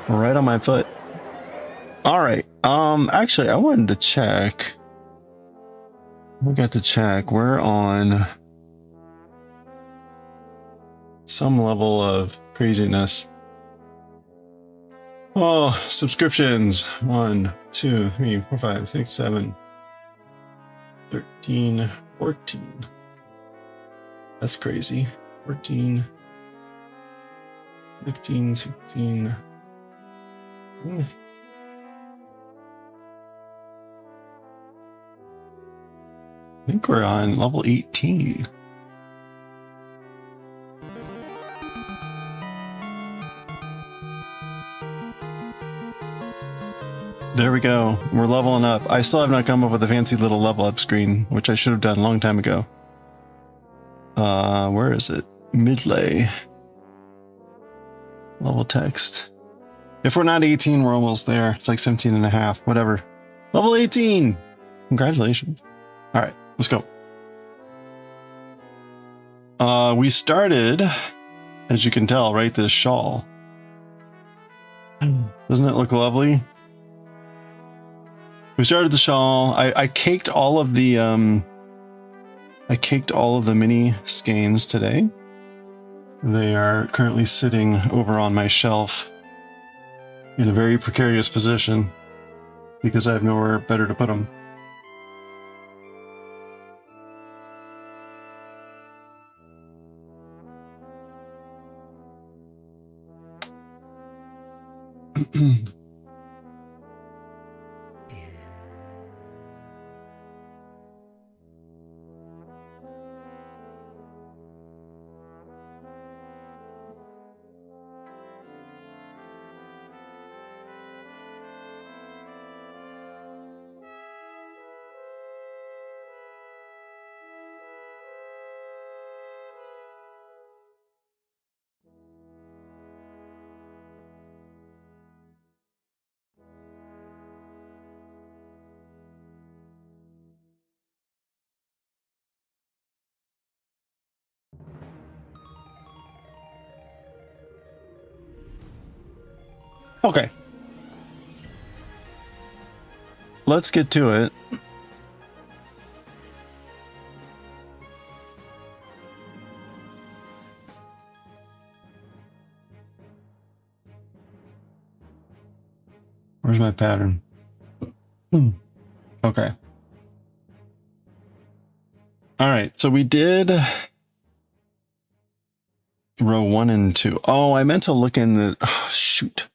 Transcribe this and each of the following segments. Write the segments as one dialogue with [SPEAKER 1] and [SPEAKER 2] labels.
[SPEAKER 1] Right on my foot. All right. Actually, I wanted to check. We got to check. We're on some level of craziness. Oh, subscriptions. 1, 2, 3, 4, 5, 6, 7, 13, 14. That's crazy. 14, 15, 16. I think we're on level 18. There we go. We're leveling up. I still have not come up with a fancy little level up screen, which I should have done a long time ago. Where is it? Midlay. Level text. If we're not 18, we're almost there. It's like 17 and a half, whatever. Level 18. Congratulations. All right, let's go. We started, as you can tell, right, this shawl. Doesn't it look lovely? We started the shawl. I caked all of the mini skeins today. They are currently sitting over on my shelf in a very precarious position because I have nowhere better to put them. Okay. Let's get to it. Where's my pattern? Okay. All right, so we did row 1 and 2. Oh, I meant to look in the... Oh, shoot.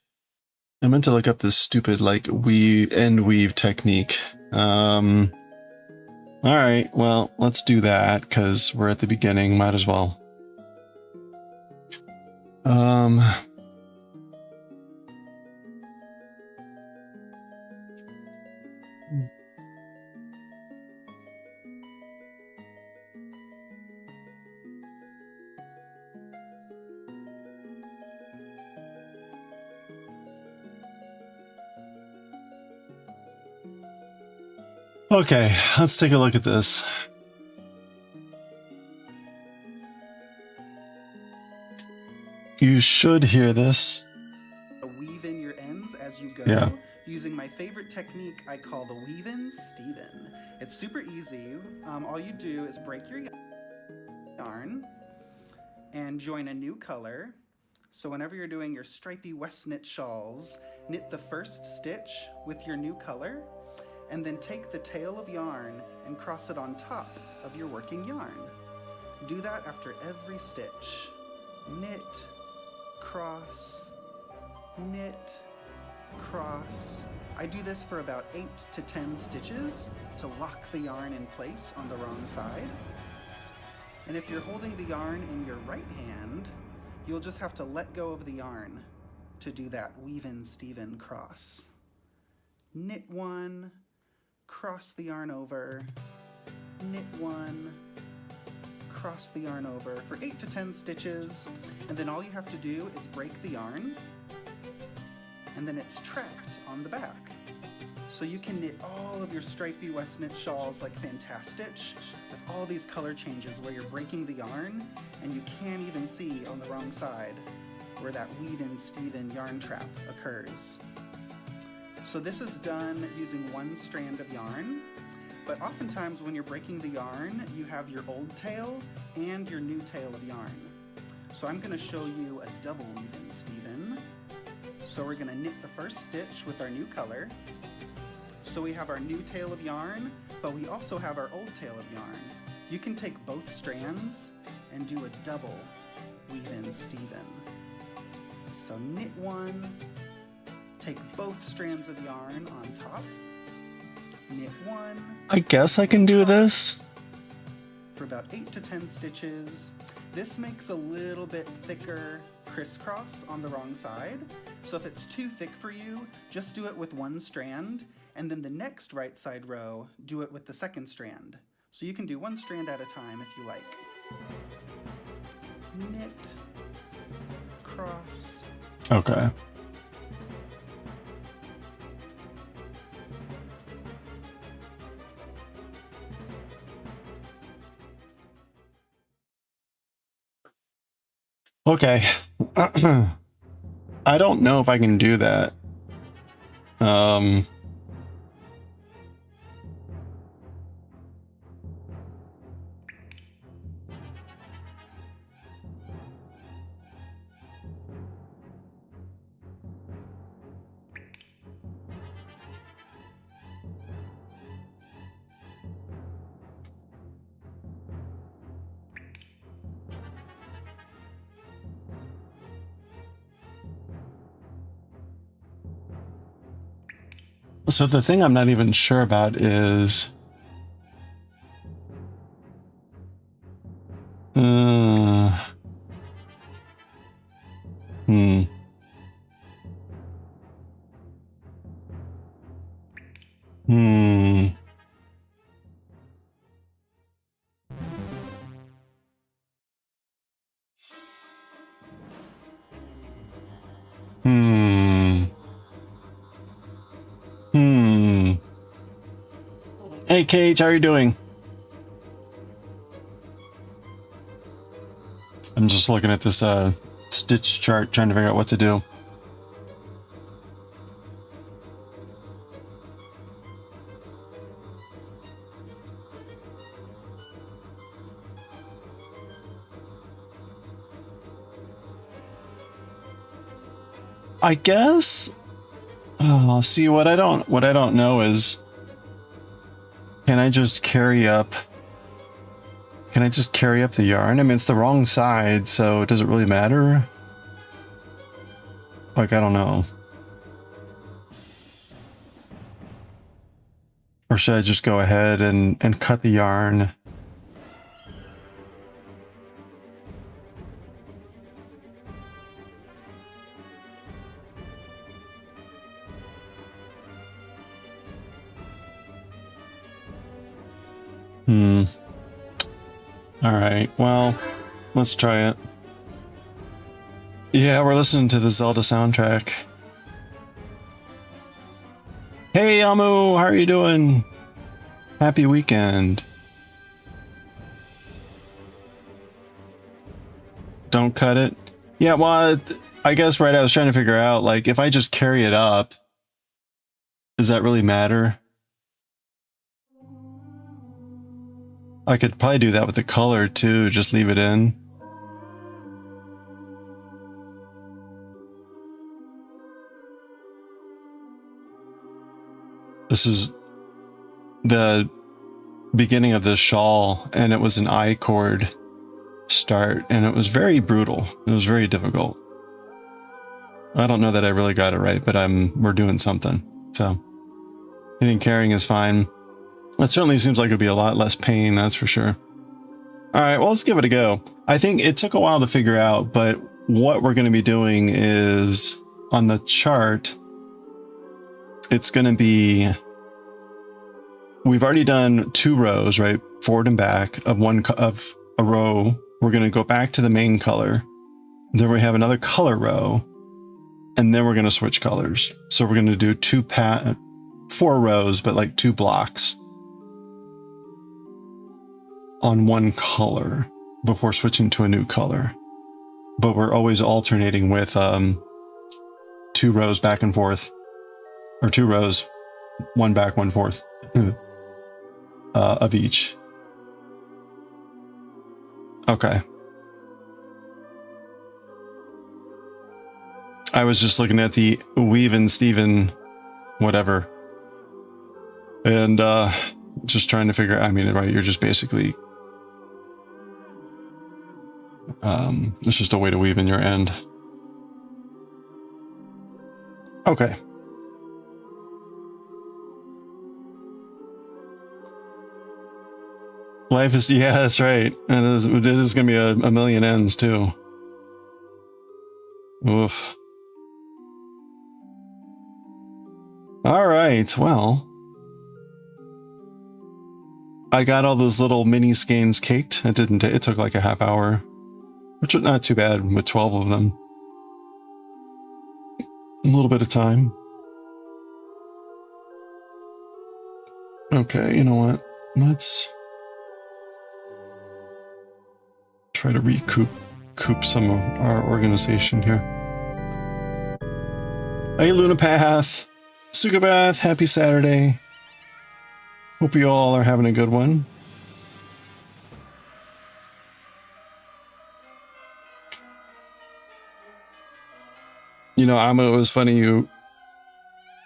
[SPEAKER 1] I meant to look up this stupid, like, end weave technique. All right, well, let's do that, because we're at the beginning. Might as well. Okay, let's take a look at this. You should hear this.
[SPEAKER 2] Weave in your ends as you go.
[SPEAKER 1] Yeah.
[SPEAKER 2] Using my favorite technique I call the weave-in Steven. It's super easy. All you do is break your yarn and join a new color. So whenever you're doing your stripy West knit shawls, knit the first stitch with your new color, and then take the tail of yarn and cross it on top of your working yarn. Do that after every stitch. Knit, cross, knit, cross. I do this for about 8 to 10 stitches to lock the yarn in place on the wrong side. And if you're holding the yarn in your right hand, you'll just have to let go of the yarn to do that weave-in Steven cross. Knit one, cross the yarn over, knit one, cross the yarn over for 8 to 10 stitches, and then all you have to do is break the yarn, and then it's tracked on the back. So you can knit all of your stripy West knit shawls like Fantastitch with all these color changes where you're breaking the yarn and you can't even see on the wrong side where that weave-in-steven yarn trap occurs. So this is done using one strand of yarn, but oftentimes when you're breaking the yarn, you have your old tail and your new tail of yarn. So I'm going to show you a double weave-in-steven. So we're going to knit the first stitch with our new color. So we have our new tail of yarn, but we also have our old tail of yarn. You can take both strands and do a double weave-in-steven. So knit one, take both strands of yarn on top, knit one.
[SPEAKER 1] I guess I can do this.
[SPEAKER 2] For about 8 to 10 stitches. This makes a little bit thicker crisscross on the wrong side. So if it's too thick for you, just do it with one strand, and then the next right side row, do it with the second strand. So you can do one strand at a time if you like. Knit, cross.
[SPEAKER 1] Okay. Okay. I don't know if I can do that. So the thing I'm not even sure about is Hmm. Hmm. Hey, Cage, how are you doing? I'm just looking at this stitch chart, trying to figure out what to do. I guess. Oh, see, what I don't know is, can I just carry up? Can I just carry up the yarn? I mean, it's the wrong side, so does it really matter? Like, I don't know. Or should I just go ahead and cut the yarn? Alright, well, let's try it. Yeah, we're listening to the Zelda soundtrack. Hey, Amu, how are you doing? Happy weekend. Don't cut it. Yeah, well, I guess, right, I was trying to figure out, like, if I just carry it up, does that really matter? I could probably do that with the color too, just leave it in. This is the beginning of the shawl, and it was an I chord start, and it was very brutal. It was very difficult. I don't know that I really got it right, but we're doing something. So I think carrying is fine. It certainly seems like it'd be a lot less pain, that's for sure. All right, well, let's give it a go. I think it took a while to figure out, but what we're going to be doing is on the chart, it's going to be, we've already done 2 rows, right? Forward and back of a row. We're going to go back to the main color. Then we have another color row, and then we're going to switch colors. So we're going to do 4 rows, but like 2 blocks on one color before switching to a new color. but we're always alternating with 2 rows back and forth, or 2 rows, 1 back, 1 forth of each. Okay. I was just looking at the Weave Steven whatever, and just trying to figure. I mean, right? You're just basically it's just a way to weave in your end. Okay. Life is, yeah, that's right. It is going to be a million ends too. Oof. All right, well, I got all those little mini skeins caked. It took like a half hour, which was not too bad with 12 of them. A little bit of time. Okay, you know what? Let's try to recoup some of our organization here. Hey, Lunapath, Sugabath, happy Saturday. Hope you all are having a good one. You know, Amma, it was funny you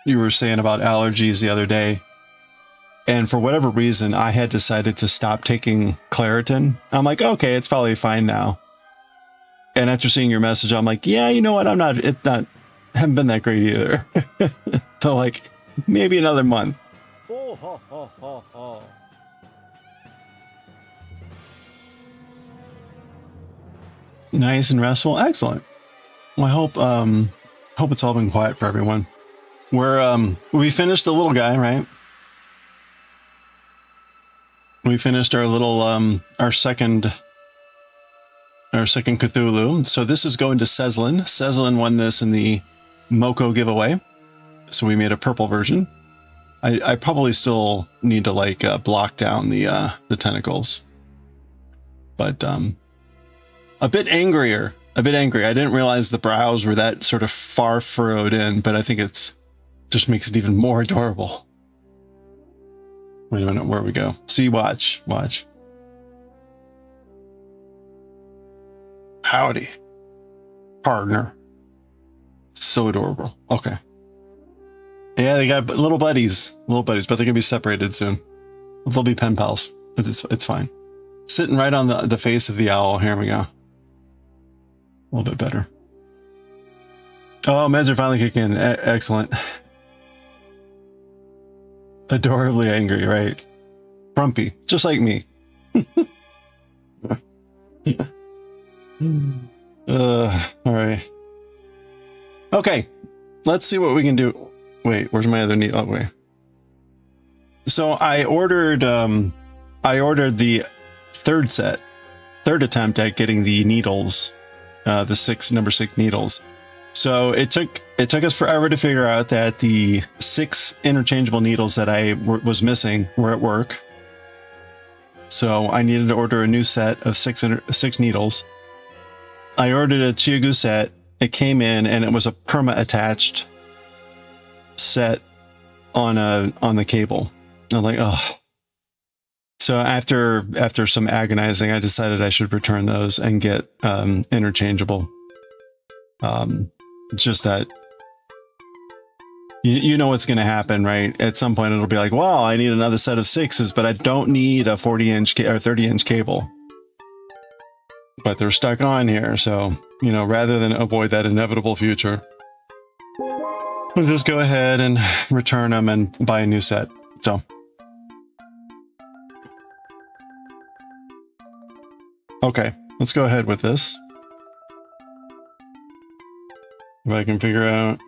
[SPEAKER 1] were saying about allergies the other day. And for whatever reason, I had decided to stop taking Claritin. I'm like, okay, it's probably fine now. And after seeing your message, I'm like, yeah, you know what? Haven't been that great either. So like maybe another month. Nice and restful. Excellent. Well, I hope it's all been quiet for everyone. We finished the little guy, right? We finished our little our second Cthulhu. So this is going to Seslin. Seslin won this in the Moko giveaway. So we made a purple version. I probably still need to like block down the tentacles. But a bit angrier. I didn't realize the brows were that sort of far furrowed in, but I think it's just makes it even more adorable. Wait a minute, where we go? See, watch. Howdy, partner. So adorable. Okay. Yeah, they got little buddies, but they're gonna be separated soon. They'll be pen pals. It's fine. Sitting right on the face of the owl. Here we go. A little bit better. Oh, meds are finally kicking in. Excellent. Adorably angry, right? Grumpy, just like me. All right. Okay, let's see what we can do. Wait, where's my other needle? Oh, wait. So I ordered the third attempt at getting the needles, the number 6 needles. So it took us forever to figure out that the 6 interchangeable needles that I was missing were at work. So I needed to order a new set of 6 needles. I ordered a Chiagu set. It came in and it was a perma attached set on the cable. I'm like, oh. So after some agonizing, I decided I should return those and get interchangeable. Just that you know what's going to happen, right? At some point it'll be like, well, I need another set of 6s, but I don't need a 40-inch or 30-inch cable. But they're stuck on here, so, you know, rather than avoid that inevitable future, we'll just go ahead and return them and buy a new set. So okay, let's go ahead with this. If I can figure out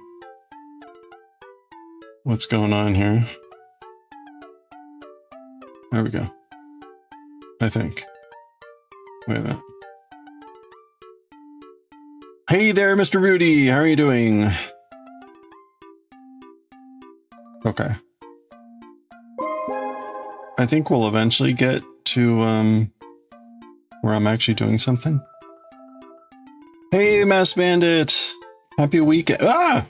[SPEAKER 1] what's going on here. There we go. I think. Wait a minute. Hey there, Mr. Rudy. How are you doing? Okay. I think we'll eventually get to where I'm actually doing something. Hey, Mass Bandit. Happy weekend. Ah!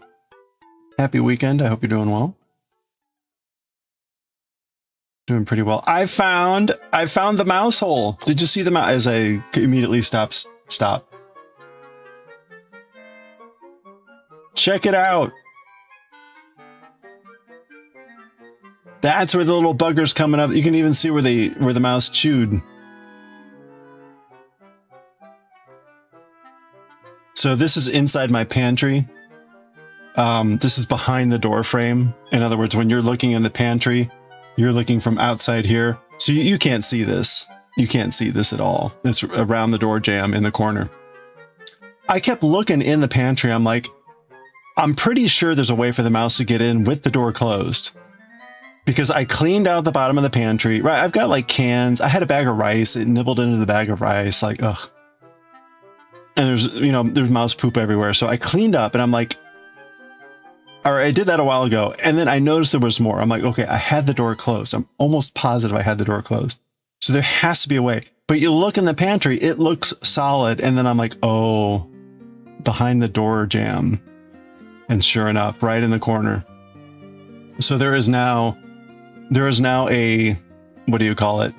[SPEAKER 1] Happy weekend. I hope you're doing well. Doing pretty well. I found the mouse hole. Did you see the mouse? As I immediately stop. Check it out. That's where the little bugger's coming up. You can even see where the mouse chewed. So this is inside my pantry. This is behind the door frame. In other words, when you're looking in the pantry, you're looking from outside here. So you can't see this. You can't see this at all. It's around the door jamb in the corner. I kept looking in the pantry. I'm like, I'm pretty sure there's a way for the mouse to get in with the door closed. Because I cleaned out the bottom of the pantry. Right, I've got like cans. I had a bag of rice. It nibbled into the bag of rice. Like, ugh. And there's mouse poop everywhere. So I cleaned up and I'm like, or I did that a while ago. And then I noticed there was more. I'm like, okay, I had the door closed. I'm almost positive I had the door closed. So there has to be a way. But you look in the pantry, it looks solid. And then I'm like, oh, behind the door jamb. And sure enough, right in the corner. So there is now a, what do you call it?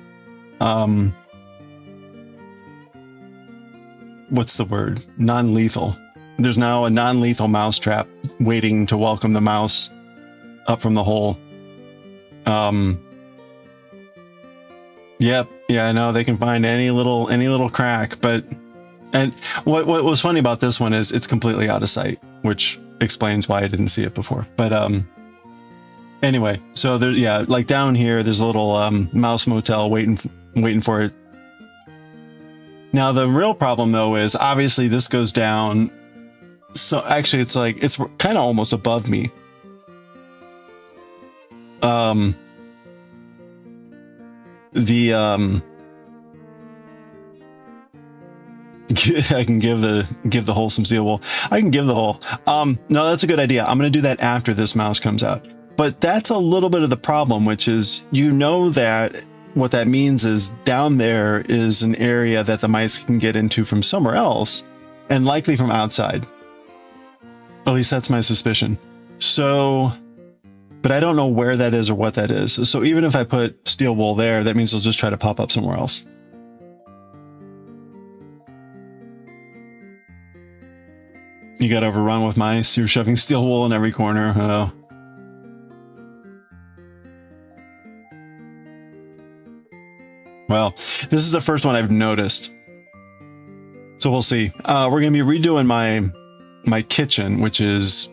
[SPEAKER 1] What's the word? Non-lethal. There's now a non-lethal mouse trap waiting to welcome the mouse up from the hole. Yep. Yeah, I know they can find any little crack, and what was funny about this one is it's completely out of sight, which explains why I didn't see it before. But anyway, so there, yeah, like down here, there's a little mouse motel waiting for it. Now the real problem though is obviously this goes down. So actually, it's kind of almost above me. I can give the hole some steel wool. I can give the hole. No, that's a good idea. I'm going to do that after this mouse comes out. But that's a little bit of the problem, which is, that what that means is down there is an area that the mice can get into from somewhere else, and likely from outside. At least that's my suspicion. So, but I don't know where that is or what that is. So even if I put steel wool there, that means they'll just try to pop up somewhere else. You got overrun with mice. You're shoving steel wool in every corner. Oh. Well, this is the first one I've noticed. So we'll see. We're going to be redoing my kitchen, which is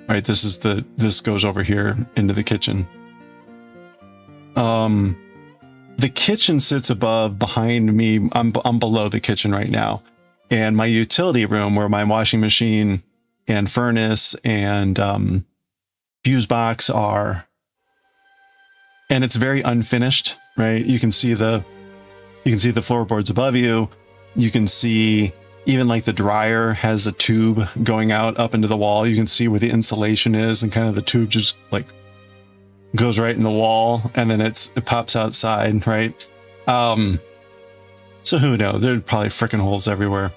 [SPEAKER 1] right. This goes over here into the kitchen. The kitchen sits behind me. I'm below the kitchen right now, and my utility room where my washing machine and furnace and fuse box are, and it's very unfinished. Right, you can see the floorboards above you. You can see even like the dryer has a tube going out up into the wall. You can see where the insulation is, and kind of the tube just like goes right in the wall, and then it pops outside, right? So who knows? There's probably freaking holes everywhere.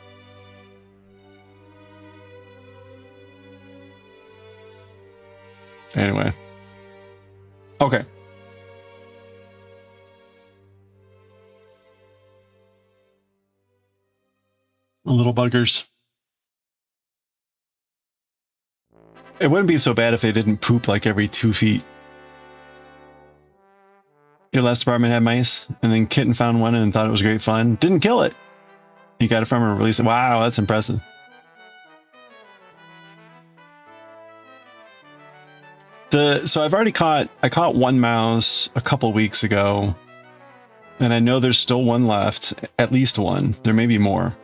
[SPEAKER 1] Anyway. Okay. Little buggers. It wouldn't be so bad if they didn't poop like every 2 feet. Your last apartment had mice, and then Kitten found one and thought it was great fun. Didn't kill it. He got it from her and released it. Wow, that's impressive. So I've already caught one mouse a couple weeks ago, and I know there's still one left, at least one. There may be more.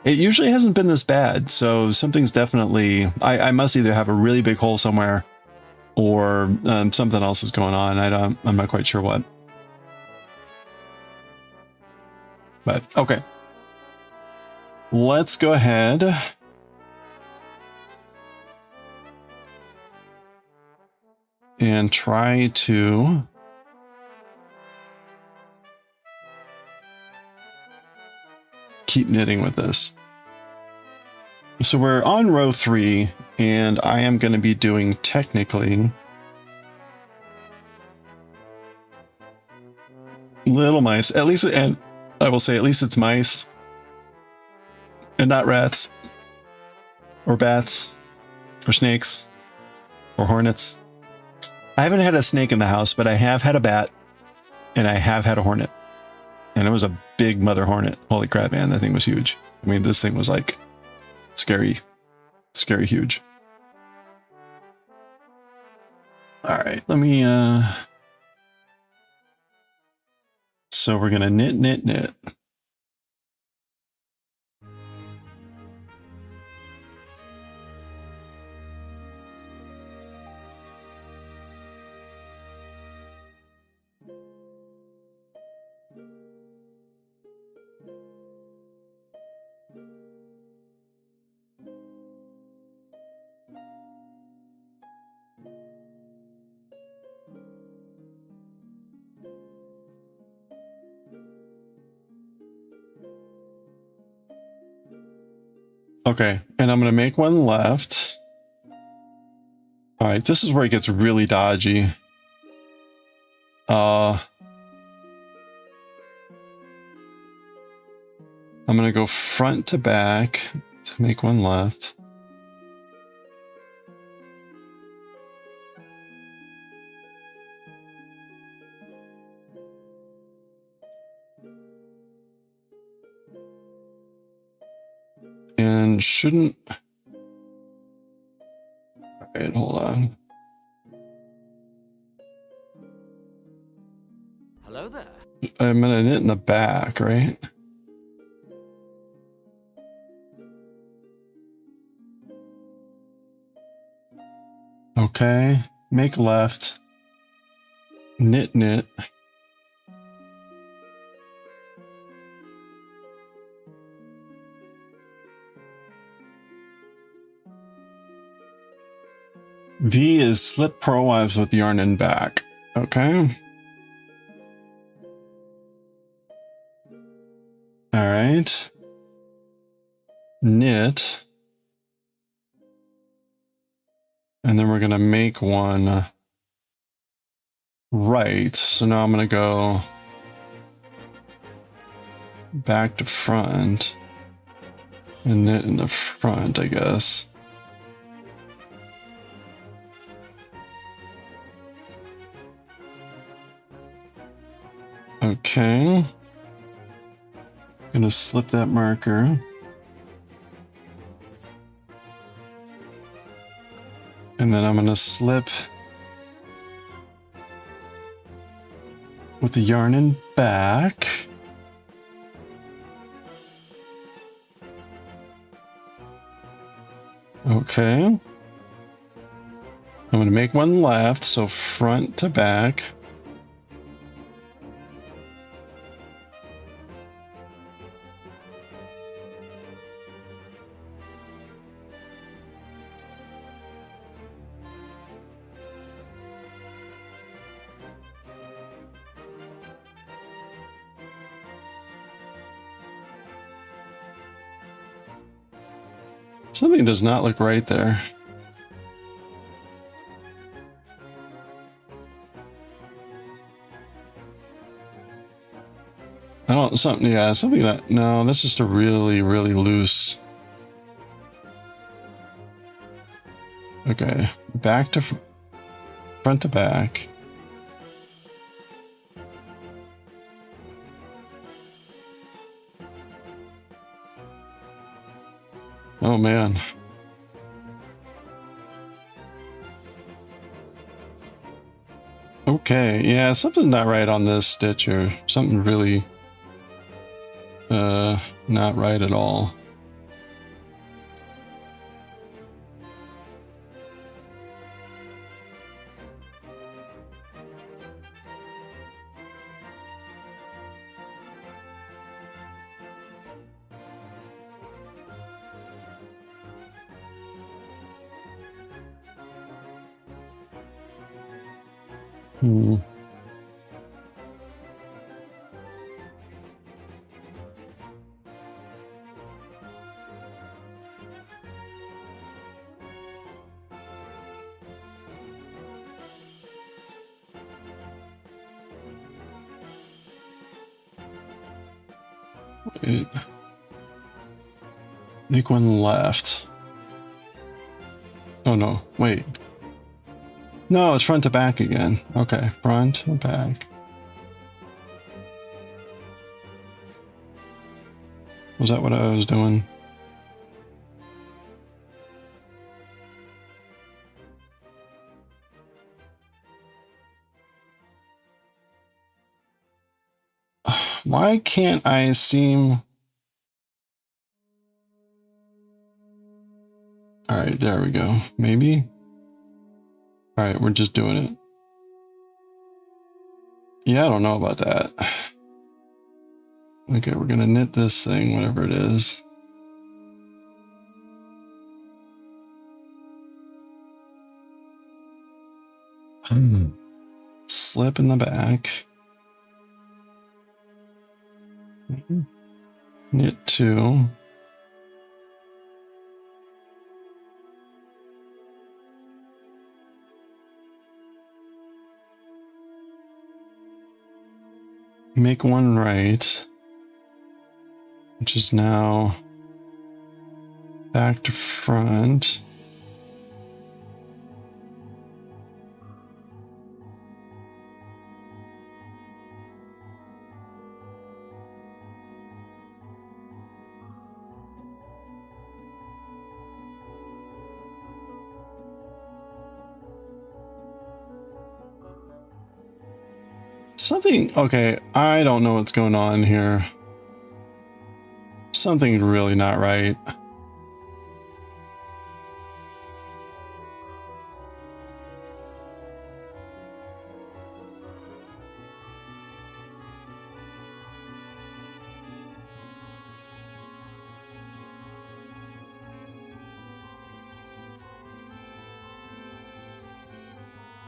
[SPEAKER 1] It usually hasn't been this bad, so something's definitely... I must either have a really big hole somewhere, or something else is going on. I'm not quite sure what. But, okay. Let's go ahead. And try to... keep knitting with this. So we're on row 3, and I am going to be doing technically little mice. At least, and I will say, at least it's mice and not rats or bats or snakes or hornets. I haven't had a snake in the house, but I have had a bat and I have had a hornet. And it was a big mother hornet. Holy crap, man. That thing was huge. I mean, this thing was like scary huge. All right, let me, so we're going to knit. Okay, and I'm going to make one left. All right, this is where it gets really dodgy. I'm going to go front to back to make one left. And shouldn't... All right, hold on.
[SPEAKER 3] Hello there.
[SPEAKER 1] I'm going to knit in the back, right? Okay, make left, knit. V is slip purlwives with yarn in back. Okay. All right. Knit. And then we're going to make one right. So now I'm going to go back to front and knit in the front, I guess. Okay. Gonna slip that marker. And then I'm gonna slip with the yarn in back. Okay. I'm gonna make one left, so front to back. Something does not look right there. I don't, something that, no, that's just a really loose. Okay, back to front to back. Oh man. Okay, yeah, something not right on this stitch or something really not right at all. Wait. Make one left. Oh no, wait. No, it's front to back again. Okay, front to back. Was that what I was doing? Why can't I seem... Alright, there we go. Maybe? Alright, we're just doing it. Yeah, I don't know about that. Okay, we're gonna knit this thing, whatever it is. Slip in the back. Knit 2. Make one right, which is now back to front. Something, okay, I don't know what's going on here. Something's really not right.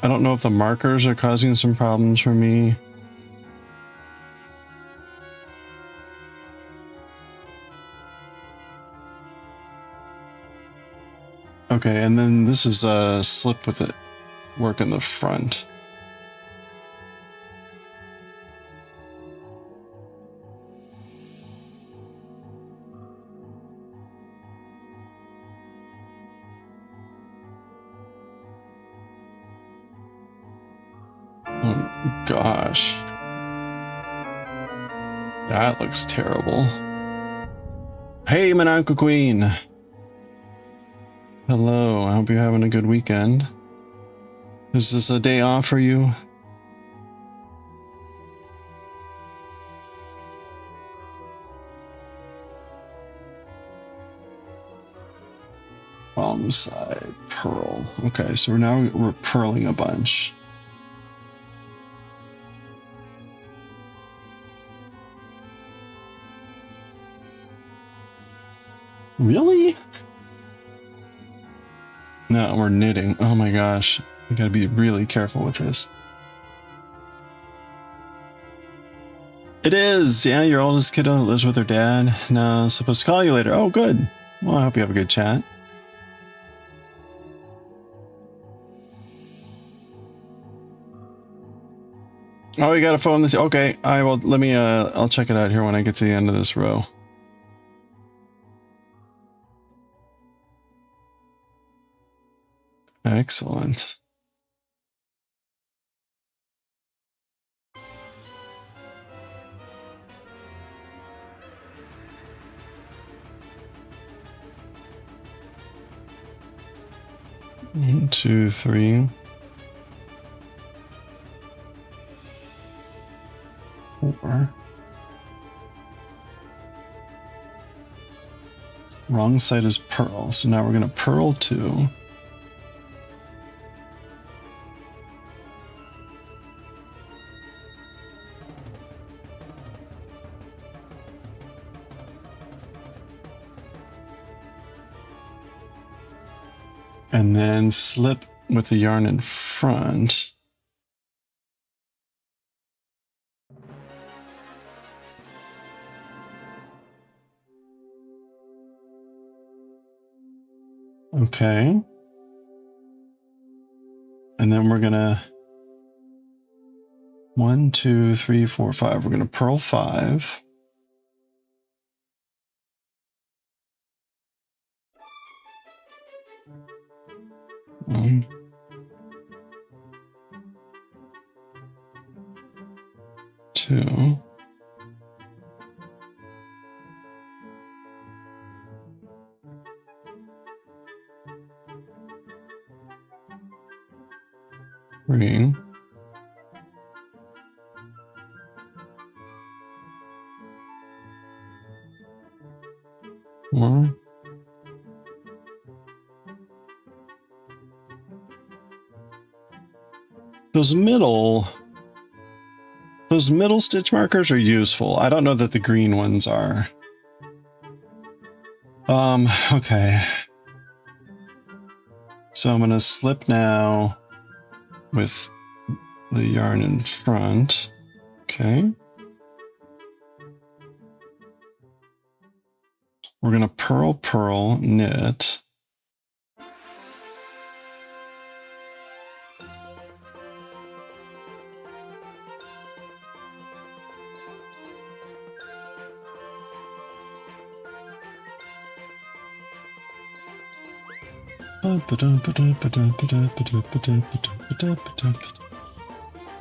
[SPEAKER 1] I don't know if the markers are causing some problems for me. Okay, and then this is a slip with it. Work in the front. Oh gosh. That looks terrible. Hey, Manako Queen. Hello, I hope you're having a good weekend. Is this a day off for you? Wrong side, purl. Okay, so now we're purling a bunch. Really? No, we're knitting. Oh my gosh. We gotta be really careful with this. It is! Yeah, your oldest kiddo lives with her dad. No, supposed to call you later. Oh, good. Well, I hope you have a good chat. Oh, you got a phone this. Okay, I will. Let me. I'll check it out here when I get to the end of this row. Excellent. One, two, three. 4. Wrong side is purl, so now we're going to purl 2. And then slip with the yarn in front. Okay. And then we're gonna 1, 2, 3, 4, 5. We're gonna purl 5. 1, 2. Three. Four. Those middle stitch markers are useful. I don't know that the green ones are. Okay. So I'm gonna slip now with the yarn in front. Okay. We're gonna purl, knit.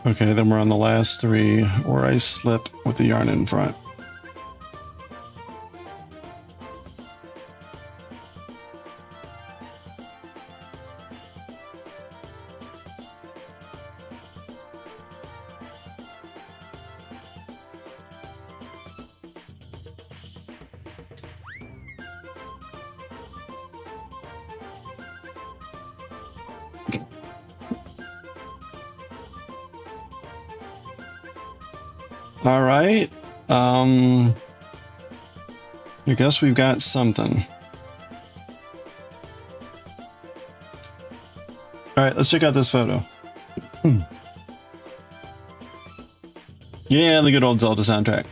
[SPEAKER 1] Okay, then we're on the last 3 where I slip with the yarn in front. All right. I guess we've got something. All right, let's check out this photo. Yeah, the good old Zelda soundtrack.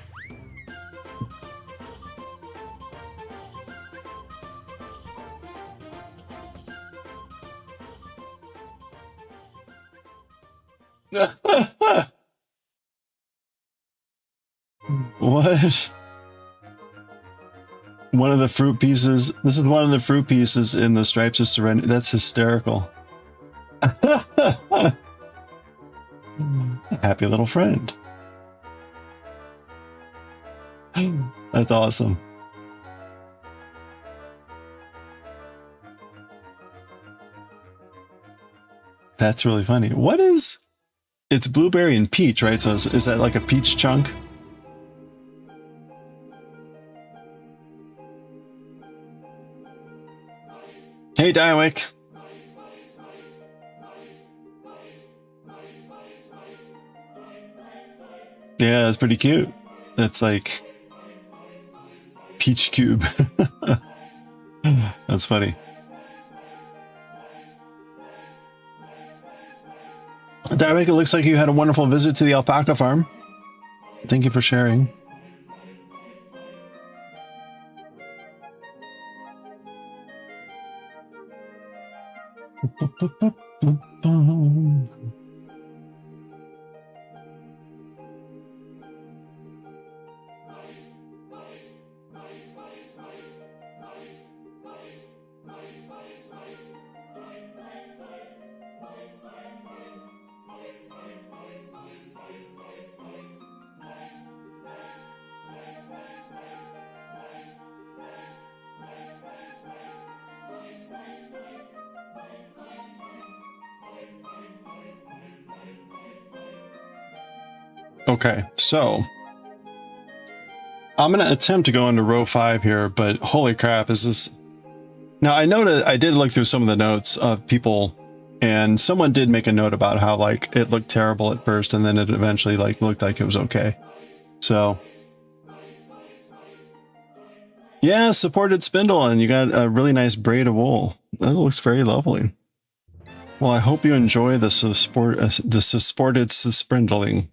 [SPEAKER 1] What? One of the fruit pieces. This is one of the fruit pieces in the Stripes of Serenity. That's hysterical. Happy little friend. That's awesome. That's really funny. What is... It's blueberry and peach, right? So is that like a peach chunk? Hey, Diewick. Yeah, it's pretty cute. That's like... Peach cube. That's funny. Diewick, it looks like you had a wonderful visit to the alpaca farm. Thank you for sharing. Okay, so I'm going to attempt to go into row 5 here, but holy crap, is this... Now, I noted, I did look through some of the notes of people, and someone did make a note about how, like, it looked terrible at first, and then it eventually, like, looked like it was okay. So... Yeah, supported spindle, and you got a really nice braid of wool. That looks very lovely. Well, I hope you enjoy the supported spindling.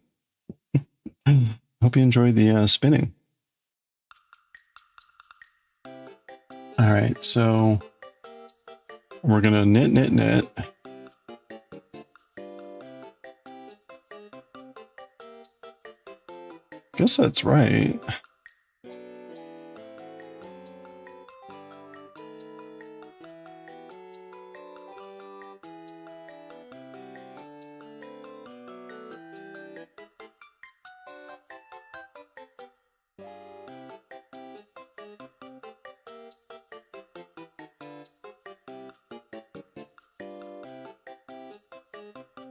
[SPEAKER 1] Hope you enjoy the spinning. All right, so we're gonna knit. Guess that's right.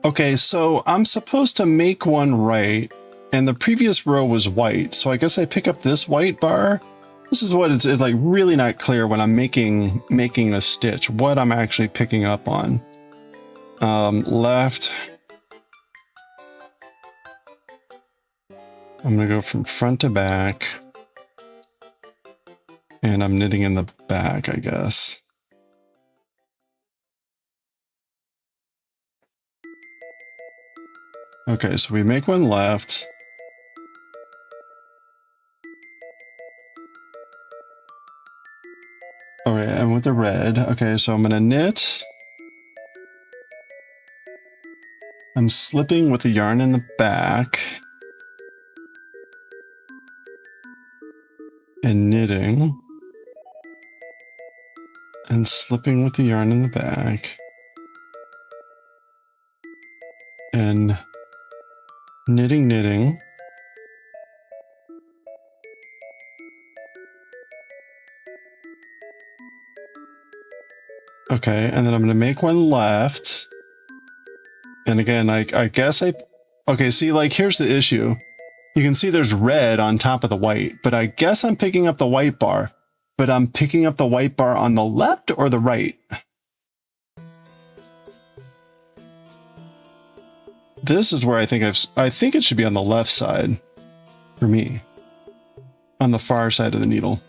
[SPEAKER 1] Okay, so I'm supposed to make one right, and the previous row was white, so I guess I pick up this white bar. This is what it's like really not clear when I'm making a stitch, what I'm actually picking up on. Left. I'm gonna go from front to back, and I'm knitting in the back, I guess. Okay, so we make one left. All right, and with the red. Okay, so I'm gonna knit. I'm slipping with the yarn in the back. And knitting. And slipping with the yarn in the back. And knitting, knitting. Okay, and then I'm gonna make one left. And again, I guess okay, see, like, here's the issue. You can see there's red on top of the white, but I guess I'm picking up the white bar. But I'm picking up the white bar on the left or the right? This is where I think I think it should be on the left side for me. On the far side of the needle.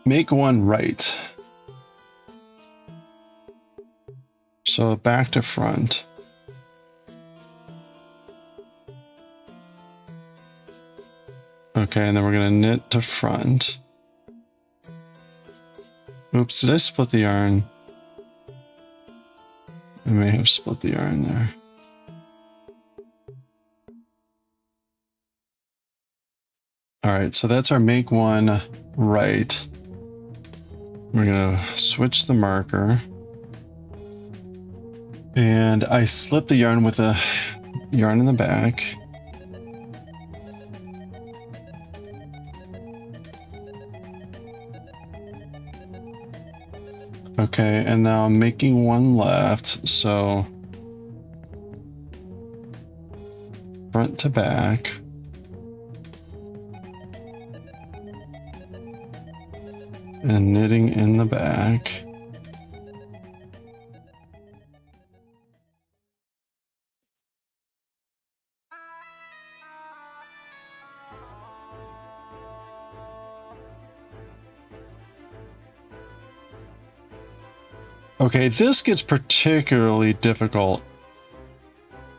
[SPEAKER 1] Make one right. So back to front. Okay, and then we're gonna knit to front. Oops, did I split the yarn? I may have split the yarn there. All right, so that's our make one right. We're gonna switch the marker. And I slip the yarn with a yarn in the back. Okay, and now I'm making one left, so front to back. And knitting in the back. Okay, this gets particularly difficult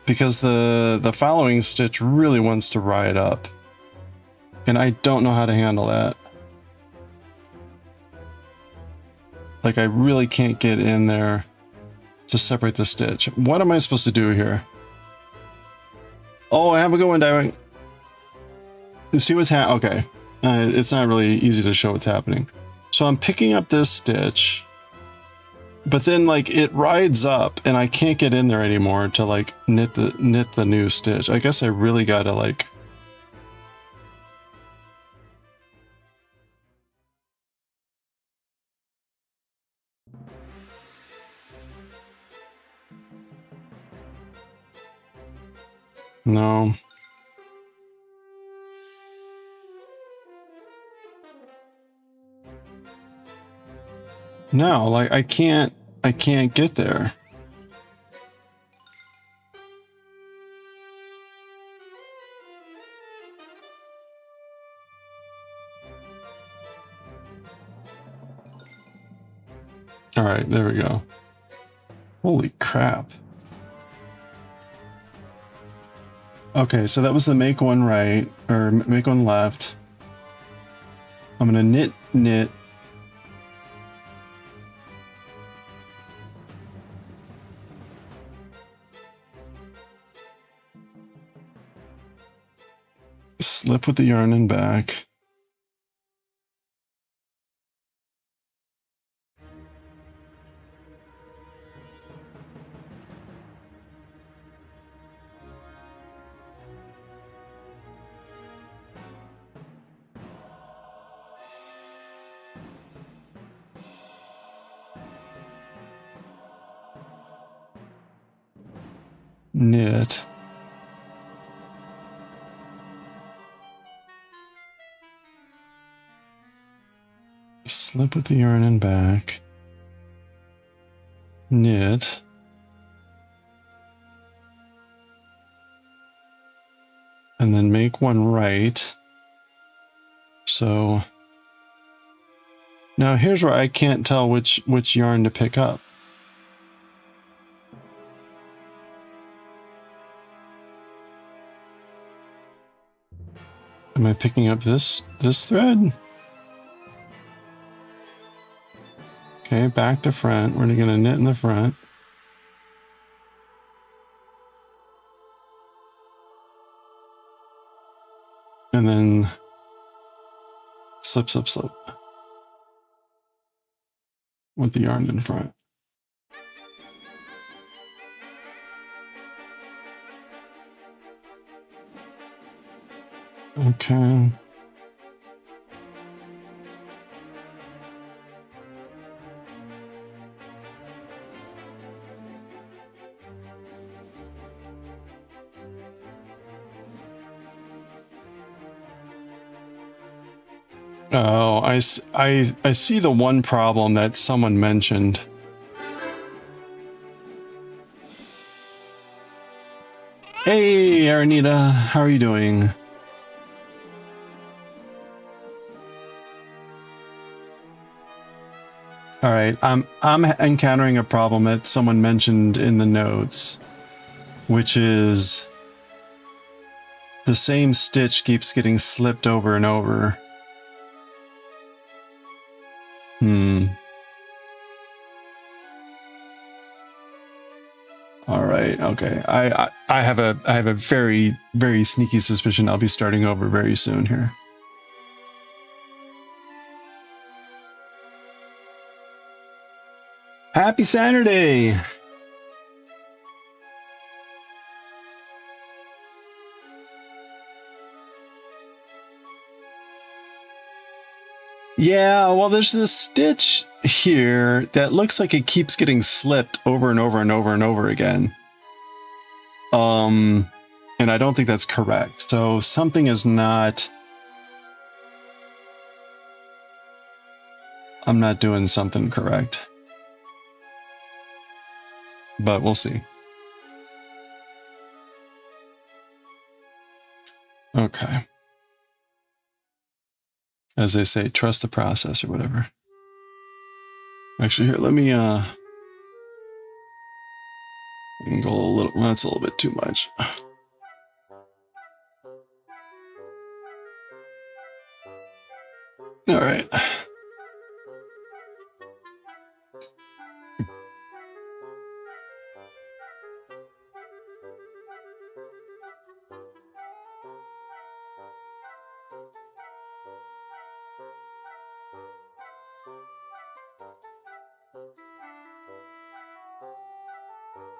[SPEAKER 1] because the following stitch really wants to ride up. And I don't know how to handle that. Like, I really can't get in there to separate the stitch. What am I supposed to do here? Oh, I have a good one, diving. See what's okay. It's not really easy to show what's happening. So I'm picking up this stitch, but then like it rides up and I can't get in there anymore to like knit the new stitch. I guess I really gotta like. No. No, like I can't get there. All right, there we go. Holy crap. Okay, so that was the make one right, or make one left. I'm gonna knit, knit. Slip with the yarn in back. knit. Slip with the yarn in back, knit, and then make one right. So now here's where I can't tell which yarn to pick up. Am I picking up this thread? Okay, back to front. We're gonna knit in the front. And then slip, slip, slip with the yarn in front. Okay. Oh, I see the one problem that someone mentioned. Hey, Aranita, how are you doing? All right, I'm encountering a problem that someone mentioned in the notes, which is the same stitch keeps getting slipped over and over. All right, okay. I have a very, very sneaky suspicion I'll be starting over very soon here. Happy Saturday! Yeah, well, there's this stitch here that looks like it keeps getting slipped over and over and over and over again. And I don't think that's correct. So something is not... I'm not doing something correct. But we'll see. Okay. As they say, trust the process or whatever. Actually, here, let me, I can go a little, well, that's a little bit too much. All right.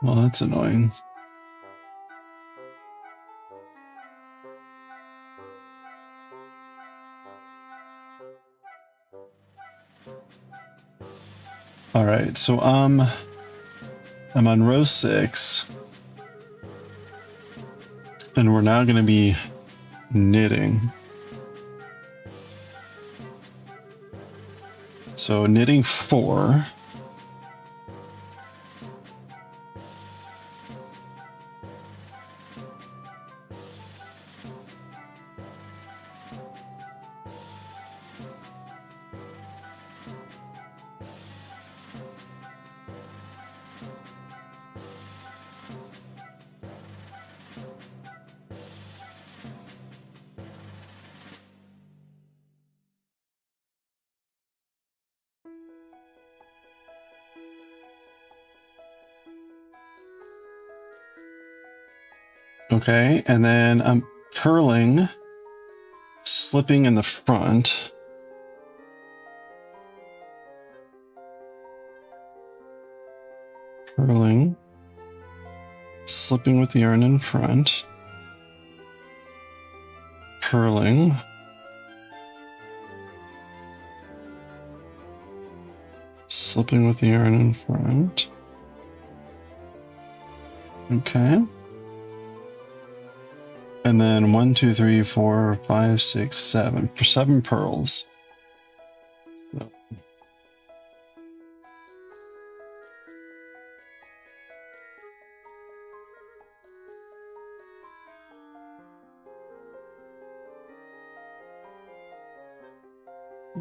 [SPEAKER 1] Well, that's annoying. All right, so I'm on row 6, and we're now going to be knitting. So knitting 4. Okay, and then I'm purling, slipping in the front. Purling, slipping with the yarn in front. Purling. Slipping with the yarn in front. Okay. And then 1, 2, 3, 4, 5, 6, 7. For 7 pearls.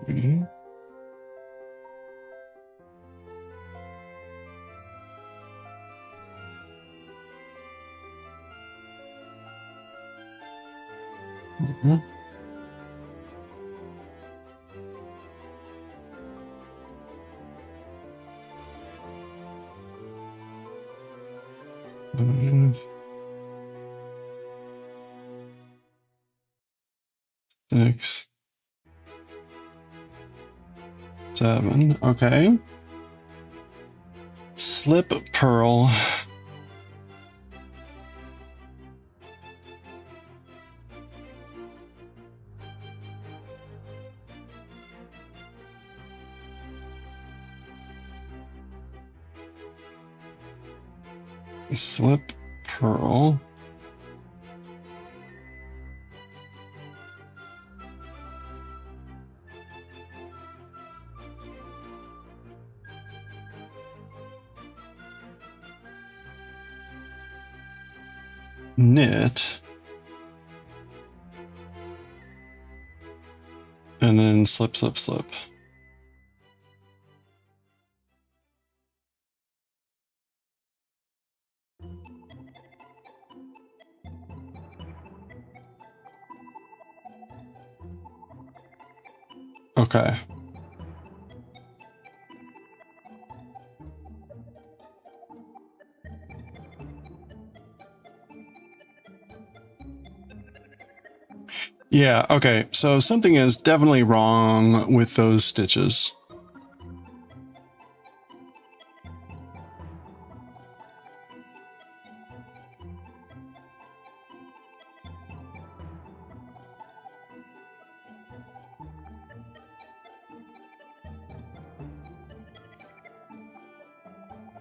[SPEAKER 1] Mm-hmm. Mm-hmm. Mm-hmm. 6, 7. Okay. Slip pearl. Slip pearl. Knit. And then slip, slip, slip. Okay. Yeah, okay. So something is definitely wrong with those stitches.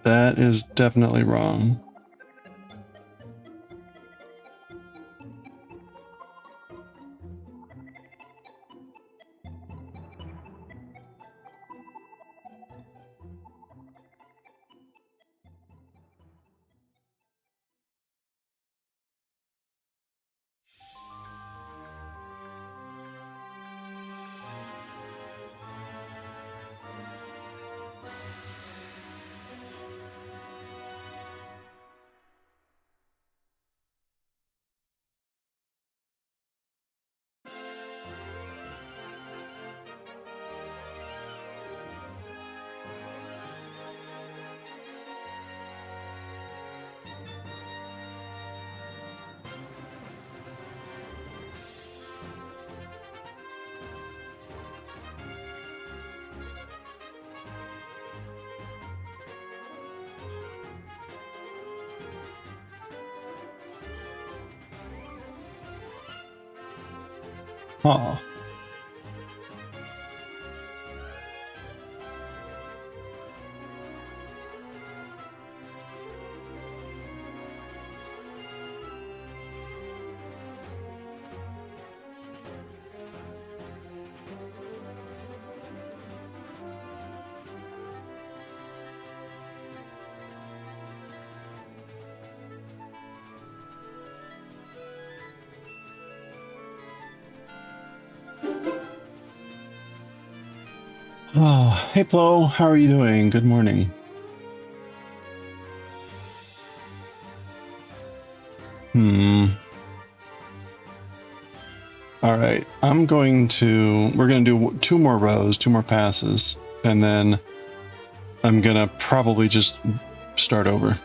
[SPEAKER 1] That is definitely wrong. Huh. Oh, hey Flo, how are you doing? Good morning. All right, we're going to do 2 more rows, 2 more passes, and then I'm gonna probably just start over.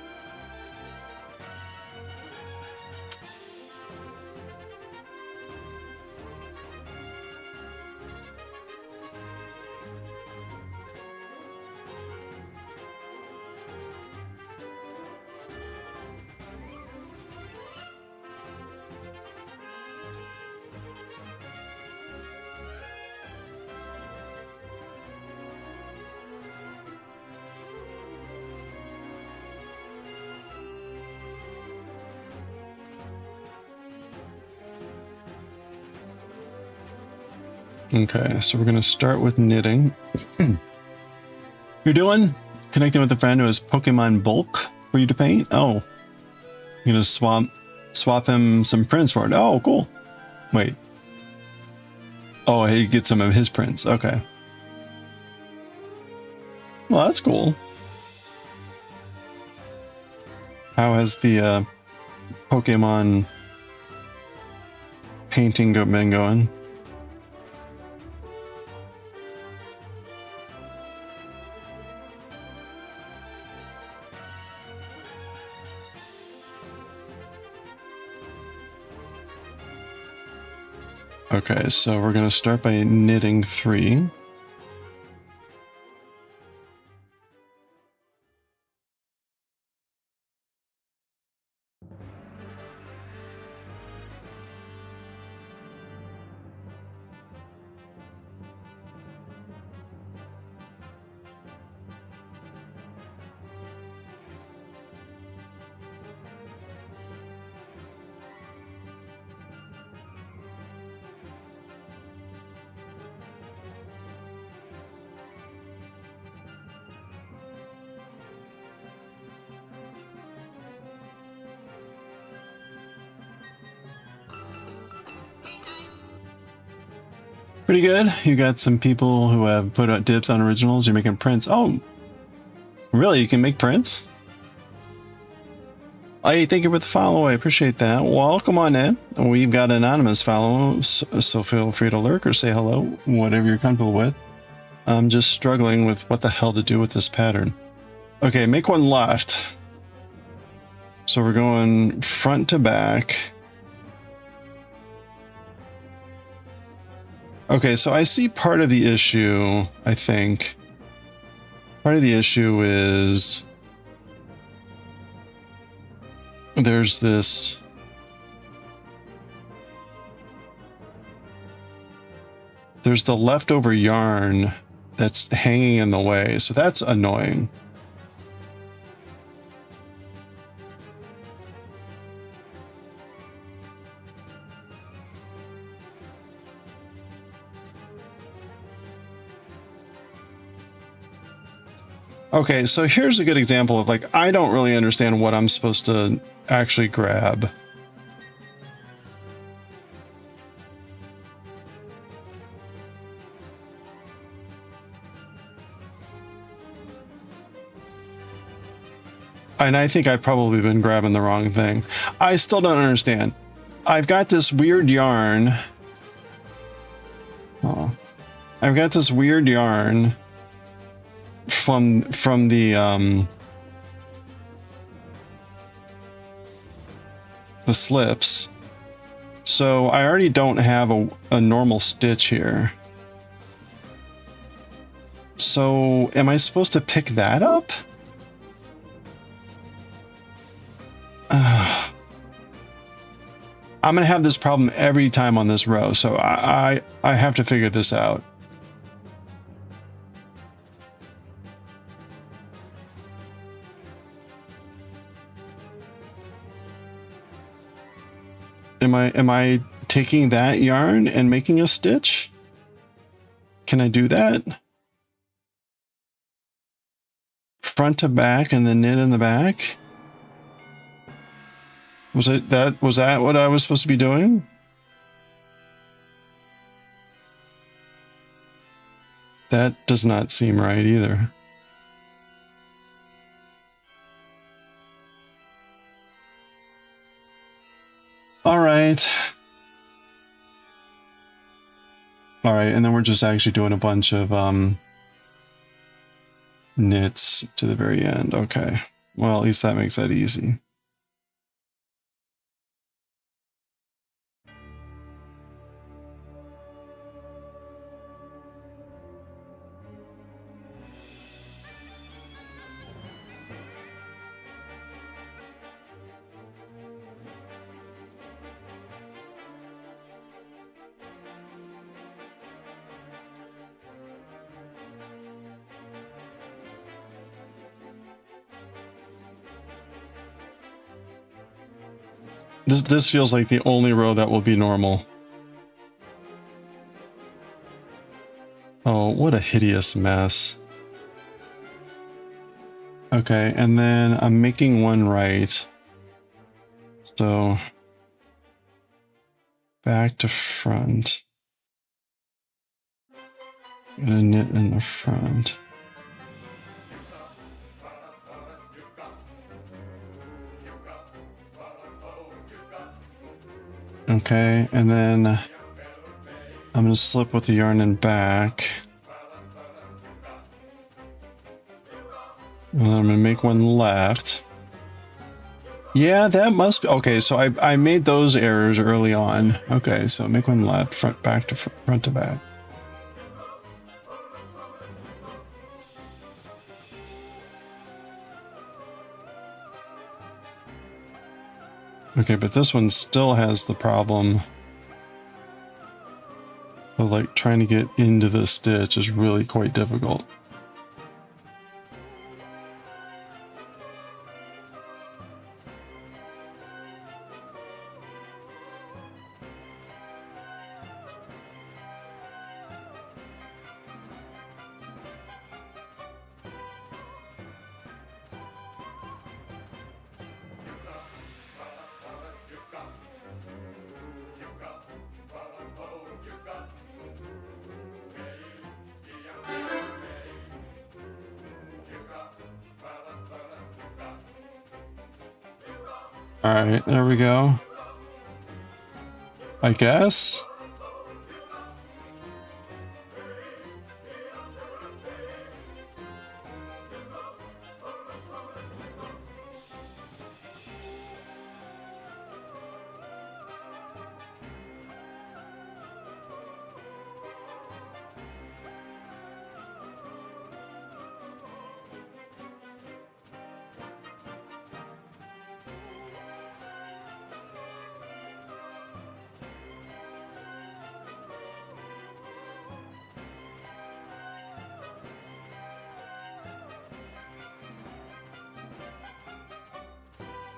[SPEAKER 1] Okay, so we're gonna start with knitting. You're doing? Connecting with a friend who has Pokemon bulk for you to paint? Oh. You're gonna swap him some prints for it. Oh, cool. Wait. Oh, he gets some of his prints. Okay. Well, that's cool. How has the Pokemon painting been going? Okay, so we're going to start by knitting 3. Pretty good. You got some people who have put out dibs on originals. You're making prints. Oh, really? You can make prints? Hey, thank you for the follow. I appreciate that. Welcome on in. We've got anonymous follows, so feel free to lurk or say hello, whatever you're comfortable with. I'm just struggling with what the hell to do with this pattern. Okay, make one left. So we're going front to back. Okay, so I see part of the issue, I think. Part of the issue is there's this there's the leftover yarn that's hanging in the way, so that's annoying. Okay, so here's a good example of, like, I don't really understand what I'm supposed to actually grab. And I think I've probably been grabbing the wrong thing. I still don't understand. I've got this weird yarn. Oh. I've got this weird yarn from the slips. So I already don't have a normal stitch here. So am I supposed to pick that up? I'm gonna have this problem every time on this row, so I have to figure this out. Am I taking that yarn and making a stitch? Can I do that? Front to back and then knit in the back? Was that what I was supposed to be doing? That does not seem right either. All right. All right, and then we're just actually doing a bunch of knits to the very end. Okay. Well, at least that makes that easy. This feels like the only row that will be normal. Oh, what a hideous mess. Okay, and then I'm making one right. So back to front. I'm gonna knit in the front. Okay, and then I'm gonna slip with the yarn in back. And then I'm gonna make one left. Yeah, that must be okay. So I made those errors early on. Okay, so make one left, front back to front to back. Okay, but this one still has the problem of like trying to get into the stitch is really quite difficult. All right, there we go. I guess.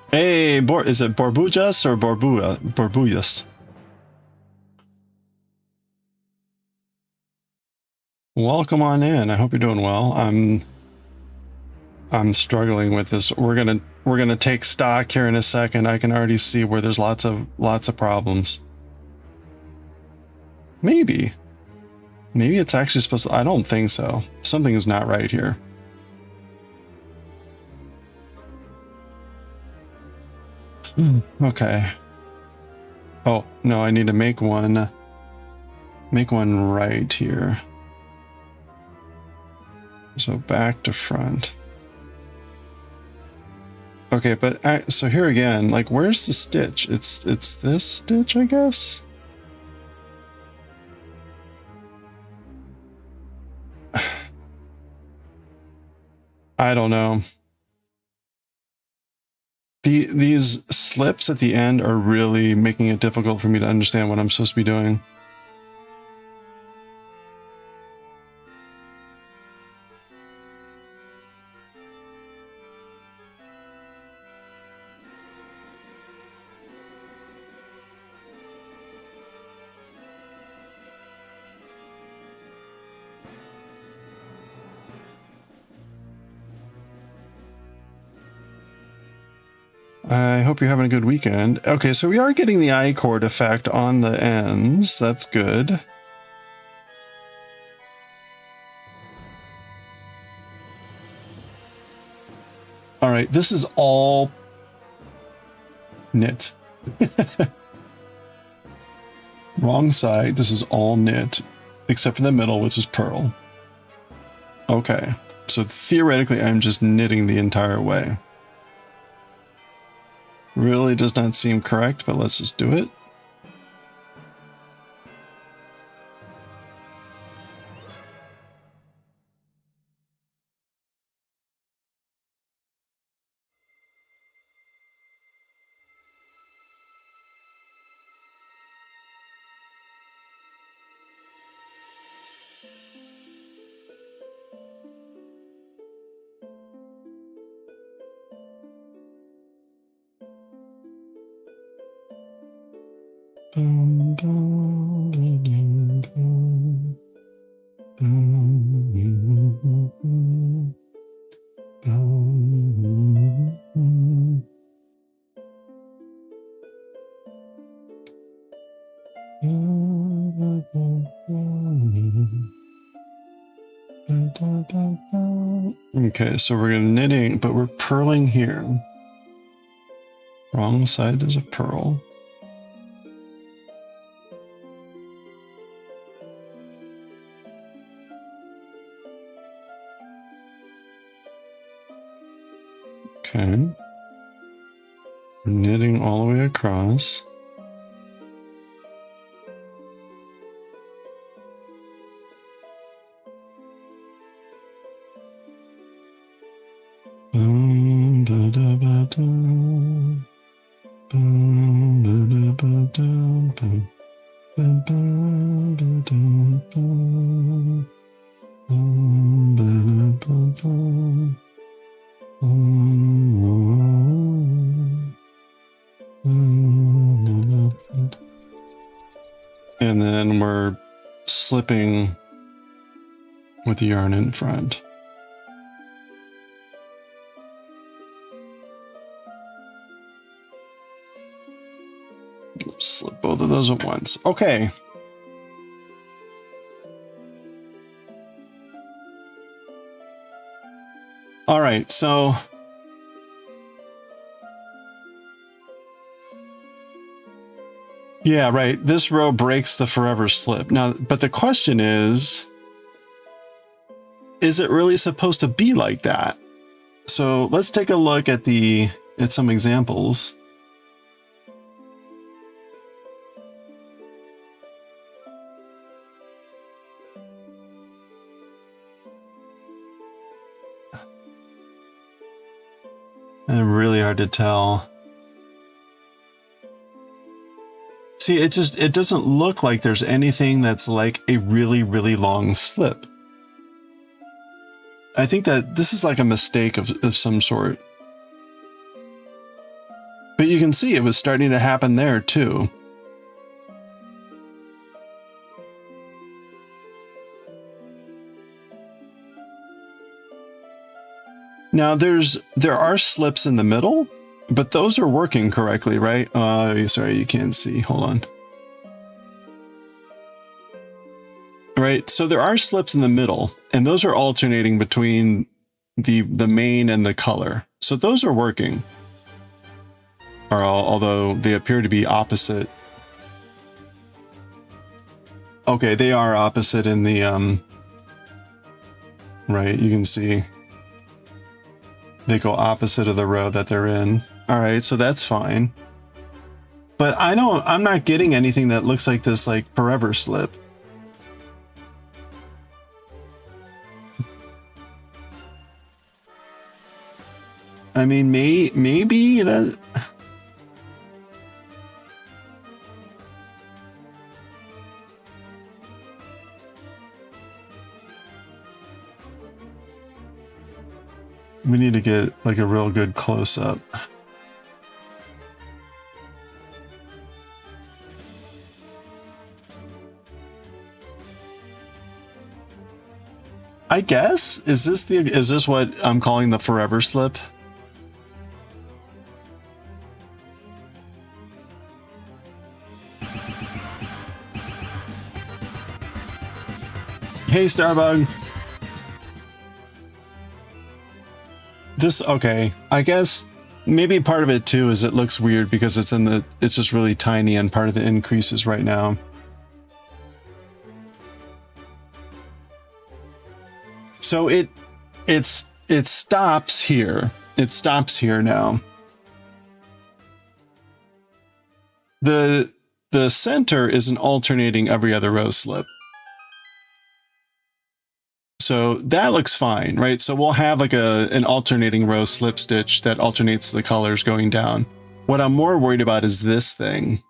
[SPEAKER 1] Hey, is it Borbujas or Borbuyas? Welcome on in. I hope you're doing well. I'm struggling with this. We're gonna take stock here in a second. I can already see where there's lots of problems. Maybe it's actually supposed to, I don't think so. Something is not right here. Okay. Oh, no, I need to make one right here. So back to front. Okay, but so here again, like where's the stitch? It's this stitch, I guess. I don't know. These slips at the end are really making it difficult for me to understand what I'm supposed to be doing. I hope you're having a good weekend. Okay, so we are getting the I-cord effect on the ends. That's good. All right, this is all knit. Wrong side. This is all knit, except for the middle, which is purl. Okay, so theoretically, I'm just knitting the entire way. Really does not seem correct, but let's just do it. Okay, so we're gonna knitting, but we're purling here. Wrong side, there's a purl. Okay. We're knitting all the way across. And then we're slipping with the yarn in front. Slip both of those at once. Okay. All right, so yeah, right. This row breaks the forever slip. Now, but the question is it really supposed to be like that? So let's take a look at some examples. And really hard to tell. See, it doesn't look like there's anything that's like a really, really long slip. I think that this is like a mistake of some sort. But you can see it was starting to happen there too. Now there are slips in the middle, but those are working correctly, right? Sorry, you can't see. Hold on. Right, so there are slips in the middle, and those are alternating between the main and the color. So those are working. Or although they appear to be opposite. Okay, they are opposite in the right, you can see. They go opposite of the row that they're in. All right, so that's fine. But I'm not getting anything that looks like this like forever slip. I mean, maybe that. We need to get like a real good close up. I guess is this what I'm calling the forever slip? Hey, Starbug. Okay, I guess maybe part of it too is it looks weird because it's just really tiny and part of the increases right now. So it stops here. It stops here now. The center is an alternating every other row slip. So that looks fine, right? So we'll have like an alternating row slip stitch that alternates the colors going down. What I'm more worried about is this thing.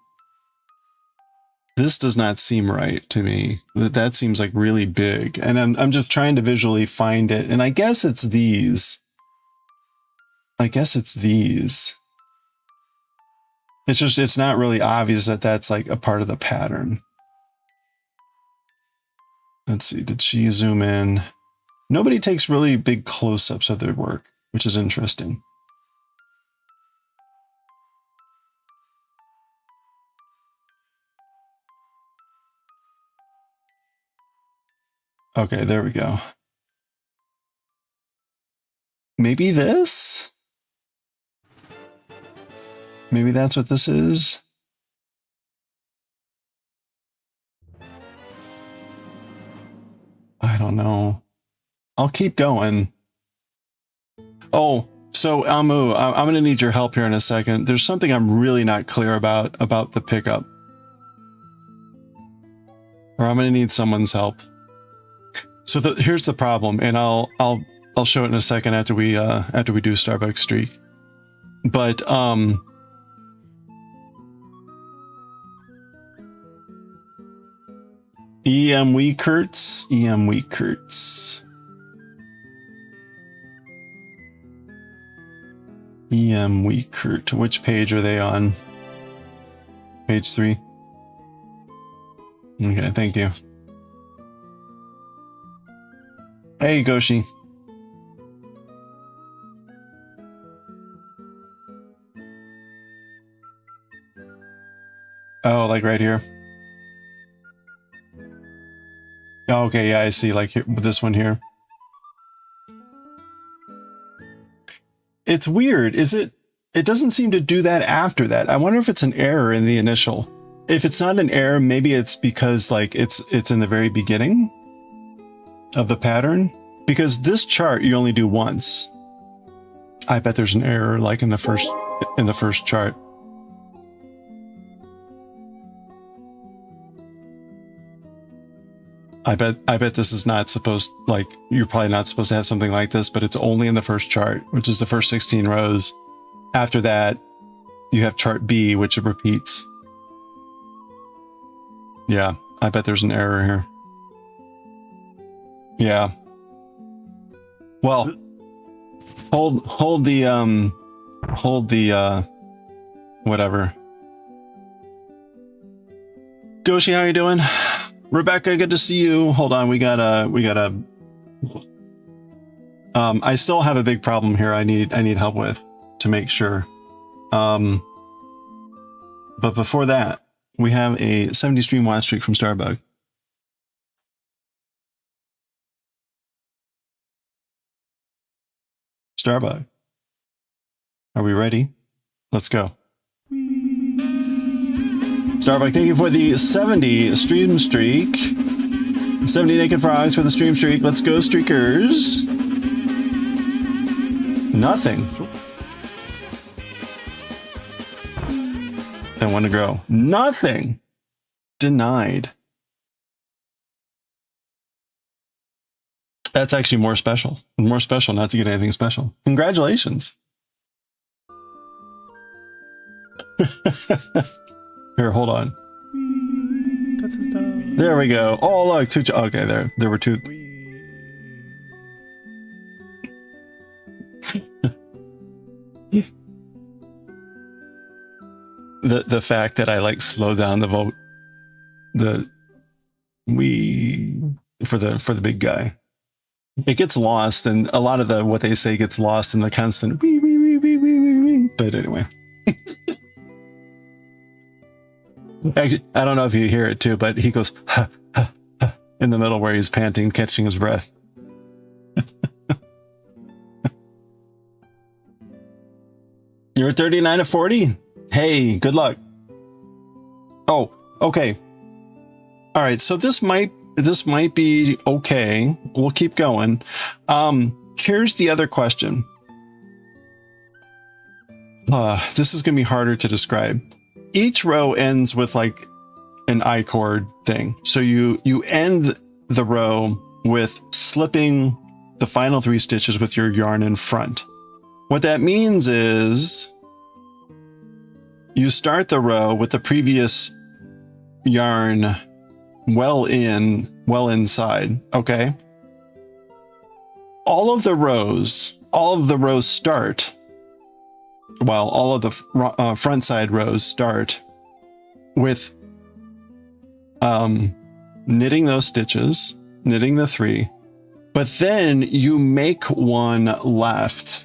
[SPEAKER 1] This does not seem right to me. That seems like really big. And I'm just trying to visually find it. And I guess it's these. It's just, it's not really obvious that that's like a part of the pattern. Let's see, did she zoom in? Nobody takes really big close-ups of their work, which is interesting. Okay, there we go. Maybe this? Maybe that's what this is? I don't know. I'll keep going. Oh, so Amu, I'm going to need your help here in a second. There's something I'm really not clear about the pickup. Or I'm going to need someone's help. So here's the problem, and I'll show it in a second after we do Starbucks Streak. But EM Weekerts. EM Weekert. Which page are they on? Page 3. Okay, thank you. Hey, Goshi. Oh, like right here. Oh, okay, yeah, I see, like here, this one here. It's weird, is it? It doesn't seem to do that after that. I wonder if it's an error in the initial. If it's not an error, maybe it's because like it's in the very beginning of the pattern. Because this chart you only do once. I bet there's an error like in the first chart. I bet this is not supposed, like, you're probably not supposed to have something like this, but it's only in the first chart, which is the first 16 rows. After that, you have chart B, which it repeats. Yeah, I bet there's an error here. Yeah. Well, hold the whatever. Goshi, how you doing? Rebecca, good to see you. Hold on, we gotta I still have a big problem here I need help with to make sure. But before that, we have a 70 stream watch streak from Starbug. Starbug. Are we ready? Let's go. Starbug, thank you for the 70 stream streak. 70 naked frogs for the stream streak. Let's go, streakers. Nothing. I want to grow. Nothing. Denied. That's actually more special. More special not to get anything special. Congratulations. Here, hold on. There we go. Oh, look, two. Okay, there were two. The fact that I like slow down the vote, for the big guy, it gets lost, and a lot of what they say gets lost in the constant wee wee wee wee wee wee wee. But anyway. Actually, I don't know if you hear it too, but he goes ha, ha, ha, in the middle where he's panting, catching his breath. You're 39 of 40? Hey, good luck. Oh, okay. All right, so this might be okay. We'll keep going. Here's the other question. This is going to be harder to describe. Each row ends with like an I-cord thing. So you end the row with slipping the final 3 stitches with your yarn in front. What that means is you start the row with the previous yarn well inside, okay? All of the rows start, well, all of the front side rows start with knitting those stitches, knitting the 3, but then you make one left.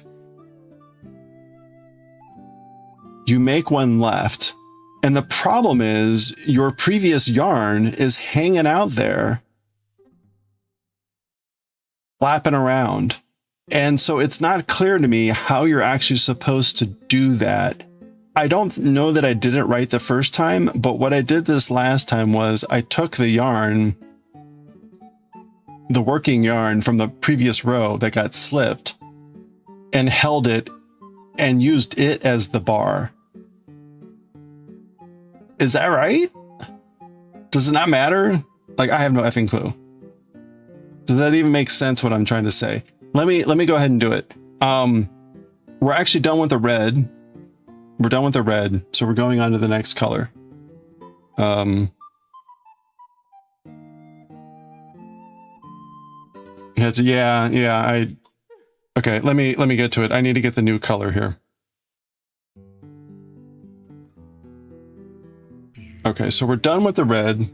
[SPEAKER 1] You make one left, and the problem is your previous yarn is hanging out there, flapping around. And so it's not clear to me how you're actually supposed to do that. I don't know that I did it right the first time, but what I did this last time was I took the yarn, the working yarn from the previous row that got slipped, and held it and used it as the bar. Is that right? Does it not matter? Like, I have no effing clue. Does that even make sense what I'm trying to say? Let me go ahead and do it. We're actually done with the red. We're done with the red, so we're going on to the next color. Okay, let me get to it. I need to get the new color here. Okay, so we're done with the red.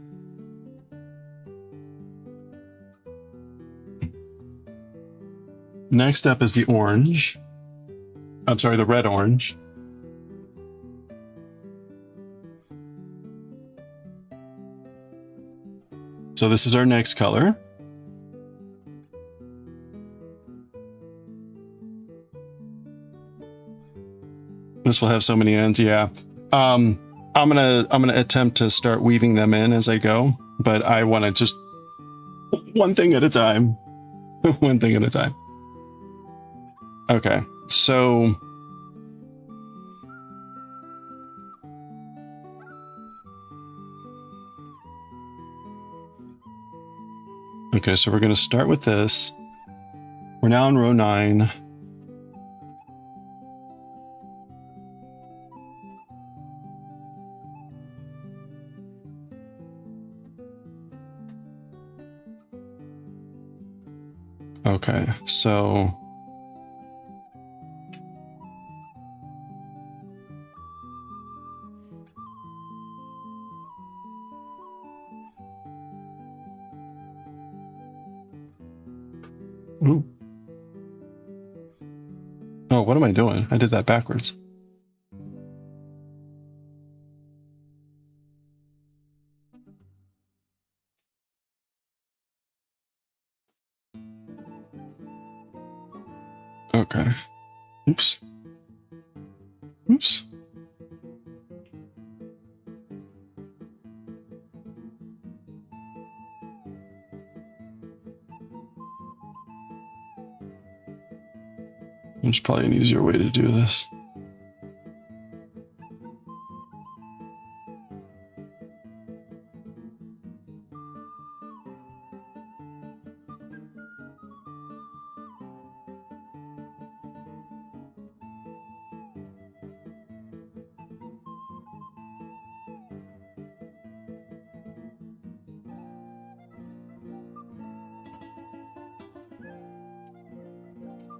[SPEAKER 1] Next up is the orange. I'm sorry, the red orange. So this is our next color. This will have so many ends, yeah. I'm gonna attempt to start weaving them in as I go, but I want to just one thing at a time. One thing at a time. Okay, so we're going to start with this. We're now in row 9. Okay, so ooh. Oh, what am I doing? I did that backwards. Okay. Oops. Oops. There's probably an easier way to do this.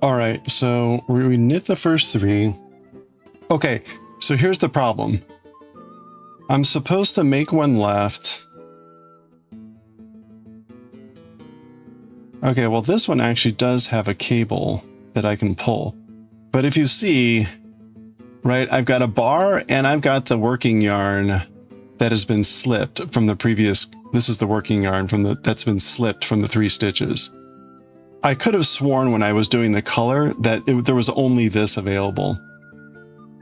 [SPEAKER 1] All right, so we knit the first 3. Okay, so here's the problem. I'm supposed to make one left. Okay, well, this one actually does have a cable that I can pull. But if you see, right, I've got a bar and I've got the working yarn that has been slipped from the previous. This is the working yarn from that's been slipped from the 3 stitches. I could have sworn when I was doing the color that there was only this available.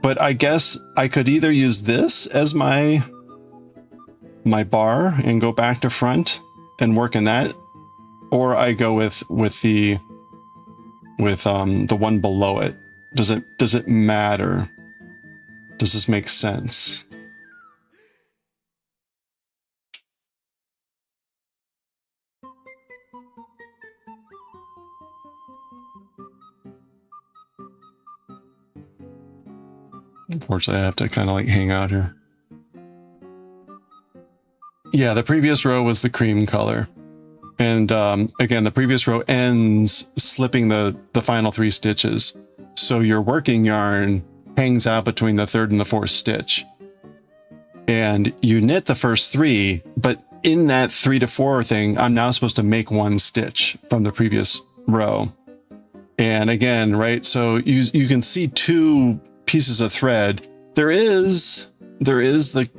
[SPEAKER 1] But I guess I could either use this as my bar and go back to front and work in that, or I go with the one below it. Does it matter? Does this make sense? Unfortunately, I have to kind of like hang out here. Yeah, the previous row was the cream color. And again, the previous row ends slipping the final 3 stitches. So your working yarn hangs out between the 3rd and the 4th stitch. And you knit the first 3, but in that 3 to 4 thing, I'm now supposed to make 1 stitch from the previous row. And again, right, so you can see 2 pieces of thread. There is the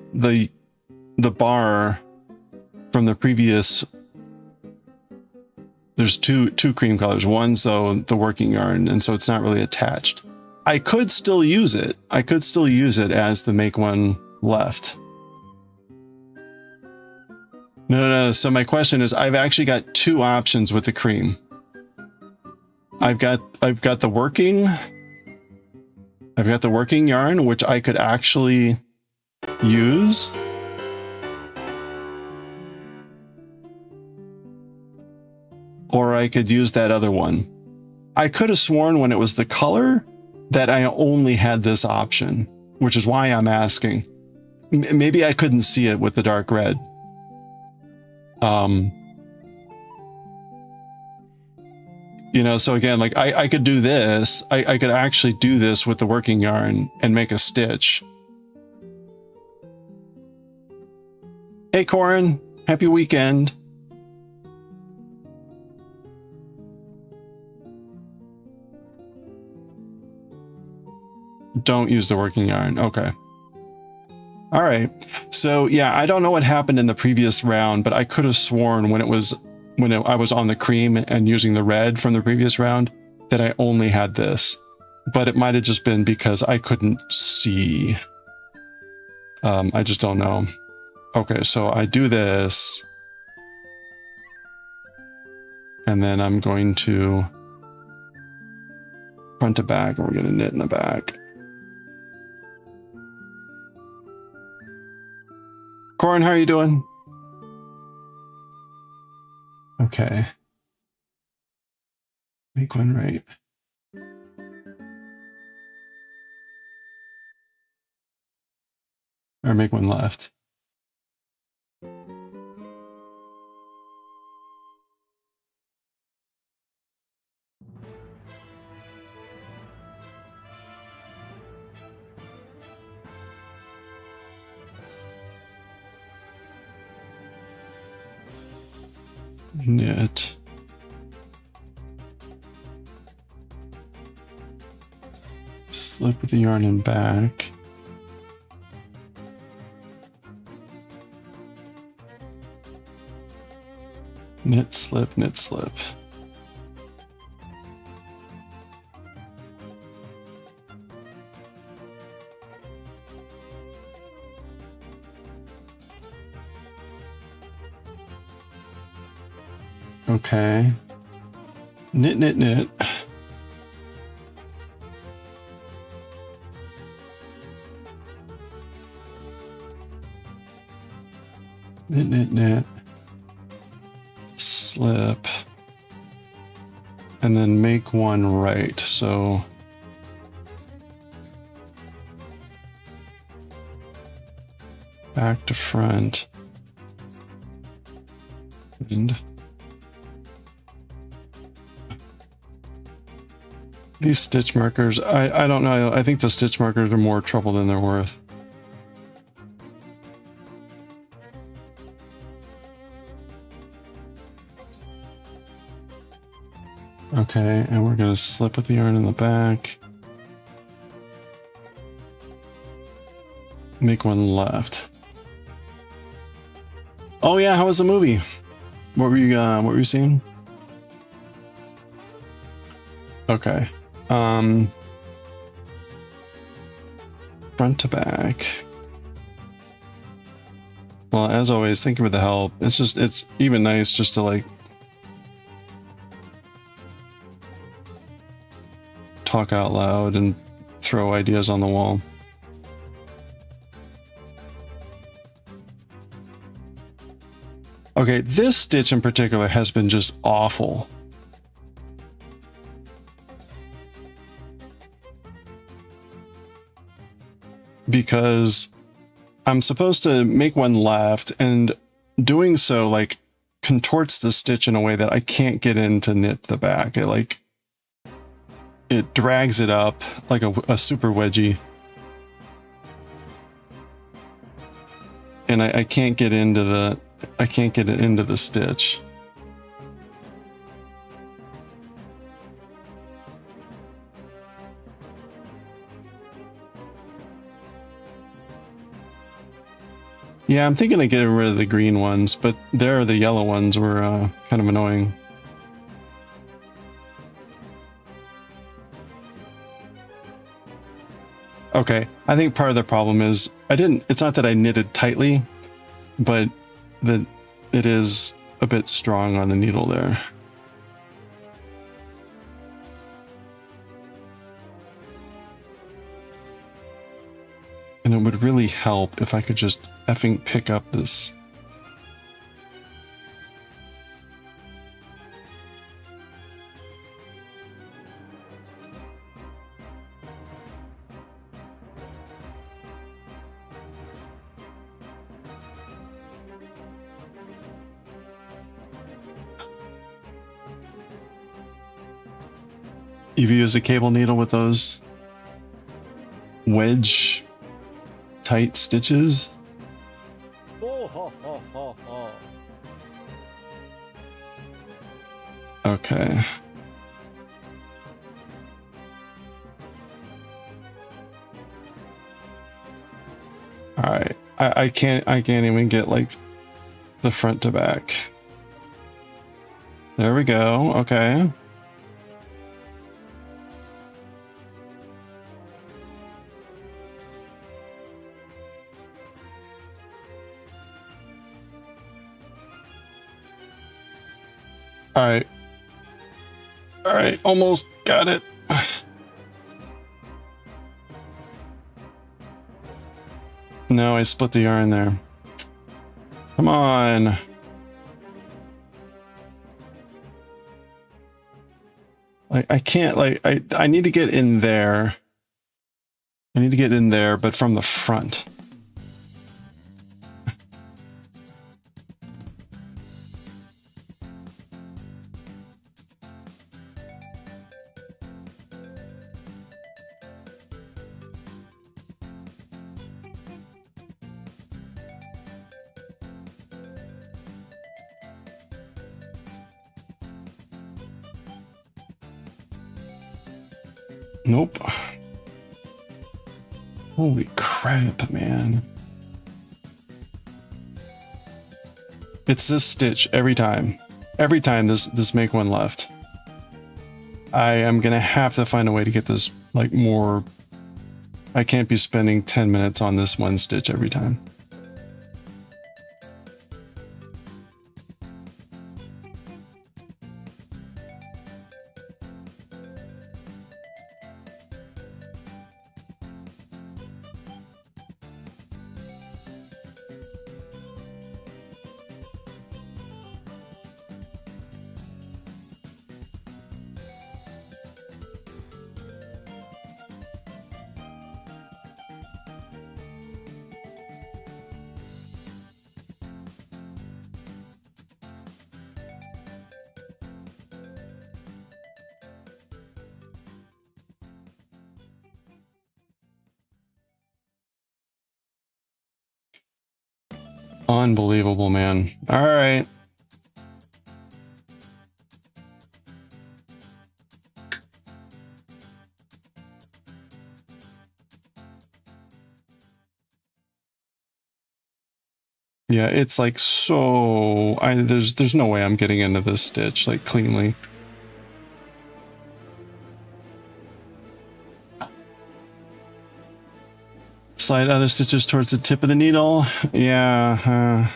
[SPEAKER 1] bar from the previous There's two cream colors. One's though the working yarn, and so it's not really attached. I could still use it. I could still use it as the make one left. No. So my question is, I've actually got two options with the cream. I've got the working yarn, which I could actually use. Or I could use that other one. I could have sworn when it was the color that I only had this option, which is why I'm asking. Maybe I couldn't see it with the dark red. You know, so again, like I could do this. I could actually do this with the working yarn and make a stitch. Hey, Corin, happy weekend. Don't use the working yarn. Okay. All right. So yeah, I don't know what happened in the previous round, but I could have sworn when I was on the cream and using the red from the previous round that I only had this, but it might have just been because I couldn't see. I just don't know. Okay. So I do this and then I'm going to front to back and we're going to knit in the back. Corin, how are you doing? Okay. Make one right. Or make one left. Knit. Slip the yarn in back. Knit, slip, knit, slip. Okay. Knit, knit, knit. Knit, knit, knit. Slip. And then make one right. So back to front. And these stitch markers, I don't know. I think the stitch markers are more trouble than they're worth. Okay, and we're going to slip with the yarn in the back. Make one left. Oh yeah, how was the movie? What were you seeing? Okay. Front to back. Well, as always, thank you for the help. It's even nice just to like talk out loud and throw ideas on the wall. Okay, this stitch in particular has been just awful. Because I'm supposed to make one left, and doing so like contorts the stitch in a way that I can't get in to knit the back. It drags it up like a super wedgie. And I can't get into the stitch. Yeah, I'm thinking of getting rid of the green ones, but the yellow ones were kind of annoying. Okay, I think part of the problem is it's not that I knitted tightly, but that it is a bit strong on the needle there. And it would really help if I could just effing pick up this. You've used a cable needle with those wedge tight stitches? Okay. All right. I can't even get like the front to back. There we go. Okay. All right. All right, almost got it. No, I split the yarn there. Come on. Like I can't, like I need to get in there. I need to get in there, but from the front. Nope. Holy crap, man. It's this stitch every time. Every time this make one left. I am gonna have to find a way to get this like more. I can't be spending 10 minutes on this one stitch every time. Unbelievable, man. All right. Yeah, it's like so there's no way I'm getting into this stitch like cleanly. Slide other stitches towards the tip of the needle. Yeah.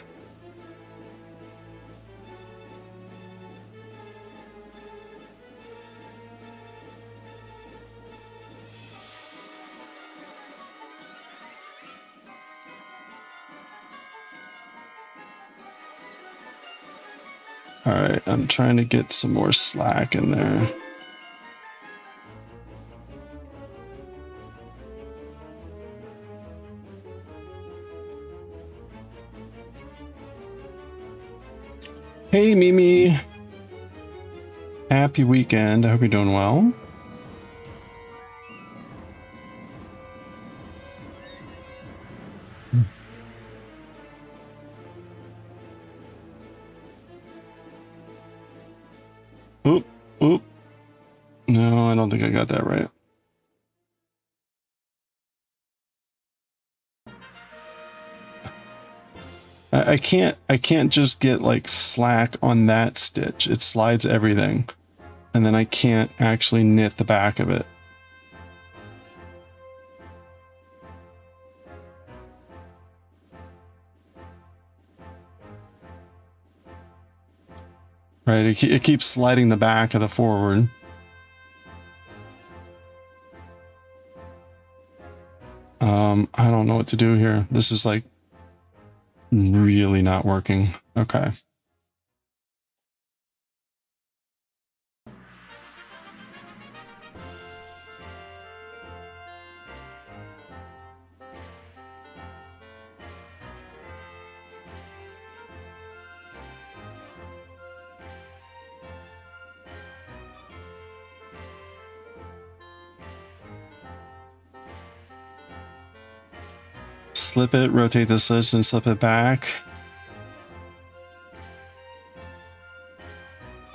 [SPEAKER 1] All right, I'm trying to get some more slack in there. Hey, Mimi. Happy weekend. I hope you're doing well. Oop, oop. No, I don't think I got that right. I can't just get like slack on that stitch. It slides everything. And then I can't actually knit the back of it. Right, it keeps sliding the back of the forward. I don't know what to do here. This is like really not working. Okay. Slip it, rotate the slits and slip it back.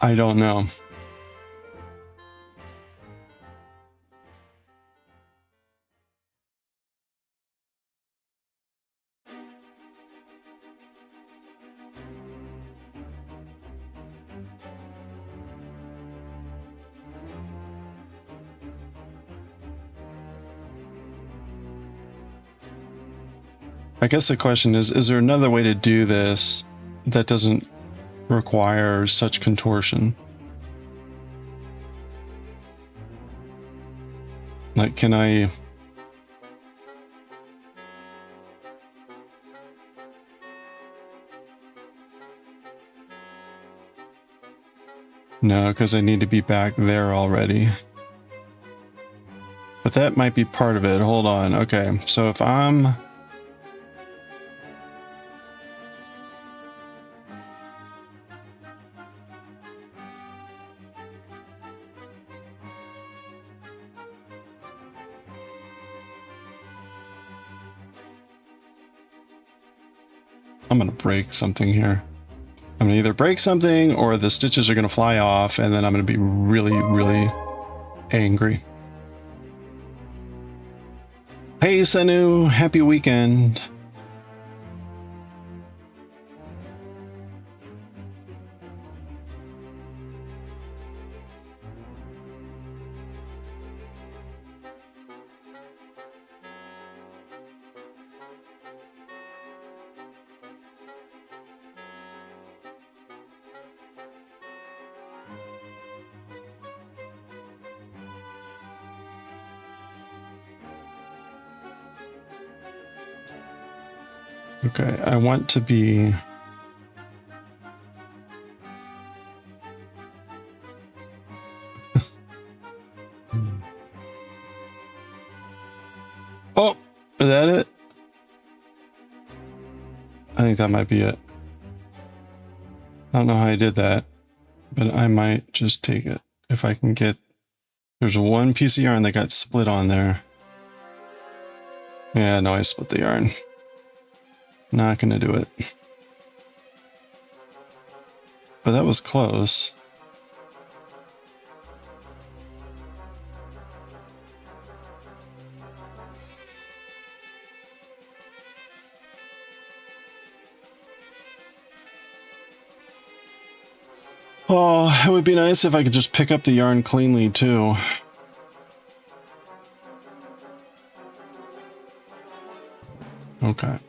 [SPEAKER 1] I don't know. I guess the question is there another way to do this that doesn't require such contortion? Like, can I... No, because I need to be back there already. But that might be part of it. Hold on. Okay, so if I'm... I'm gonna break something here. I'm gonna either break something or the stitches are gonna fly off and then I'm gonna be really, really angry. Hey Sanu, happy weekend. Okay, I want to be... Oh, is that it? I think that might be it. I don't know how I did that, but I might just take it. If I can get... There's one piece of yarn that got split on there. Yeah, no, I split the yarn. Not gonna do it. But that was close. Oh, it would be nice if I could just pick up the yarn cleanly too. Okay.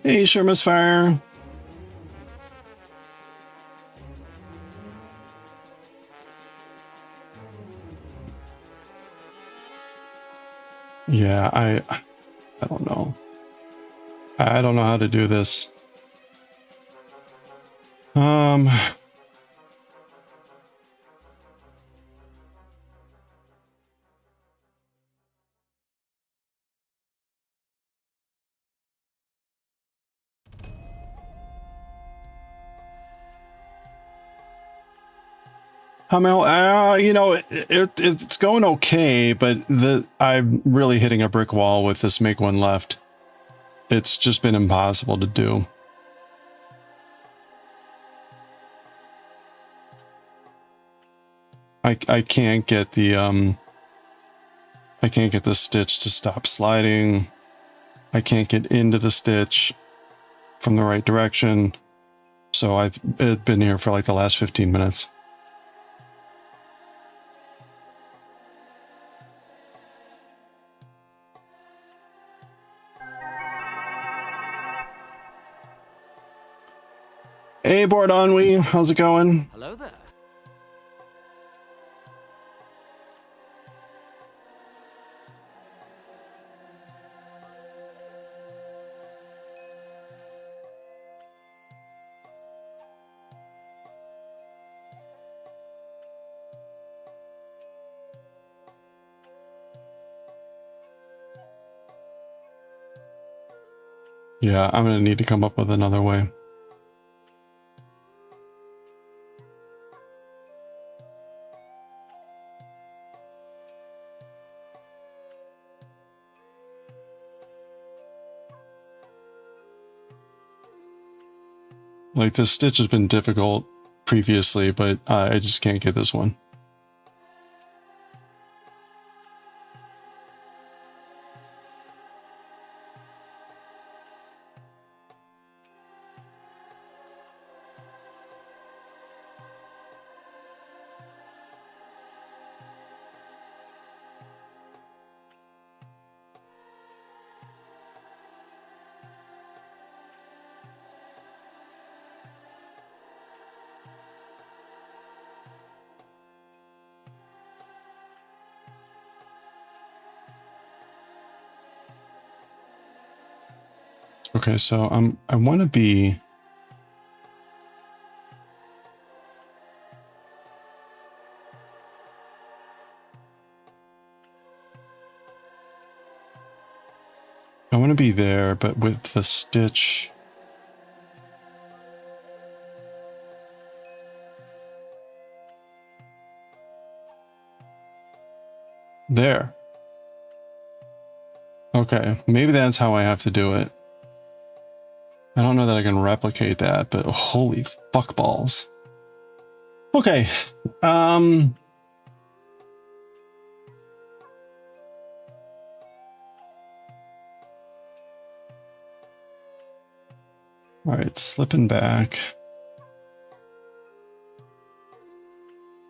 [SPEAKER 1] Hey, Sherma's Fire. Yeah, I don't know. I don't know how to do this. You know, it's going okay, but I'm really hitting a brick wall with this make one left. It's just been impossible to do. I can't get the I can't get the stitch to stop sliding. I can't get into the stitch from the right direction. So I've been here for like the last 15 minutes. Hey, Board Ennui, how's it going?
[SPEAKER 3] Hello there.
[SPEAKER 1] Yeah, I'm gonna need to come up with another way. Like, this stitch has been difficult previously, but I just can't get this one. Okay, so I want to be there, but with the stitch. There. Okay, maybe that's how I have to do it. I don't know that I can replicate that, but holy fuck balls. Okay, all right, slipping back.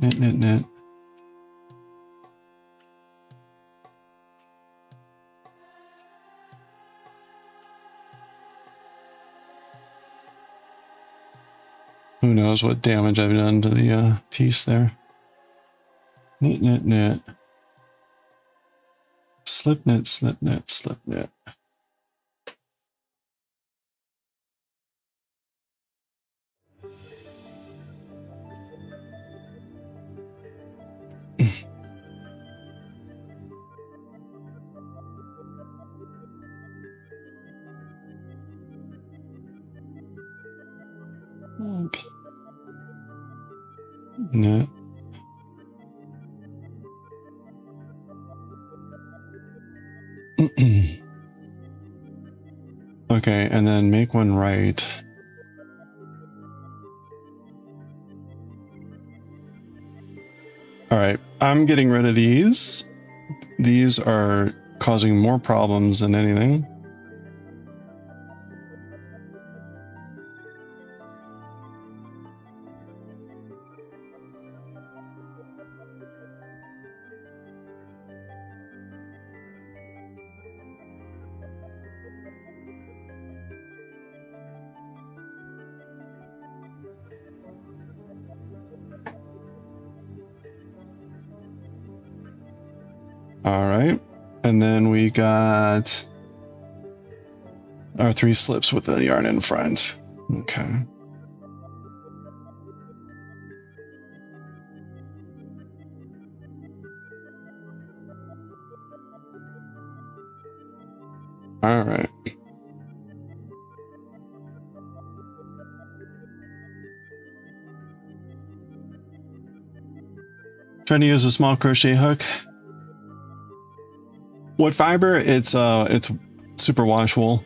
[SPEAKER 1] Knit, knit, knit. Who knows what damage I've done to the piece there. Knit, knit, knit. Slip knit, slip knit, slip knit. Knit. Okay, and then make one right. All right, I'm getting rid of these. These are causing more problems than anything. All right, and then we got our 3 slips with the yarn in front. Okay. All right. Trying to use a small crochet hook. What fiber? It's superwash wool.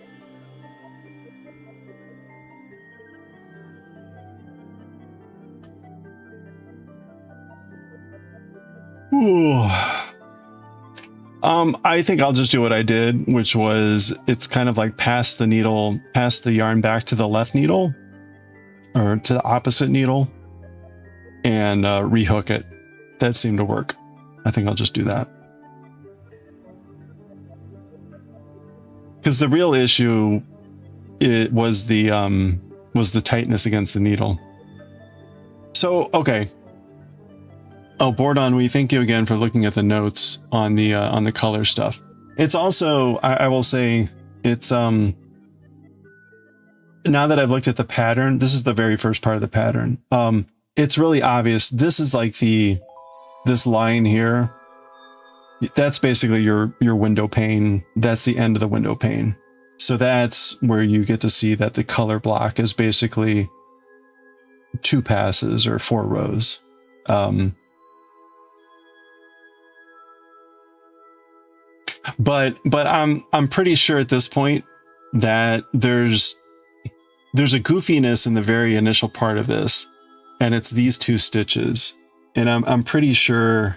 [SPEAKER 1] Ooh. I think I'll just do what I did, which was it's kind of like pass the yarn back to the left needle or to the opposite needle and rehook it. That seemed to work. I think I'll just do that. Because the real issue was the tightness against the needle. So, okay. Oh, Bordon, we thank you again for looking at the notes on the color stuff. It's also, I will say, it's now that I've looked at the pattern, this is the very first part of the pattern. It's really obvious. This is like this line here. That's basically your window pane. That's the end of the window pane. So that's where you get to see that the color block is basically 2 passes or 4 rows. But I'm pretty sure at this point that there's a goofiness in the very initial part of this, and it's these 2 stitches. And I'm pretty sure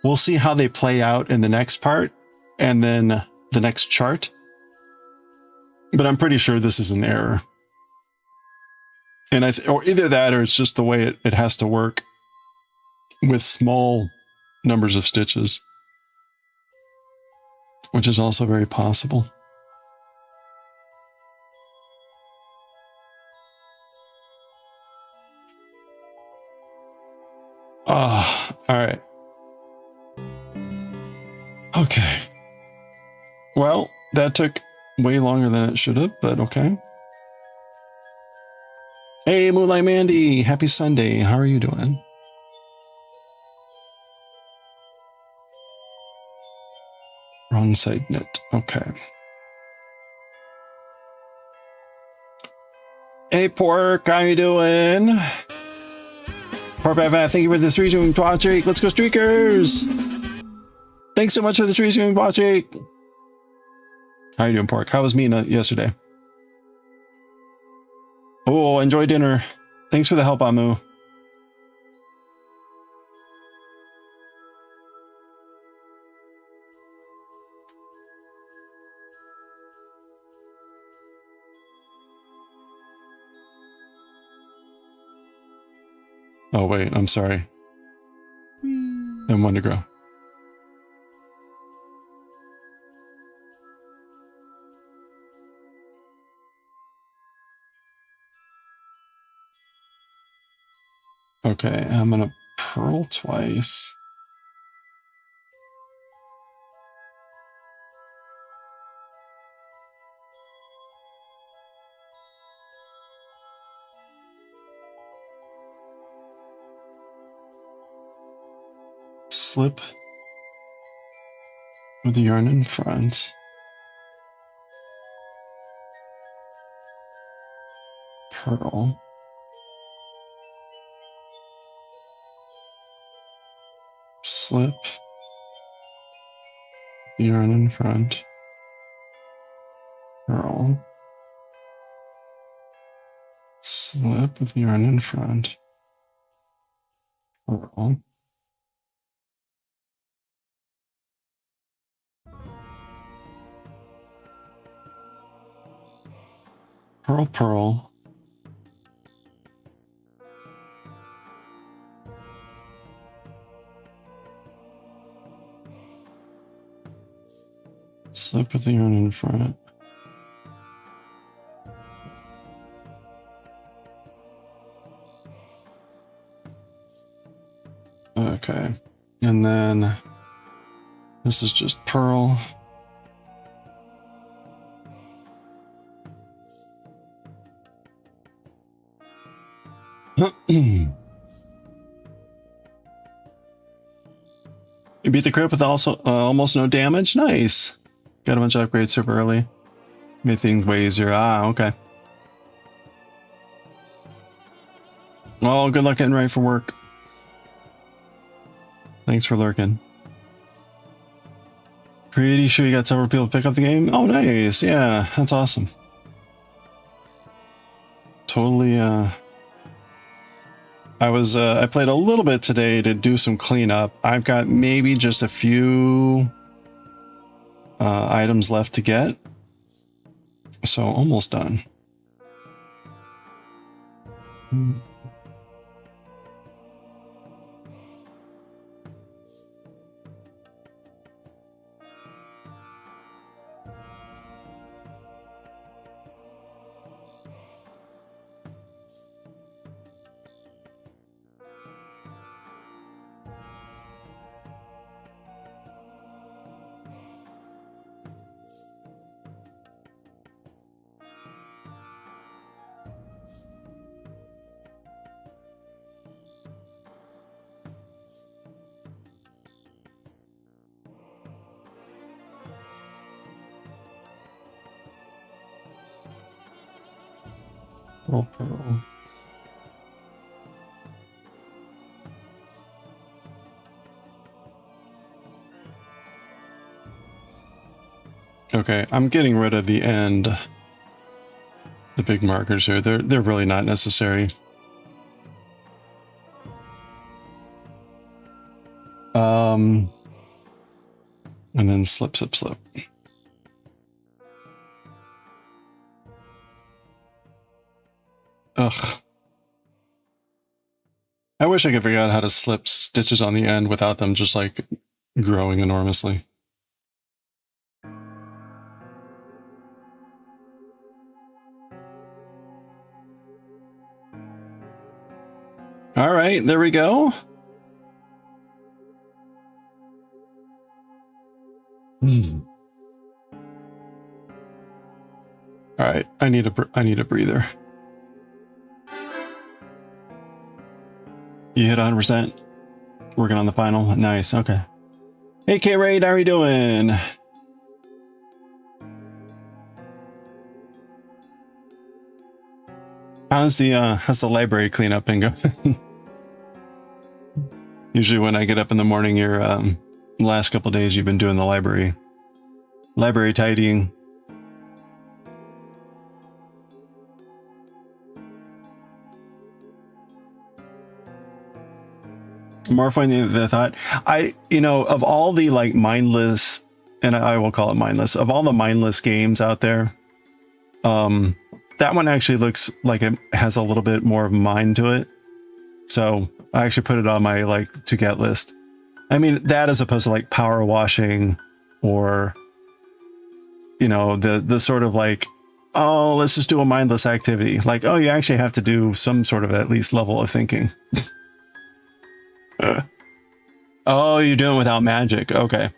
[SPEAKER 1] we'll see how they play out in the next part and then the next chart. But I'm pretty sure this is an error. And or either that or it's just the way it has to work with small numbers of stitches, which is also very possible. Ah, all right. Okay. Well, that took way longer than it should have, but okay. Hey, Moonlight Mandy, happy Sunday. How are you doing? Wrong side knit. Okay. Hey, Pork, how you doing? Pork Bad, thank you for the 3 streaming watch streak. Let's go, Streakers! Thanks so much for the 3 streaming watch streak. How you doing, Pork? How was Mina yesterday? Oh, enjoy dinner. Thanks for the help, Amu. Oh, wait, I'm sorry. Then one to grow. Okay, I'm gonna purl twice. Slip with the yarn in front. Purl. Slip the yarn in front. Purl. Slip with the yarn in front. Purl. Purl, purl. Slip with the yarn in front. Okay. And then this is just purl. You beat the crit with also almost no damage. Nice. Got a bunch of upgrades super early. Made things way easier. Ah, okay. Well, good luck getting ready for work. Thanks for lurking. Pretty sure you got several people pick up the game. Oh, nice. Yeah, that's awesome. Totally. I played a little bit today to do some cleanup. I've got maybe just a few items left to get. So almost done. Oh. Okay, I'm getting rid of the end. The big markers here, they're really not necessary. And then slip. Ugh. I wish I could figure out how to slip stitches on the end without them just like growing enormously. All right, there we go. All right, I need a breather. You hit 100%. Working on the final. Nice. Okay. Hey, K-Raid, how are you doing? How's the library cleanup been going? Usually when I get up in the morning, you're the last couple days you've been doing the library tidying. More funny than I thought. Of all the like mindless, and I will call it mindless, of all the mindless games out there, that one actually looks like it has a little bit more of mind to it. So I actually put it on my like to get list. I mean, that as opposed to like power washing or, the sort of like, oh, let's just do a mindless activity. Like, oh, you actually have to do some sort of at least level of thinking. Oh, you're doing it without magic. Okay.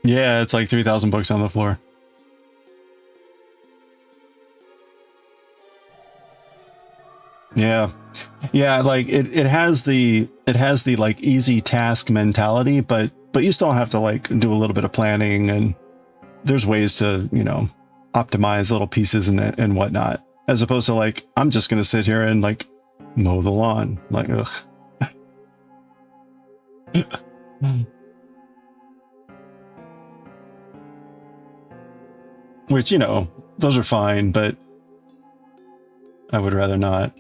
[SPEAKER 1] Yeah, it's like 3,000 books on the floor. Yeah. Yeah, like it has the like easy task mentality, but you still have to like do a little bit of planning, and there's ways to, optimize little pieces and whatnot, as opposed to like, I'm just going to sit here and like mow the lawn. Like, ugh. Which, those are fine, but I would rather not.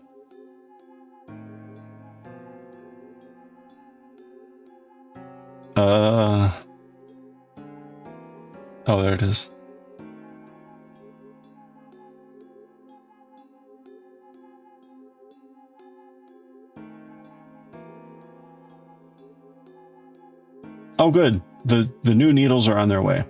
[SPEAKER 1] Oh, there it is. Oh, good. The new needles are on their way.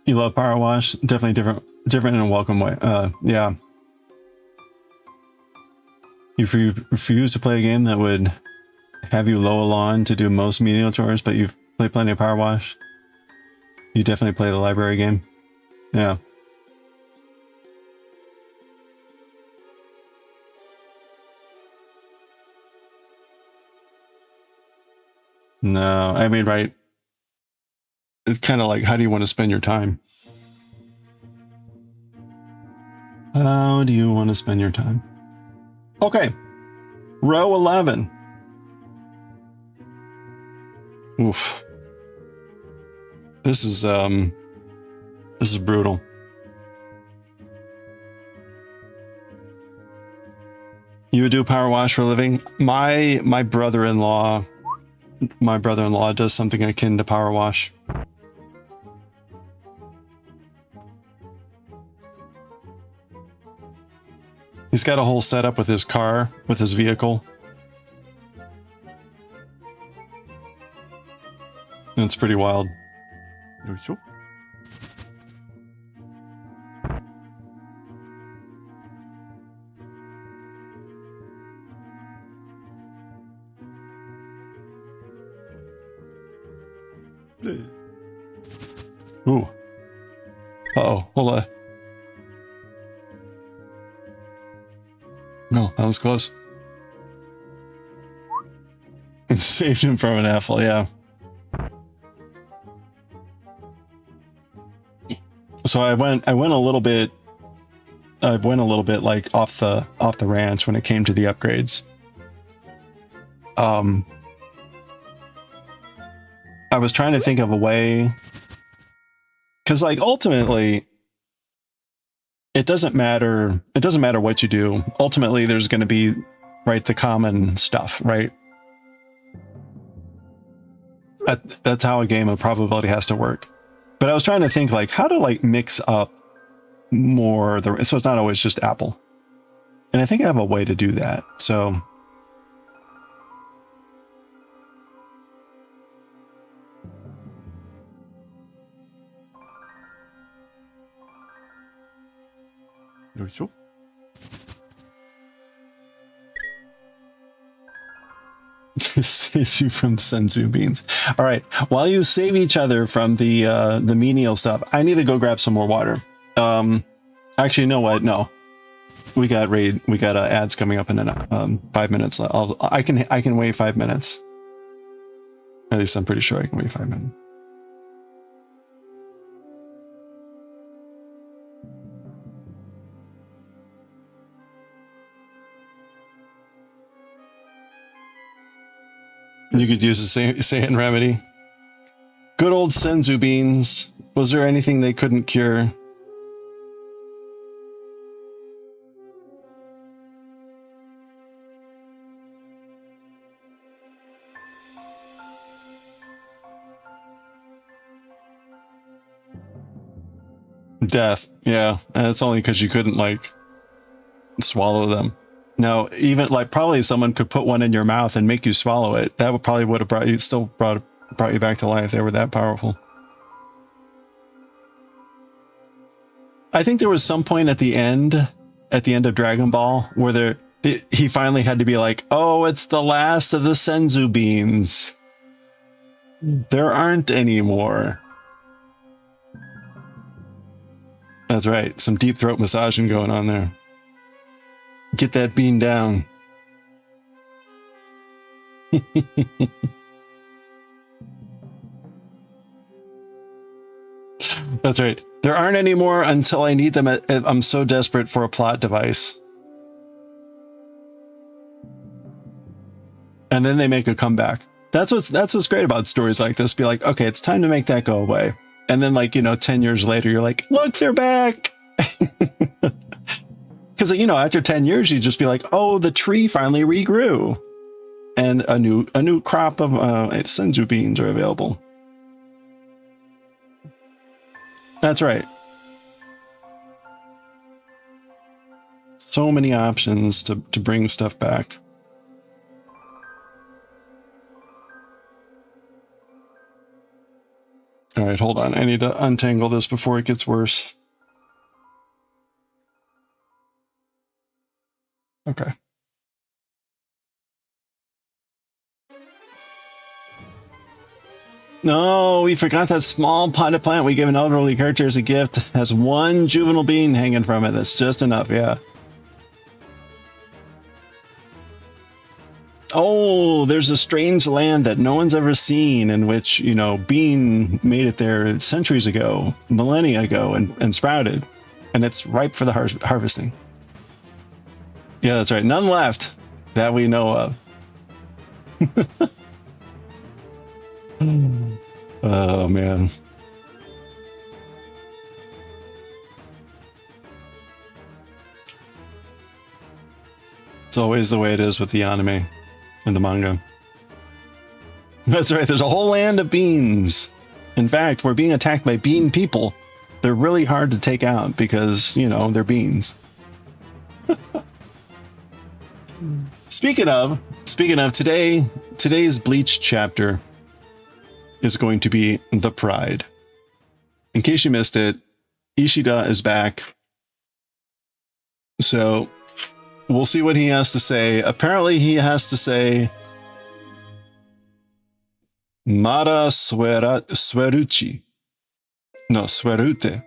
[SPEAKER 1] You love power wash? Definitely different in a welcome way. Yeah. If you refuse to play a game that would have you low a lawn to do most menial chores, but you've played plenty of power wash, you definitely play the library game. Yeah. No, I mean, right. It's kind of like, how do you want to spend your time? How do you want to spend your time? Okay. Row 11. Oof. This is brutal. You would do a power wash for a living? My brother-in-law does something akin to power wash. He's got a whole setup with his car, with his vehicle. And it's pretty wild. Ooh. Uh-oh, hold on. No, that was close. It saved him from an apple, yeah. So I went a little bit like off the ranch when it came to the upgrades. I was trying to think of a way, because like ultimately it doesn't matter what you do. Ultimately there's going to be, right, the common stuff, right? That's how a game of probability has to work. But I was trying to think like how to like mix up more so it's not always just apple. And I think I have a way to do that. So saves you from senzu beans. All right, while you save each other from the menial stuff, I need to go grab some more water. Actually, you know what? No, we got ads coming up in 5 minutes. I can wait 5 minutes. At least I'm pretty sure I can wait 5 minutes. You could use the Saiyan remedy. Good old senzu beans. Was there anything they couldn't cure? Death. Yeah, and it's only because you couldn't like swallow them. No, even like probably someone could put one in your mouth and make you swallow it. That would have brought you back to life. They were that powerful. I think there was some point at the end of Dragon Ball where he finally had to be like, oh, it's the last of the senzu beans. There aren't any more. That's right. Some deep throat massaging going on there. Get that bean down. That's right. There aren't any more until I need them. I'm so desperate for a plot device. And then they make a comeback. That's what's great about stories like this. Be like, okay, it's time to make that go away. And then 10 years later, you're like, look, they're back. Because, after 10 years, you'd just be like, oh, the tree finally regrew. And a new crop of senzu beans are available. That's right. So many options to bring stuff back. All right, hold on. I need to untangle this before it gets worse. Okay. No, we forgot that small potted plant we gave an elderly character as a gift. Has one juvenile bean hanging from it. That's just enough, yeah. Oh, there's a strange land that no one's ever seen in which, you know, bean made it there centuries ago, millennia ago, and sprouted. And it's ripe for the harvesting. Yeah, that's right. None left that we know of. Oh, man. It's always the way it is with the anime and the manga. That's right. There's a whole land of beans. In fact, we're being attacked by bean people. They're really hard to take out because, you know, they're beans. Speaking of today's Bleach chapter is going to be the Pride. In case you missed it, Ishida is back. So we'll see what he has to say. Apparently he has to say Mara Sweruchi. No, Swerute.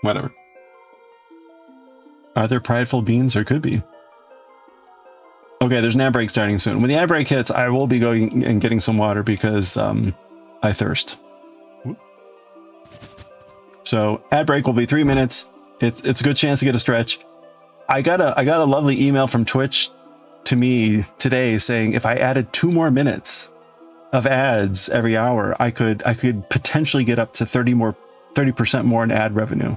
[SPEAKER 1] Whatever. Are there prideful beans? Or could be. Okay, there's an ad break starting soon. When the ad break hits, I will be going and getting some water because I thirst. So ad break will be 3 minutes. It's a good chance to get a stretch. I got a lovely email from Twitch to me today saying if I added 2 more minutes of ads every hour, I could potentially get up to 30% more in ad revenue.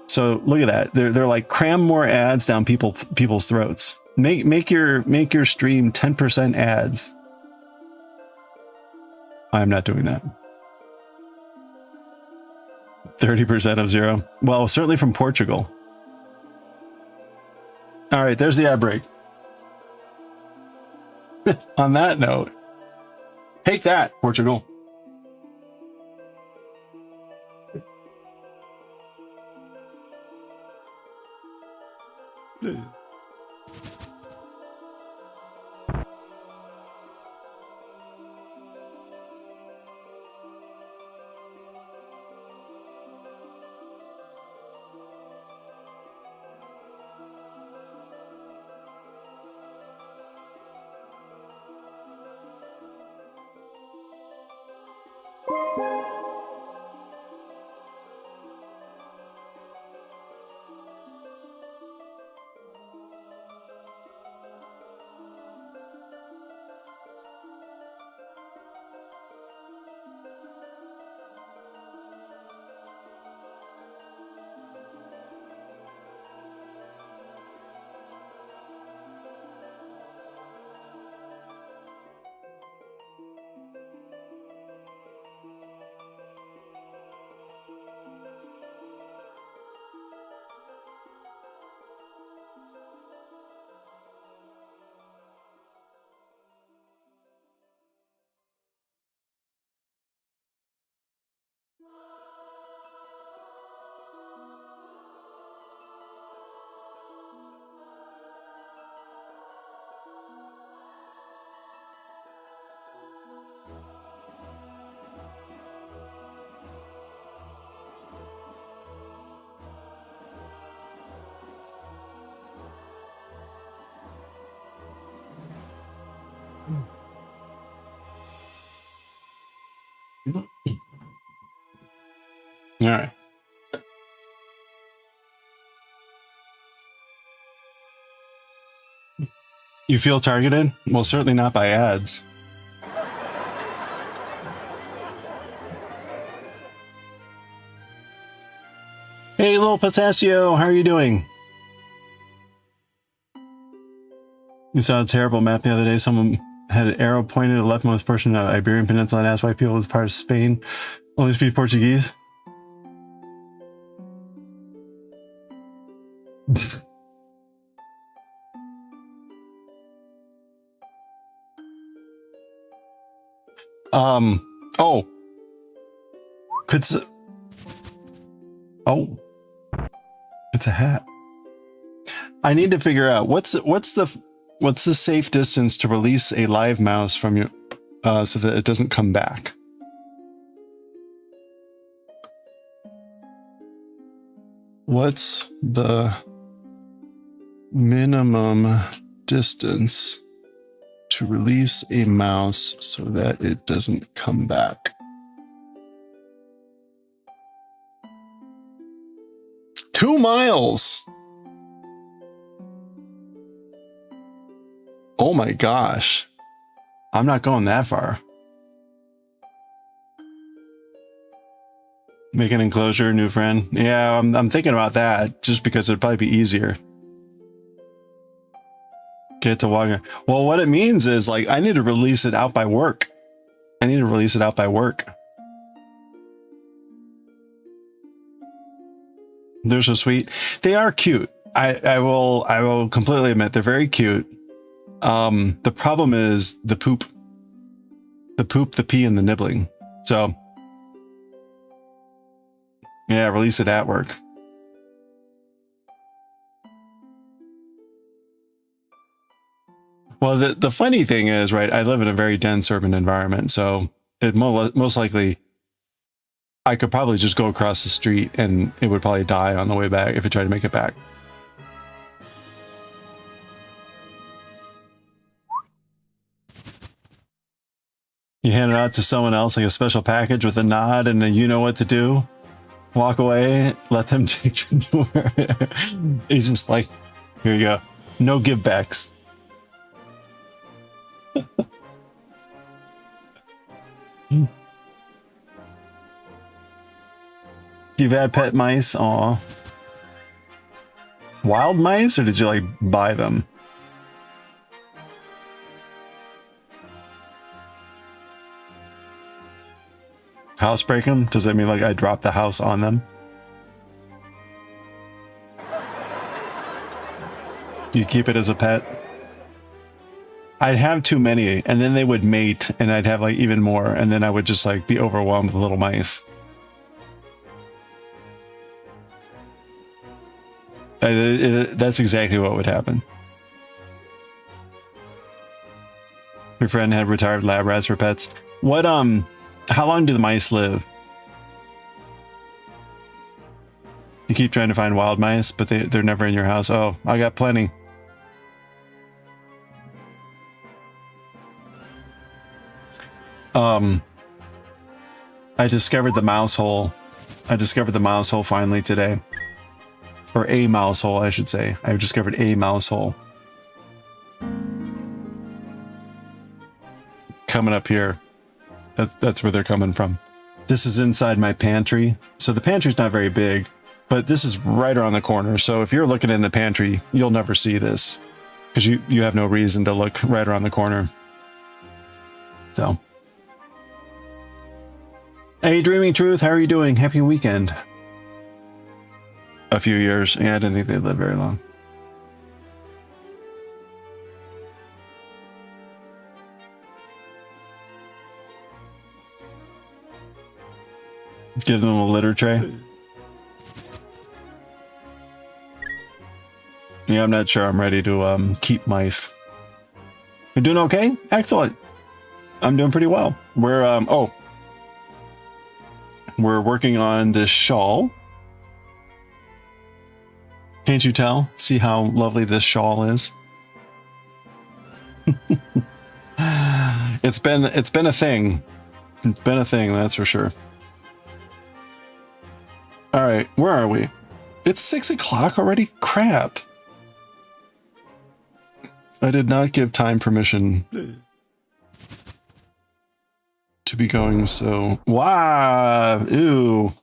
[SPEAKER 1] So look at that. They're like cram more ads down people's throats. Make your stream 10% ads. I'm not doing that. 30% of 0. Well, certainly from Portugal. All right, there's the ad break. On that note, take that, Portugal. All right. You feel targeted? Well, certainly not by ads. Hey, little pistachio, how are you doing? You saw a terrible map the other day. Someone had an arrow pointed at the leftmost portion of the Iberian Peninsula and asked why people with part of Spain only speak Portuguese. Oh. Oh. It's a hat. I need to figure out what's the safe distance to release a live mouse from your so that it doesn't come back. What's the minimum distance to release a mouse so that it doesn't come back. Two miles. Oh my gosh. I'm not going that far. Make an enclosure, new friend. Yeah, I'm thinking about that just because it'd probably be easier. Get to walking. Well, what it means is like I need to release it out by work. I need to release it out by work. They're so sweet. They are cute. I will completely admit they're very cute. The problem is the poop, the pee, and the nibbling. So yeah, release it at work. Well, the funny thing is, right, I live in a very dense urban environment, so it most likely I could probably just go across the street and it would probably die on the way back if it tried to make it back. You hand it out to someone else like a special package with a nod and then you know what to do. Walk away, let them take the door. He's just like, here you go. No give backs. You've had pet mice? Aw. Wild mice, or did you like buy them? Housebreak them? Does that mean like I drop the house on them? You keep it as a pet? I'd have too many, and then they would mate, and I'd have like even more, and then I would just like be overwhelmed with little mice. That's exactly what would happen. Your friend had retired lab rats for pets. What, how long do the mice live? You keep trying to find wild mice, but they're never in your house. Oh, I got plenty. I discovered the mouse hole. I discovered the mouse hole finally today. Or a mouse hole, I should say. I've discovered a mouse hole. Coming up here. That's where they're coming from. This is inside my pantry. So the pantry's not very big, but this is right around the corner. So if you're looking in the pantry, you'll never see this because you have no reason to look right around the corner. So. Hey, Dreaming Truth, how are you doing? Happy weekend. A few years. Yeah, I didn't think they'd live very long. Give them a litter tray. Yeah, I'm not sure I'm ready to keep mice. You're doing okay? Excellent. I'm doing pretty well. We're working on this shawl. Can't you tell? See how lovely this shawl is? It's been a thing. It's been a thing, that's for sure. All right, where are we? It's 6 o'clock already? Crap. I did not give time permission to be going so... Wow! Ew.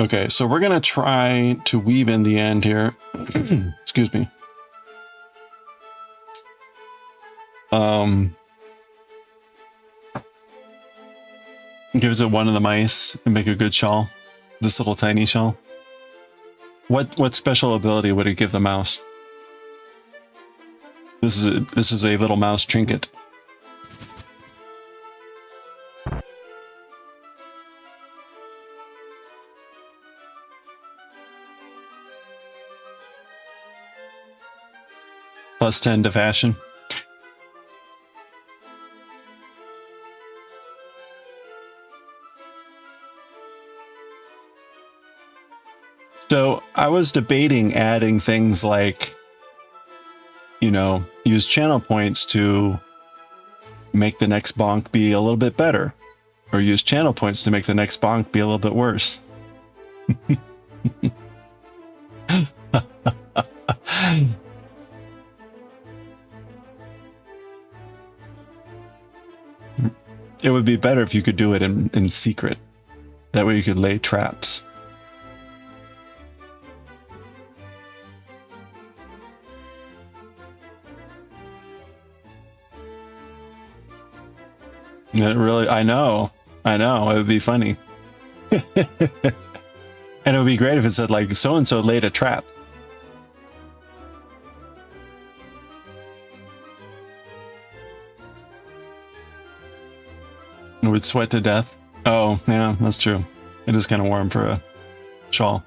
[SPEAKER 1] Okay, so we're gonna try to weave in the end here. Excuse me. Give it to one of the mice and make a good shawl. This little tiny shawl. What special ability would it give the mouse? This is a little mouse trinket. Plus 10 to fashion. So I was debating adding things like, you know, use channel points to make the next bonk be a little bit better, or use channel points to make the next bonk be a little bit worse. It would be better if you could do it in secret. That way you could lay traps. It really, I know, it would be funny. And it would be great if it said like, so-and-so laid a trap. It would sweat to death. Oh, yeah, that's true. It is kind of warm for a shawl.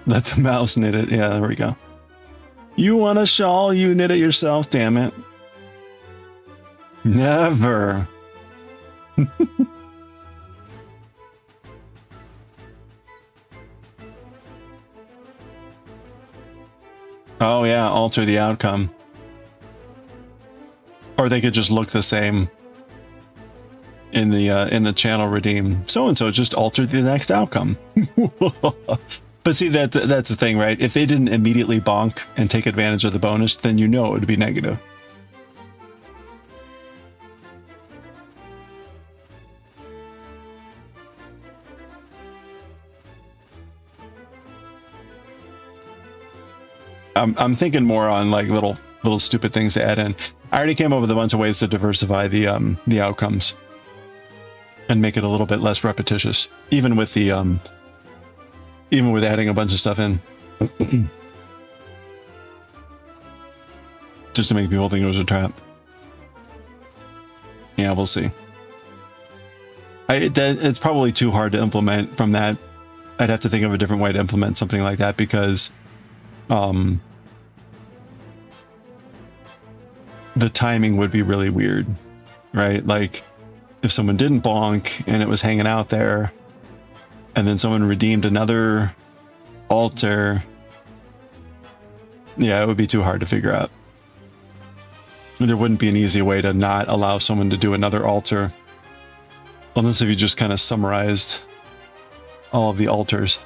[SPEAKER 1] Let the mouse knit it. Yeah, there we go. You want a shawl? You knit it yourself, damn it. Never. Oh yeah, alter the outcome. Or they could just look the same in the channel redeem. So and so just altered the next outcome. But see, that's the thing, right? If they didn't immediately bonk and take advantage of the bonus, then you know it would be negative. I'm thinking more on like little stupid things to add in. I already came up with a bunch of ways to diversify the outcomes and make it a little bit less repetitious, even with the even with adding a bunch of stuff in, just to make people think it was a trap. Yeah, we'll see. It's probably too hard to implement from that. I'd have to think of a different way to implement something like that because the timing would be really weird, right? Like if someone didn't bonk and it was hanging out there and then someone redeemed another alter, yeah, it would be too hard to figure out. There wouldn't be an easy way to not allow someone to do another alter, unless if you just kind of summarized all of the alters.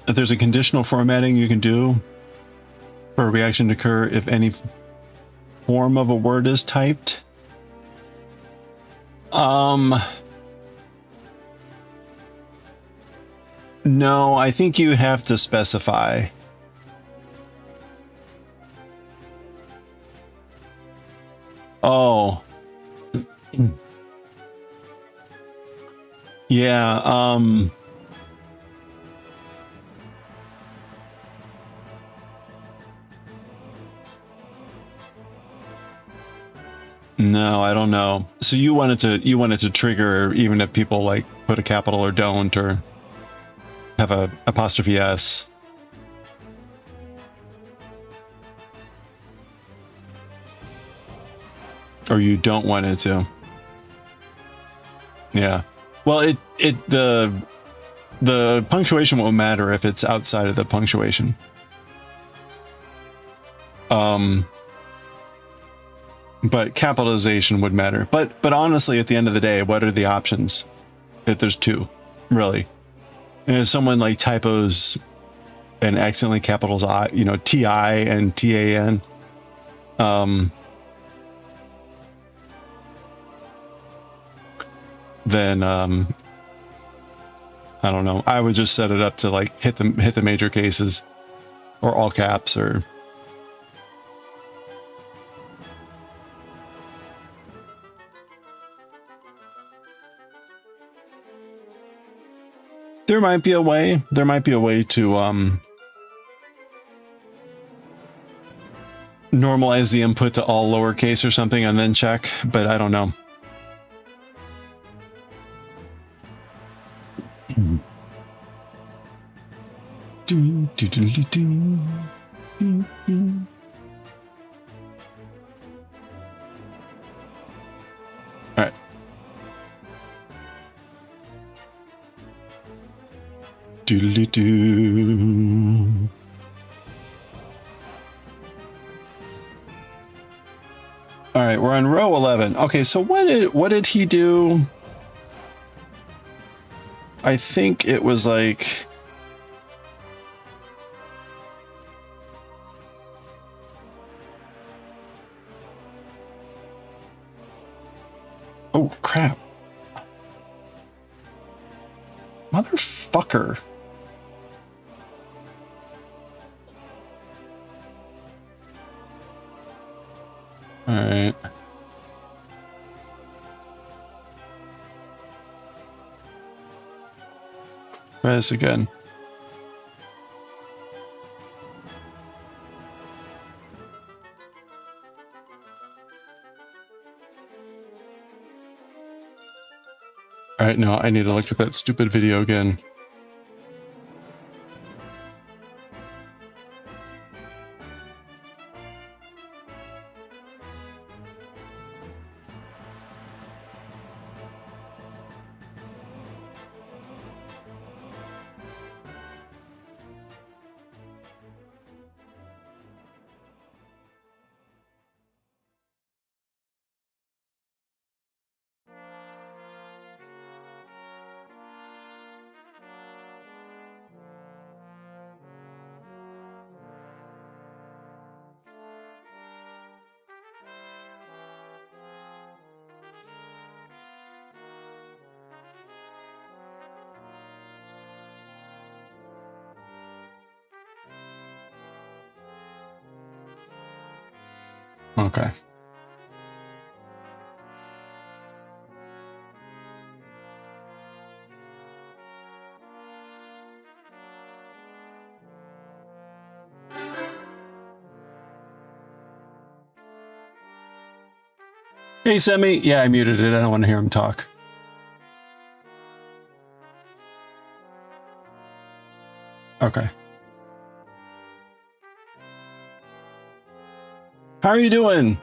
[SPEAKER 1] If there's a conditional formatting you can do for a reaction to occur if any form of a word is typed. No, I think you have to specify. Oh. Yeah, no, I don't know. So you wanted to trigger even if people like put a capital or don't or have a apostrophe S. Or you don't want it to. Yeah. Well, the punctuation won't matter if it's outside of the punctuation. But capitalization would matter. But honestly, at the end of the day, what are the options? If there's two, really. And if someone like typos and accidentally capitals I, you know, TI and TAN, then I don't know. I would just set it up to like hit the major cases or all caps or. There might be a way. There might be a way to normalize the input to all lowercase or something and then check, but I don't know. Doodly-doo. All right, we're on row 11. Okay, so what did he do? I think it was like... Oh, crap. Motherfucker. All right. Try this again. All right, no, I need to look at that stupid video again. Okay. Hey, Semi. Yeah, I muted it. I don't want to hear him talk. Okay. How are you doing?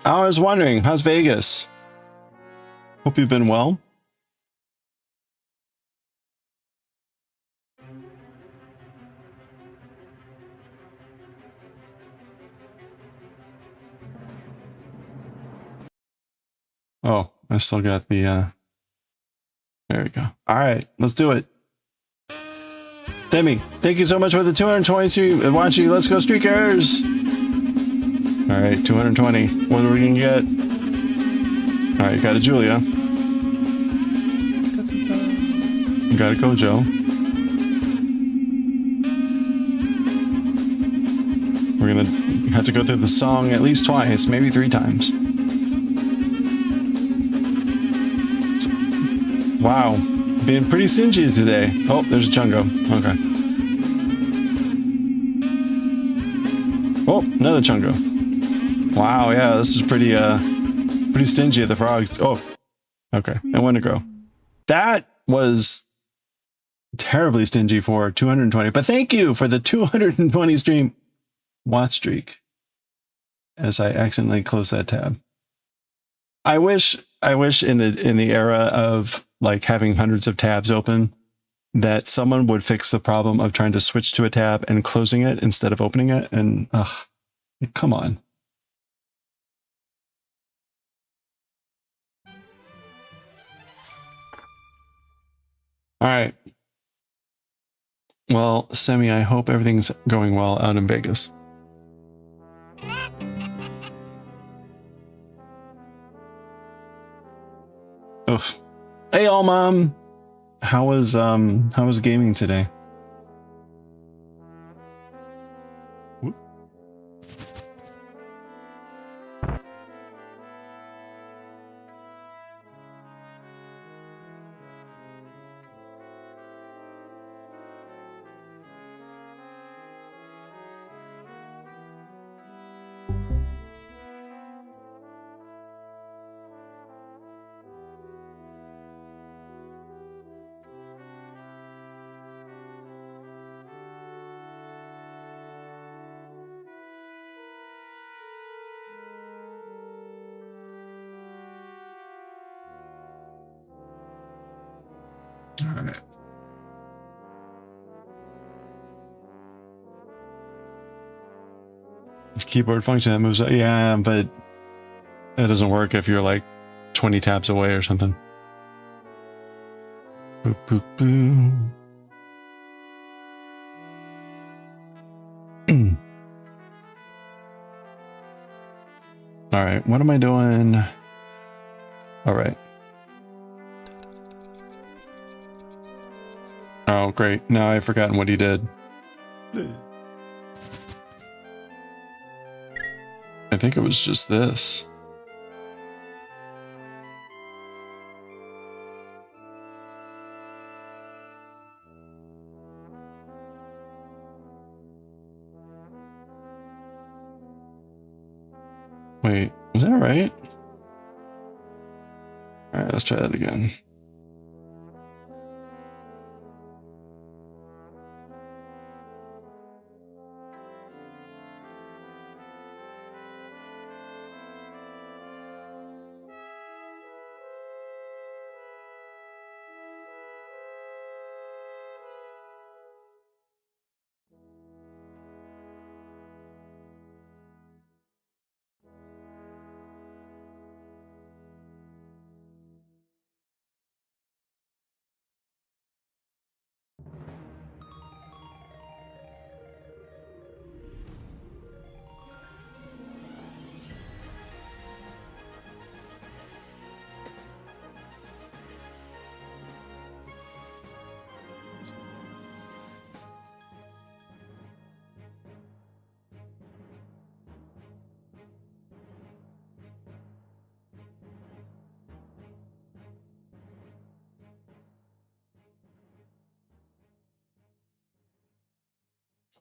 [SPEAKER 1] I was wondering, how's Vegas? Hope you've been well. Oh, I still got the, there we go. All right, let's do it. Demi, thank you so much for the 220 watching. Let's go, Streakers. All right, 220. What are we gonna get? All right, got a Julia. Got a Kojo. We're gonna have to go through the song at least twice, maybe 3 times. Wow, being pretty stingy today. Oh, there's a Chungo. Okay. Oh, another Chungo. Wow, yeah, this is pretty pretty stingy at the frogs. Oh, okay. I want to grow. That was terribly stingy for 220, but thank you for the 220 stream watch streak. As I accidentally closed that tab. I wish in the era of like having hundreds of tabs open that someone would fix the problem of trying to switch to a tab and closing it instead of opening it. And come on. All right. Well, Semi, I hope everything's going well out in Vegas. Oof. Hey, all mom. How was gaming today? All right. Keyboard function that moves. Yeah, but that doesn't work if you're like 20 tabs away or something. Boop, boop, boop. All right, what am I doing? All right. Oh, great. Now I've forgotten what he did. I think it was just this. Wait, was that right? All right, let's try that again.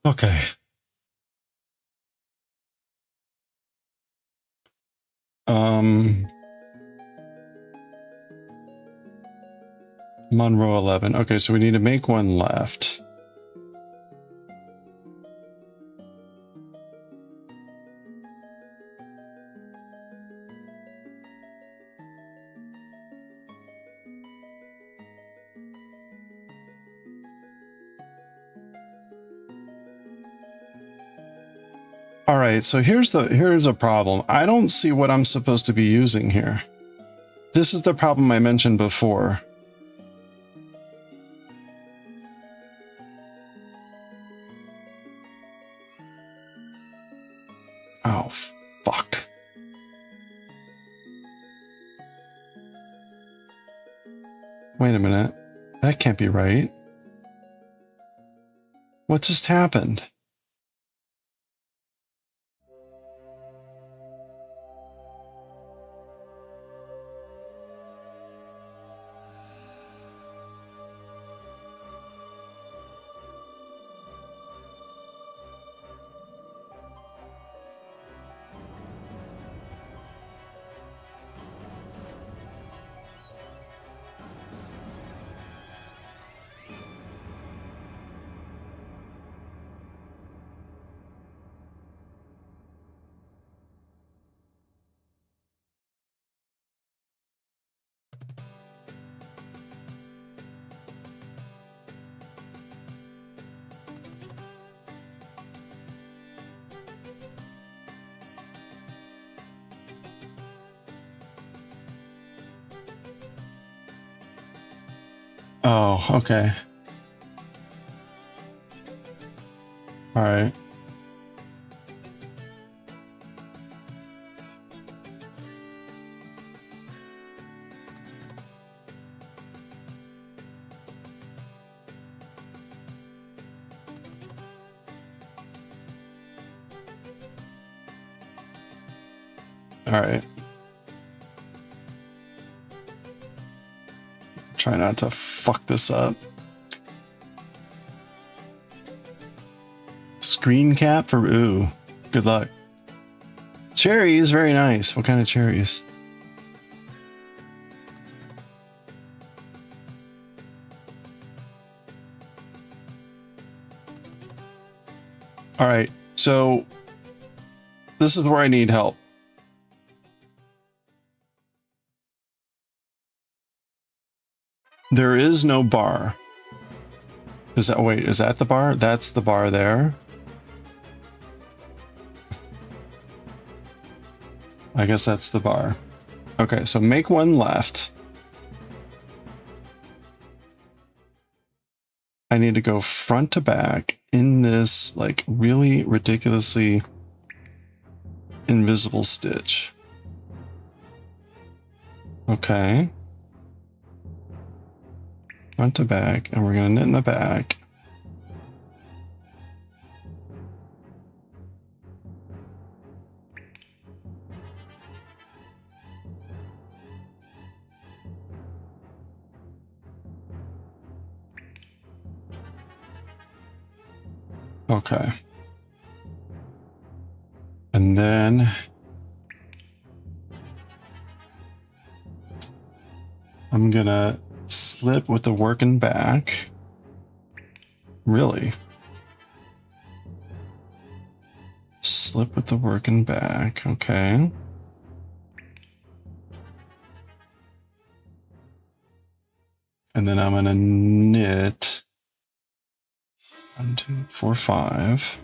[SPEAKER 1] Okay. I'm on row 11. Okay, so we need to make one left. All right, so here's a problem. I don't see what I'm supposed to be using here. This is the problem I mentioned before. Oh, fuck. Wait a minute. That can't be right. What just happened? Oh, okay. All right. All right. Try not to fuck this up. Screen cap for ooh. Good luck. Cherries, very nice. What kind of cherries? All right. So this is where I need help. There is no bar. Is that, wait, is that the bar? That's the bar there. I guess that's the bar. Okay, so make one left. I need to go front to back in this like really ridiculously invisible stitch. Okay. Front to back, and we're gonna knit in the back. Okay. And then I'm gonna slip with the working back. Really? Slip with the working back, okay. And then I'm gonna knit 1, 2, 4, 5.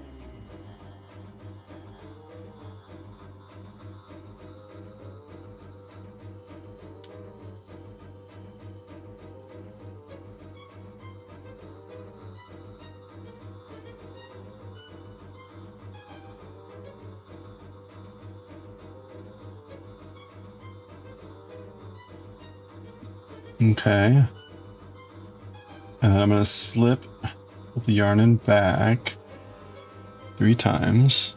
[SPEAKER 1] Okay. And then I'm going to slip with the yarn in back 3 times.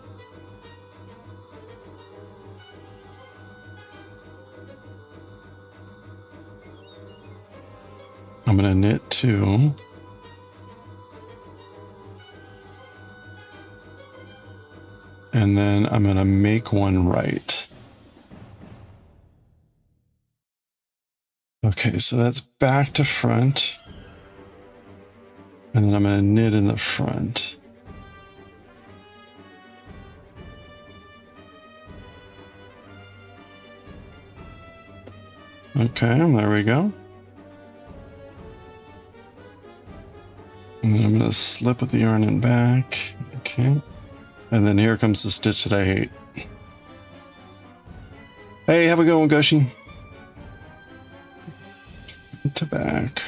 [SPEAKER 1] I'm going to knit 2. And then I'm going to make one right. Okay, so that's back to front. And then I'm going to knit in the front. Okay, there we go. And then I'm going to slip with the yarn in back. Okay. And then here comes the stitch that I hate. Hey, have a good one, Goshi. To back.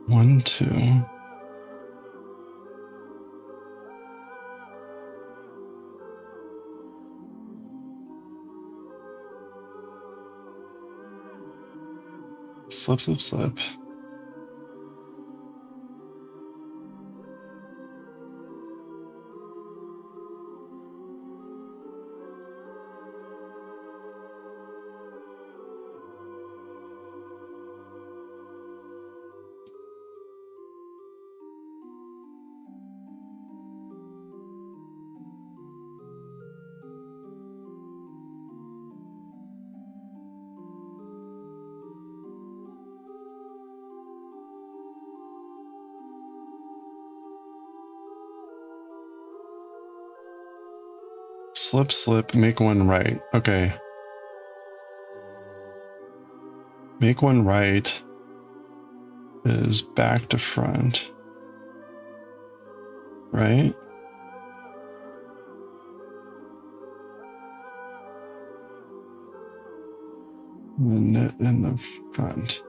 [SPEAKER 1] One, 2. Slip, slip, slip. Slip, slip, make one right. Okay. Make one right is back to front. Right? And then knit in the front.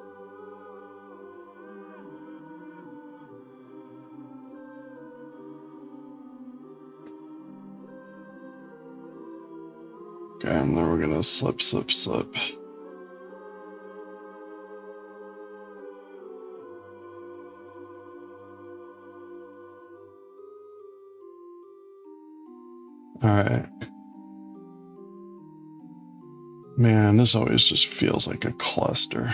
[SPEAKER 1] Okay, and then we're gonna slip, slip, slip. Alright. Man, this always just feels like a cluster.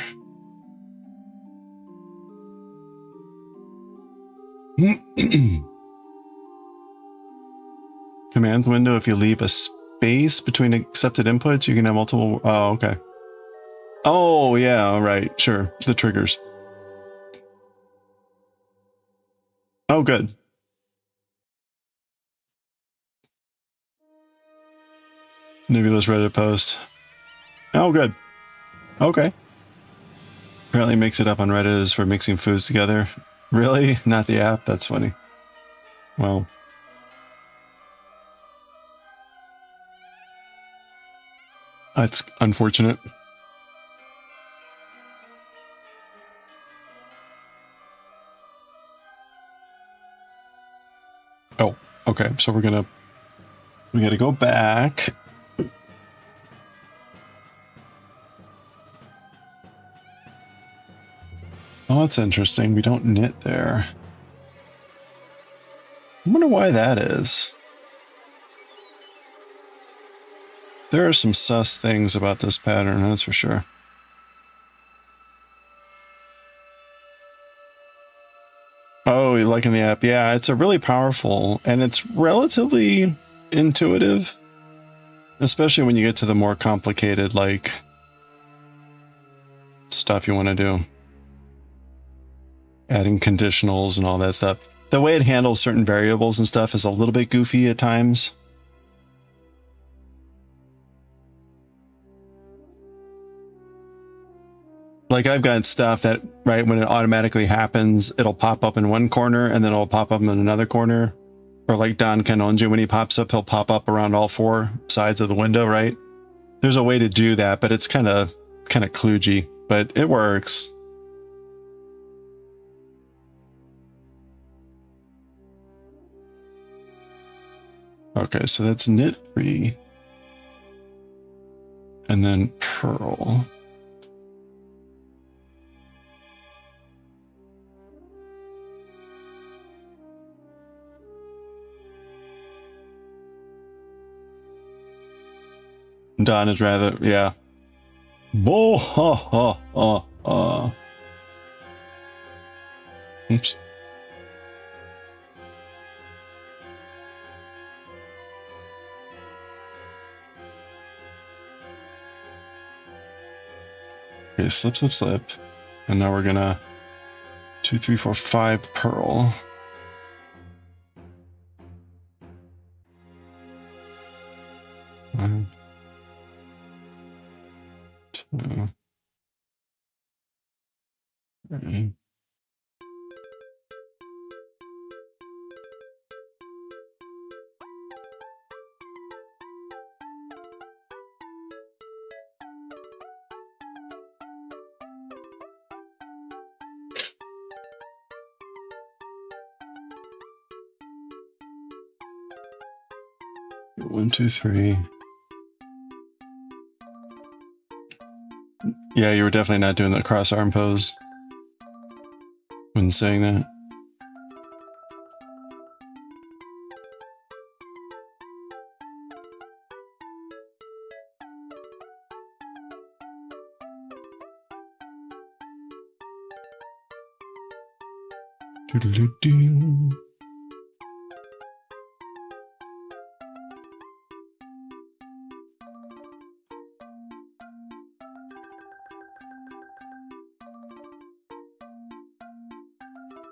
[SPEAKER 1] Commands window, if you leave a space between accepted inputs, you can have multiple. Oh, okay. Oh, yeah, all right, sure. The triggers. Oh, good. Nebulous Reddit post. Oh, good. Okay. Apparently mix it up on Reddit is for mixing foods together. Really? Not the app? That's funny. Well. That's unfortunate. Oh, okay. So we gotta go back. Oh, that's interesting. We don't knit there. I wonder why that is. There are some sus things about this pattern, that's for sure. Oh, you liking the app? Yeah, it's a really powerful, and it's relatively intuitive. Especially when you get to the more complicated, like, stuff you want to do. Adding conditionals and all that stuff. The way it handles certain variables and stuff is a little bit goofy at times. Like I've got stuff that, right, when it automatically happens, it'll pop up in one corner and then it'll pop up in another corner. Or like Don Kanonji, when he pops up, he'll pop up around all four sides of the window, right? There's a way to do that, but it's kind of kludgy, but it works. Okay, so that's knit free. And then purl. Don is rather, yeah. Bo ha ha ha ha. Oops. Okay, slip, slip, slip. And now we're gonna 2, 3, 4, 5 purl. One, 2, 3. One, 2, 3. Yeah, you were definitely not doing the cross arm pose when saying that. Doo-doo-doo-doo.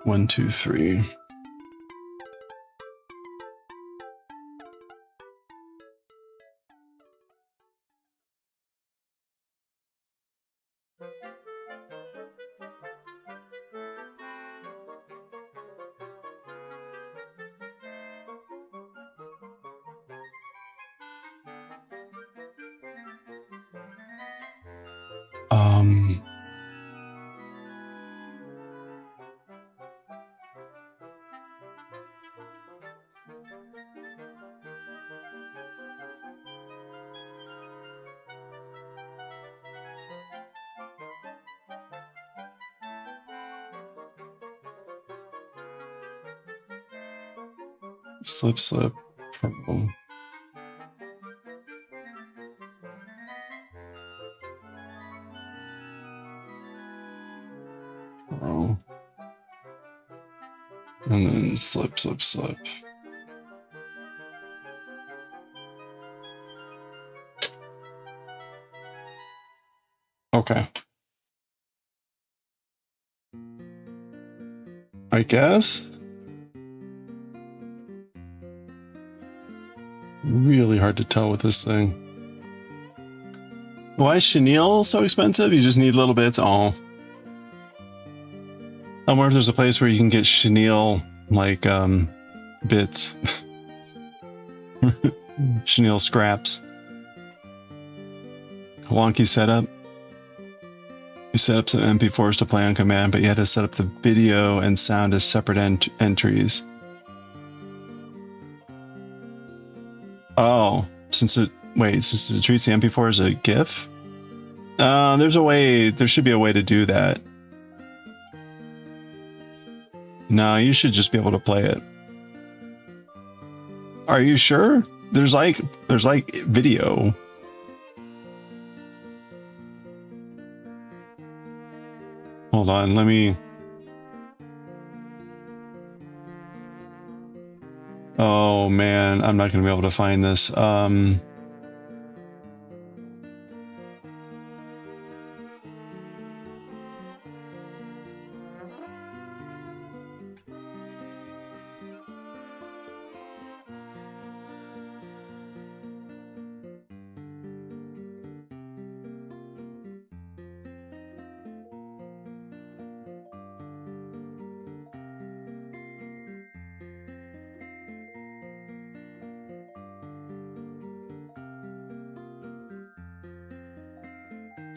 [SPEAKER 1] One, 2, 3. Um, slip, slip, purple. Purl. And then slip, slip, slip. Okay. I guess. Really hard to tell with this thing. Why is chenille so expensive? You just need little bits. Oh. I wonder if there's a place where you can get chenille, like, bits. Chenille scraps. Wonky setup. You set up some MP4s to play on command, but you had to set up the video and sound as separate entries. Oh, since it treats the MP4 as a GIF? There's a way, there should be a way to do that. No, you should just be able to play it. Are you sure? There's like video. Hold on, let me... Oh man, I'm not gonna be able to find this.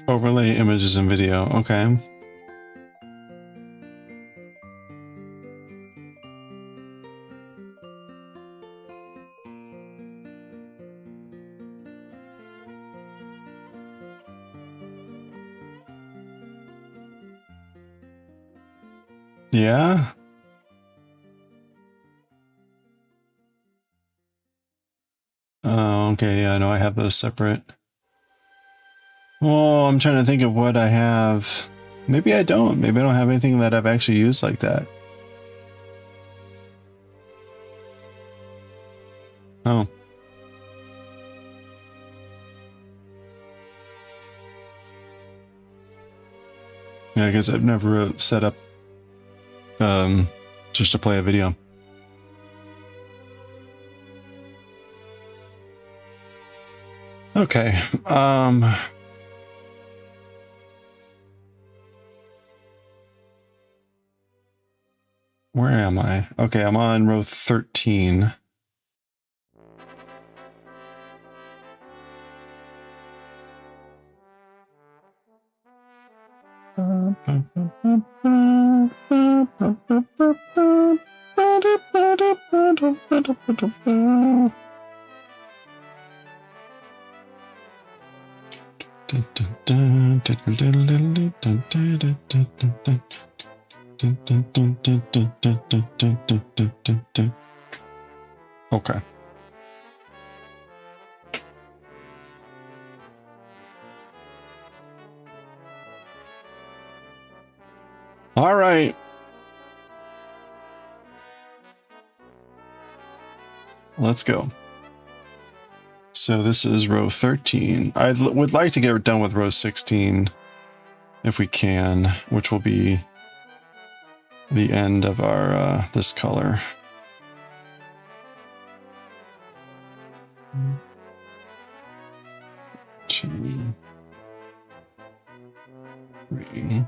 [SPEAKER 1] Overlay images and video, okay. Yeah? Oh, okay, yeah, no, I have those separate. Oh, I'm trying to think of what I have. Maybe I don't. Maybe I don't have anything that I've actually used like that. Oh. Yeah, I guess I've never set up just to play a video. Okay. Where am I? Okay, I'm on row 13. Okay. All right. Let's go. So this is row 13. I would like to get done with row 16 if we can, which will be the end of our this color. Two, three.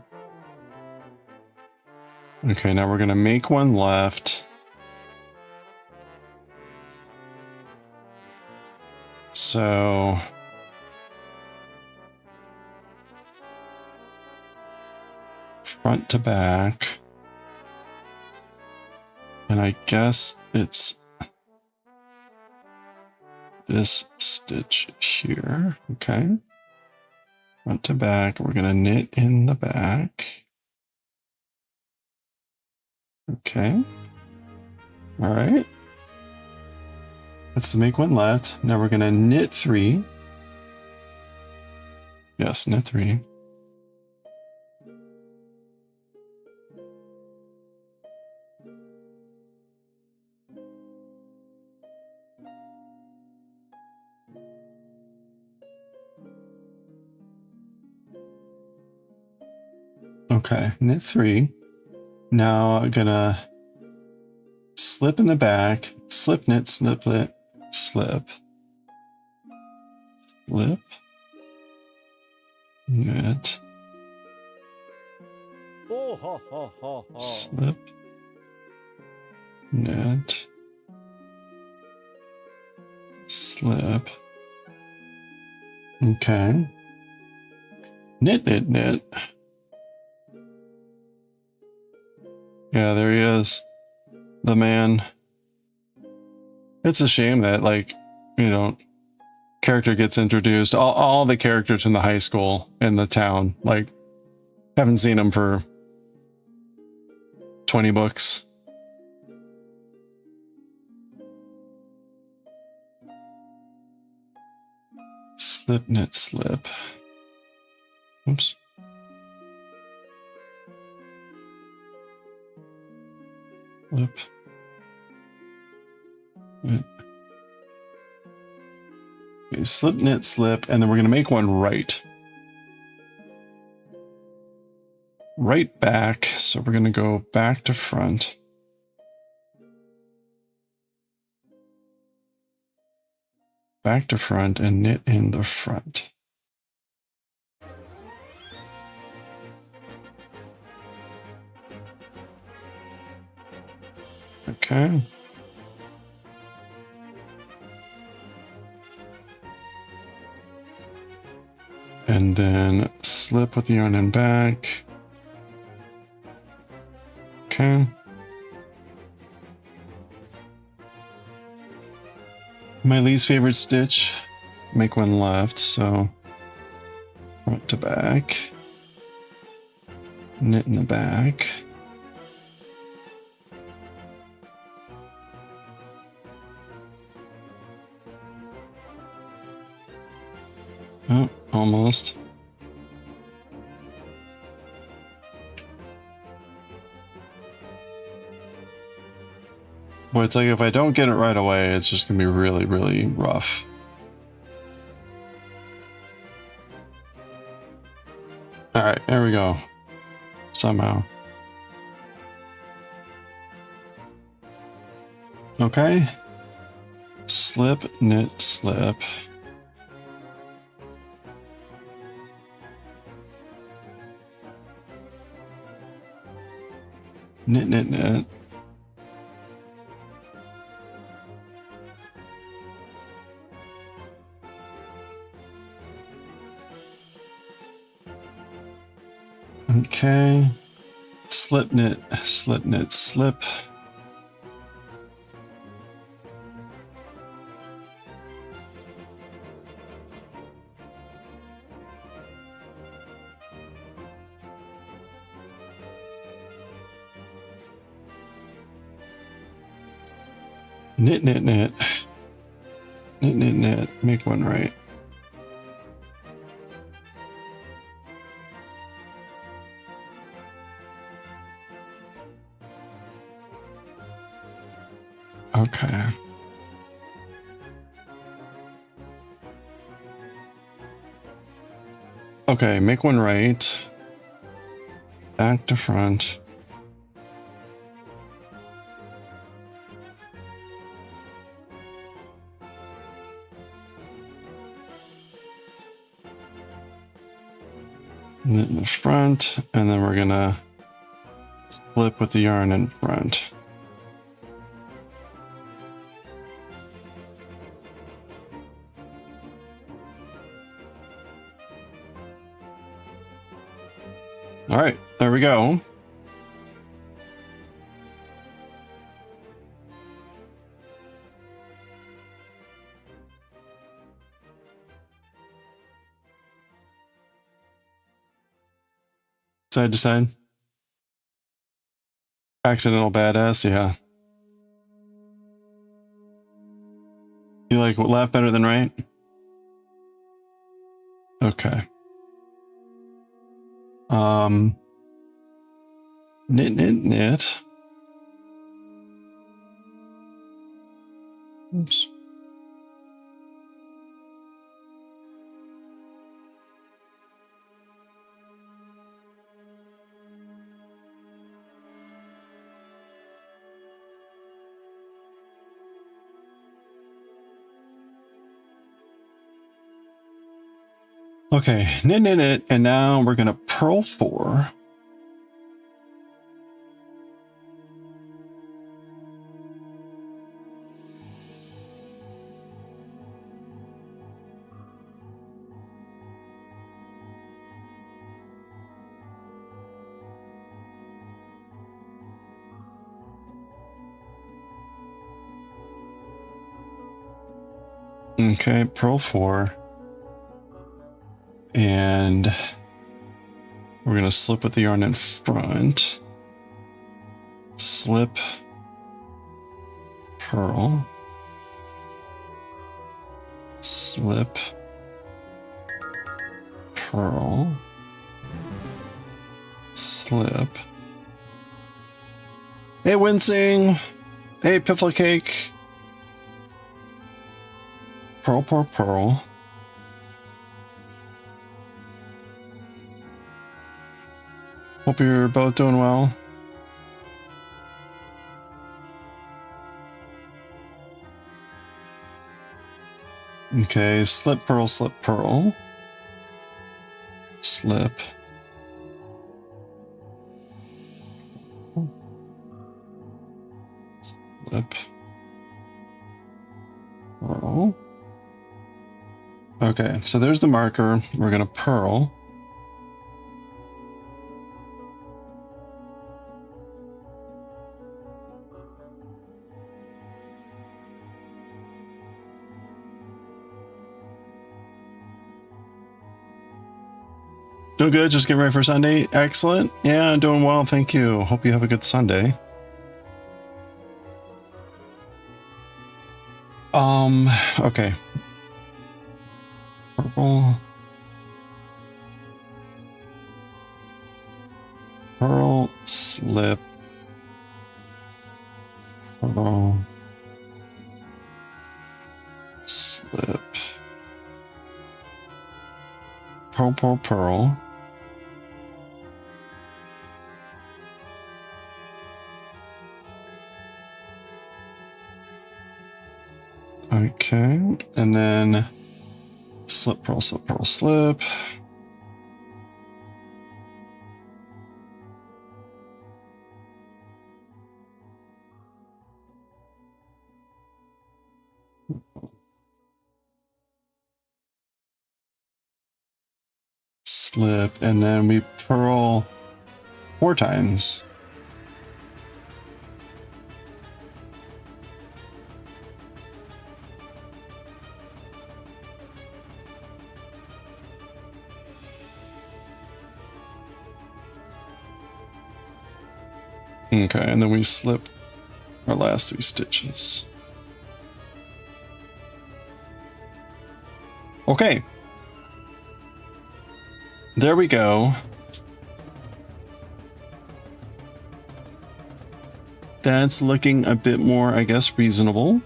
[SPEAKER 1] Okay, now we're gonna make one left. So front to back. And I guess it's this stitch here. Okay. Front to back. We're going to knit in the back. Okay. All right. That's the make one left. Now we're going to knit 3. Yes, knit 3. Okay, knit 3. Now I'm gonna slip in the back, slip knit, slip knit, slip, slip, knit, slip, knit, slip. Okay. Knit, knit, knit. Yeah, there he is. The man. It's a shame that, like, you know, character gets introduced. All the characters in the high school in the town, like, haven't seen them for 20 books. Slip, knit, slip. Oops. Slip. Knit. Okay, slip, knit, slip, and then we're going to make one right. Right back, so we're going to go back to front. Back to front and knit in the front. Okay. And then slip with the yarn in back. Okay. My least favorite stitch, make one left, so front to back. Knit in the back. Oh, almost. Boy, it's like if I don't get it right away, it's just gonna be really, really rough. All right, there we go. Somehow. Okay. Slip, knit, slip. Knit, knit, knit. Okay. Slip, knit, slip, knit, slip. Knit, knit, knit. Knit, knit, knit. Make one right. Okay. Okay, make one right. Back to front. Knit in the front, and then we're gonna flip with the yarn in front. All right, there we go. Side to side. Accidental badass, yeah. You like laugh better than right? Okay. Knit, knit, knit. Oops. Okay, knit, knit, knit, and now we're gonna purl 4. Okay, purl 4. And we're going to slip with the yarn in front. Slip, purl, slip, purl, slip. Hey, Wincing. Hey, Piffle Cake. Purl, purl, purl. Hope you're both doing well. Okay, slip, purl, slip, purl. Slip. Slip. Purl. Okay, so there's the marker. We're going to purl. Doing good, just getting ready for Sunday. Excellent. Yeah, doing well, thank you. Hope you have a good Sunday. Okay. Purple. Purl, slip. Purl. Slip. Purl, purl, purl. Okay, and then slip, purl, slip, purl, slip. Slip, and then we purl 4 times. Okay, and then we slip our last 3 stitches. Okay. There we go. That's looking a bit more, I guess, reasonable.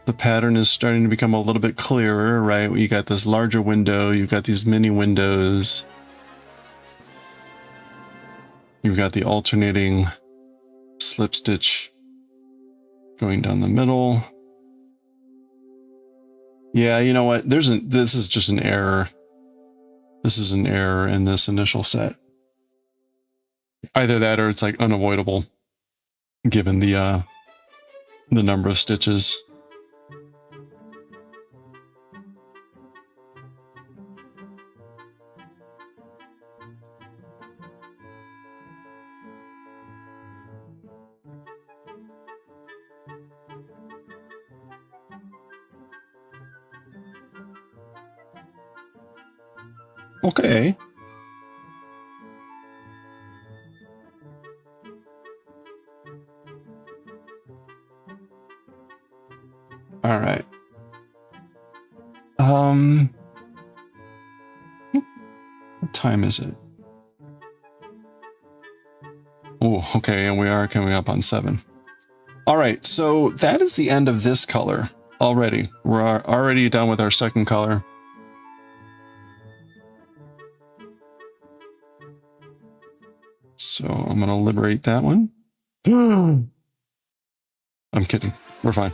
[SPEAKER 1] The pattern is starting to become a little bit clearer, right? You got this larger window, you've got these mini windows. You've got the alternating slip stitch going down the middle. Yeah, you know what? This is just an error. This is an error in this initial set. Either that or it's like unavoidable given the number of stitches. Okay. All right. What time is it? Oh, okay, and we are coming up on 7. All right, so that is the end of this color already. We're already done with our second color. So I'm going to liberate that one. I'm kidding. We're fine.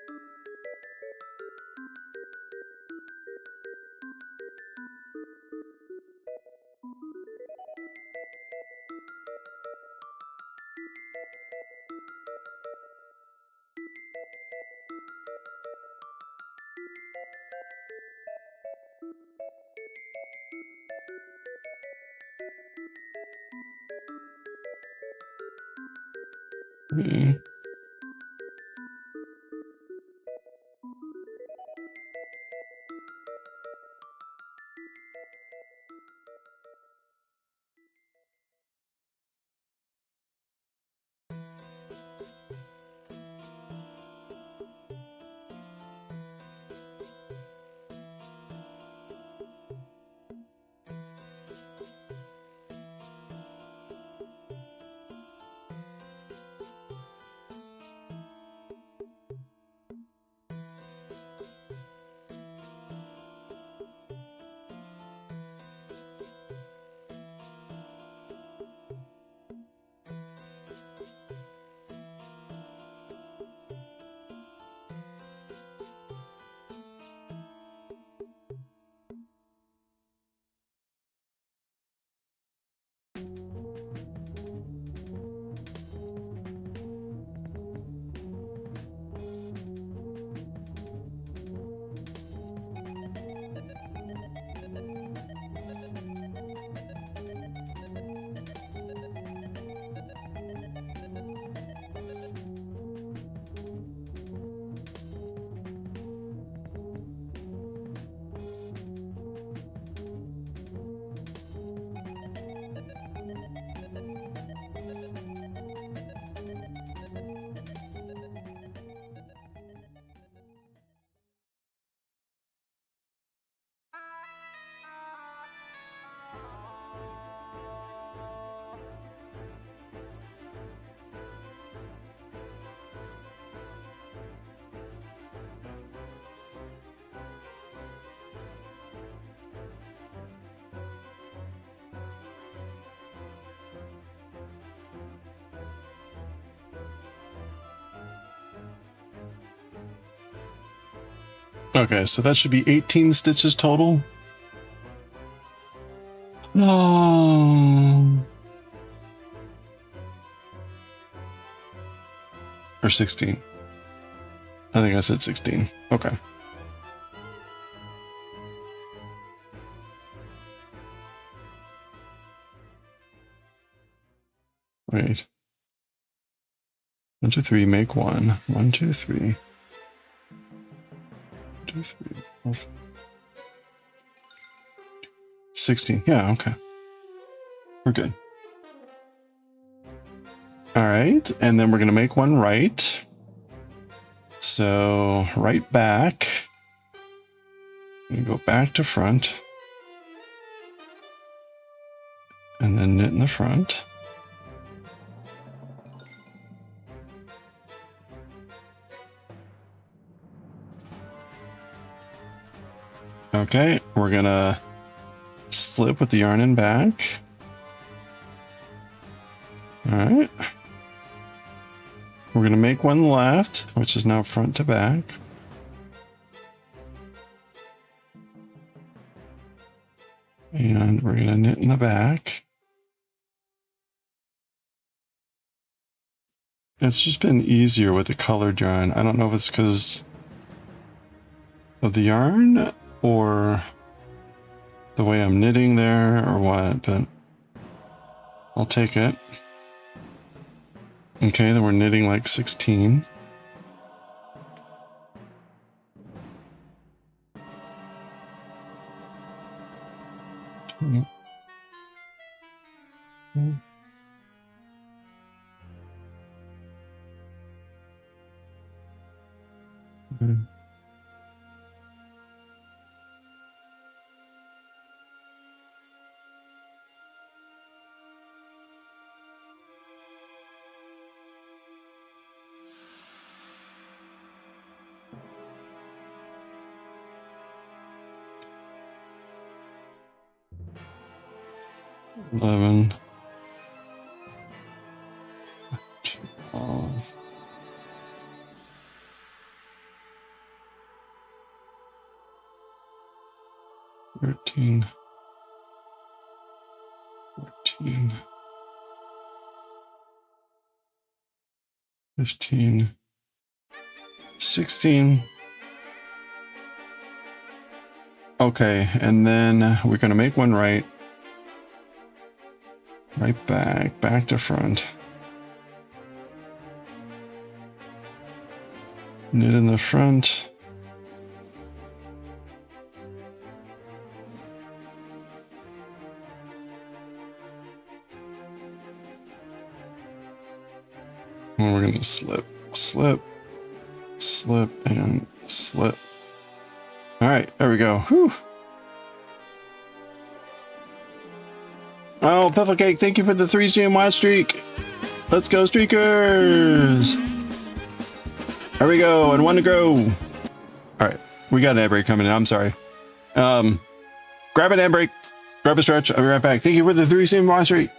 [SPEAKER 1] Mm. Okay, so that should be 18 stitches total. Oh. Or 16. I think I said 16. Okay. Wait. 1, 2, 3, make 1. 1, 2, 3. 1, 2, 3, 4, 5. 16. Yeah, okay. We're good. All right, and then we're going to make one right. So right back. You go back to front. And then knit in the front. Okay, we're going to slip with the yarn in back. All right. We're going to make one left, which is now front to back. And we're going to knit in the back. It's just been easier with the colored yarn. I don't know if it's because of the yarn or the way I'm knitting there or what, but I'll take it. Okay, then we're knitting like 16. Okay. 11, 12, 13, 14, 15, 16, Okay, and then we're gonna make one right back to front. Knit in the front. And we're gonna slip, slip, slip, and slip. All right, there we go. Whew. Oh, Puffle Cake, thank you for the 3-stream watch streak. Let's go, streakers. There we go, and one to go. All right, we got an ad break coming in. I'm sorry. Grab an ad break, grab a stretch. I'll be right back. Thank you for the 3-stream watch streak.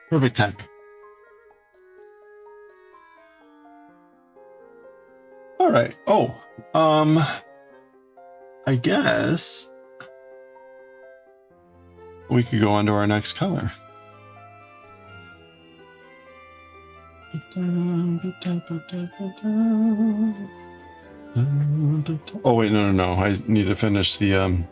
[SPEAKER 1] Perfect time. All right. Oh, I guess we could go on to our next color. Oh wait, no. I need to finish the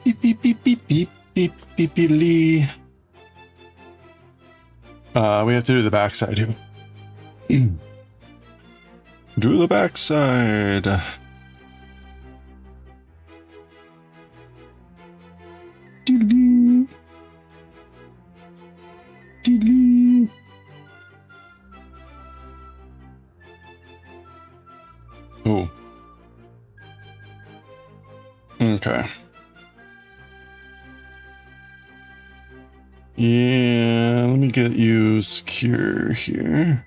[SPEAKER 1] beep beep beep beep beep beep beep beep lee. We have to do the backside here. Do the backside. Diddly. Diddly. Oh. Okay. Yeah, let me get you secure here.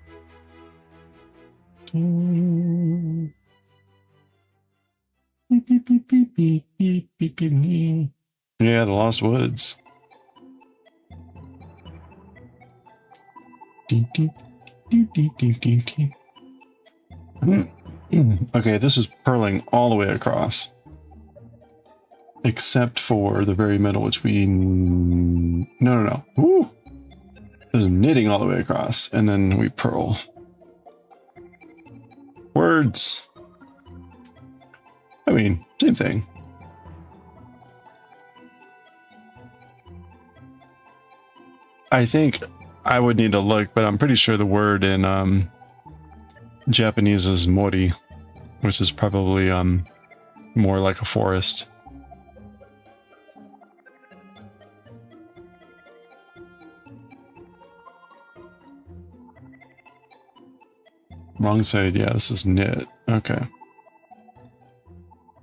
[SPEAKER 1] Beep, beep, beep, beep, beep, beep, beep, beep. Yeah, the Lost Woods. Ding, ding, ding, ding, ding, ding, ding. Okay, this is purling all the way across. Except for the very middle, which we... No. Woo! This is knitting all the way across, and then we purl. Words! I mean, same thing. I think I would need to look, but I'm pretty sure the word in Japanese is mori, which is probably more like a forest. Wrong side, yeah, this is knit. Okay.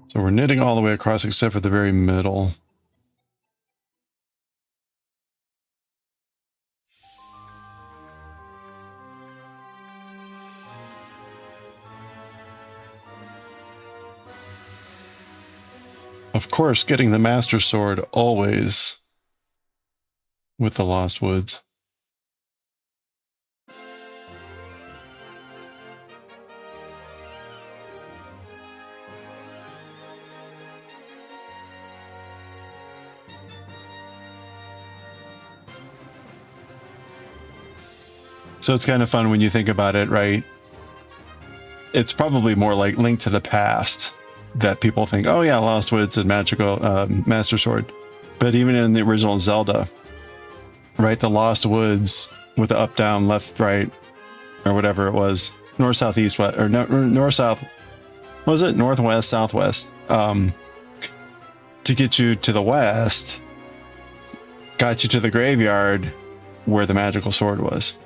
[SPEAKER 1] So we're knitting all the way across except for the very middle. Of course, getting the Master Sword always with the Lost Woods. So it's kind of fun when you think about it, right? It's probably more like Link to the Past that people think, oh yeah, Lost Woods and magical Master Sword. But even in the original Zelda, right, the Lost Woods with the up, down, left, right, or whatever it was, north, south, east, west, or north, south, what was it? Northwest, southwest. To get you to the west, got you to the graveyard where the magical sword was.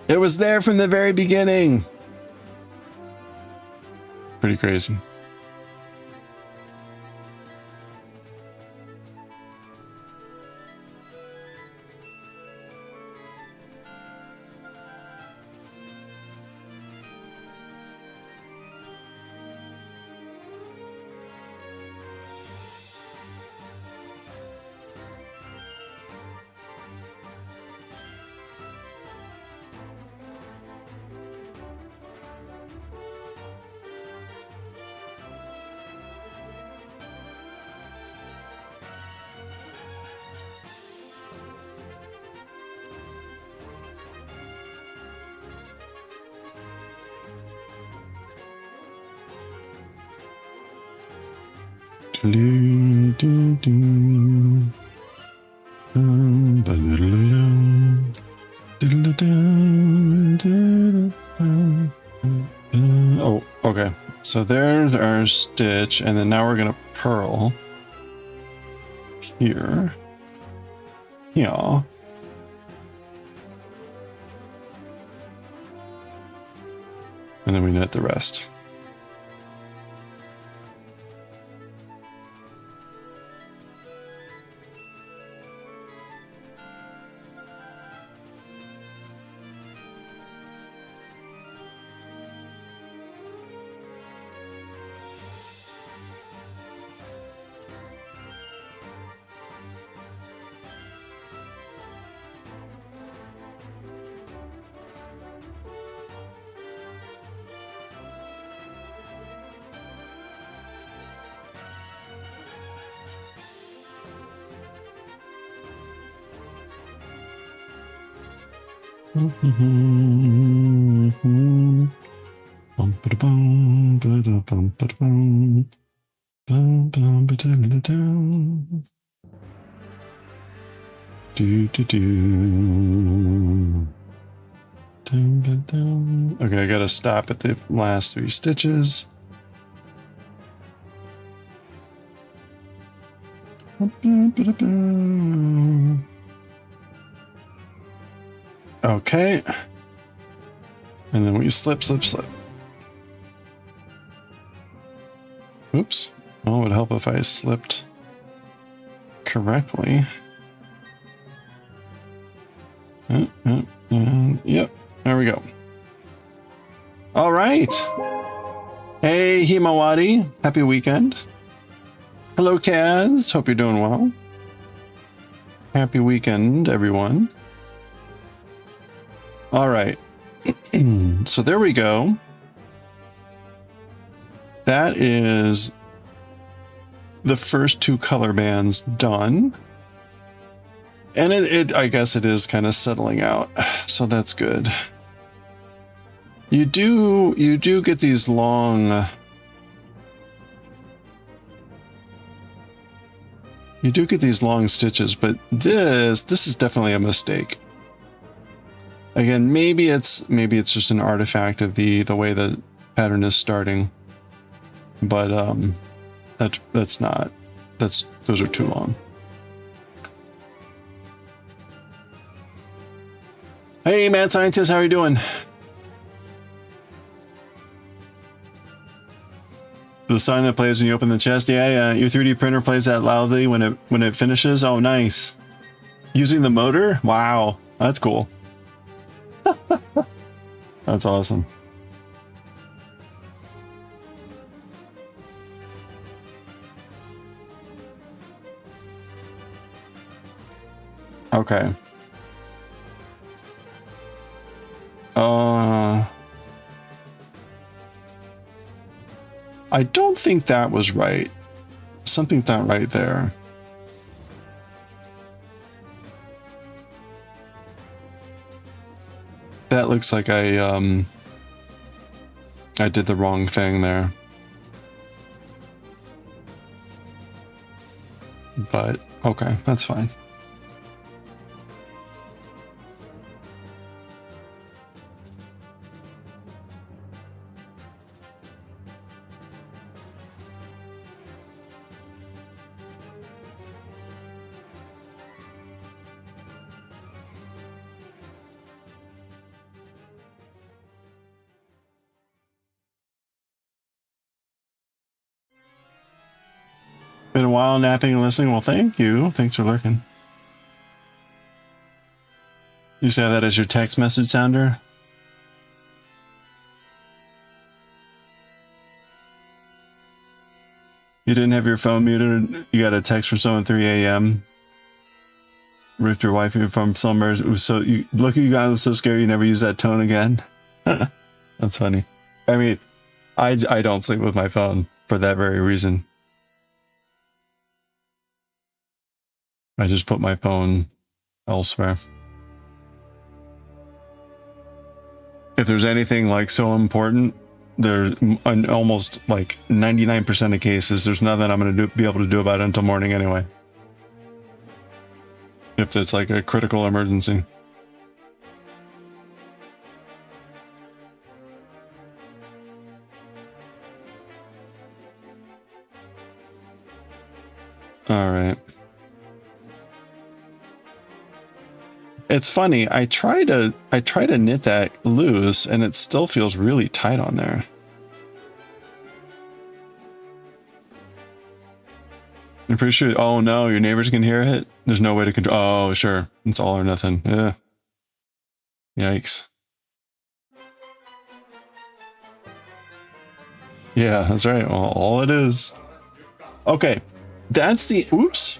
[SPEAKER 1] It was there from the very beginning. Pretty crazy. Oh, okay. So there's our stitch, and then now we're gonna purl here. Yeah. And then we knit the rest. Do, do, do. Dun, dun, dun. Okay, I gotta stop at the last 3 stitches. Okay. And then we slip, slip, slip. Oops. Well, it would help if I slipped correctly. Yep. There we go. All right. Hey, Himawari. Happy weekend. Hello, Kaz. Hope you're doing well. Happy weekend, everyone. All right. So there we go. That is the first 2 color bands done. And I guess it is kind of settling out. So that's good. You do get these long... You do get these long stitches, but this is definitely a mistake. Again, maybe it's just an artifact of the way the pattern is starting. But those are too long. Hey, Mad Scientist, how are you doing? The sign that plays when you open the chest. Yeah. Your 3D printer plays that loudly when it finishes. Oh, nice. Using the motor? Wow, that's cool. That's awesome. Okay. I don't think that was right. Something's not right there. That looks like I did the wrong thing there. But okay, that's fine. Been a while napping and listening. Well, thank you. Thanks for lurking. You say that as your text message sounder? You didn't have your phone muted? You got a text from someone 3 a.m. Ripped your wife from somewhere. It was so look at you guys, was so scary you never use that tone again. That's funny. I mean, I don't sleep with my phone for that very reason. I just put my phone elsewhere. If there's anything like so important, there's almost like 99% of cases, there's nothing I'm going to be able to do about it until morning anyway. If it's like a critical emergency. All right. It's funny. I try to knit that loose, and it still feels really tight on there. I'm pretty sure. Oh no, your neighbors can hear it. There's no way to control. Oh sure, it's all or nothing. Yeah. Yikes. Yeah, that's right. Well, all it is. Okay, that's the. Oops.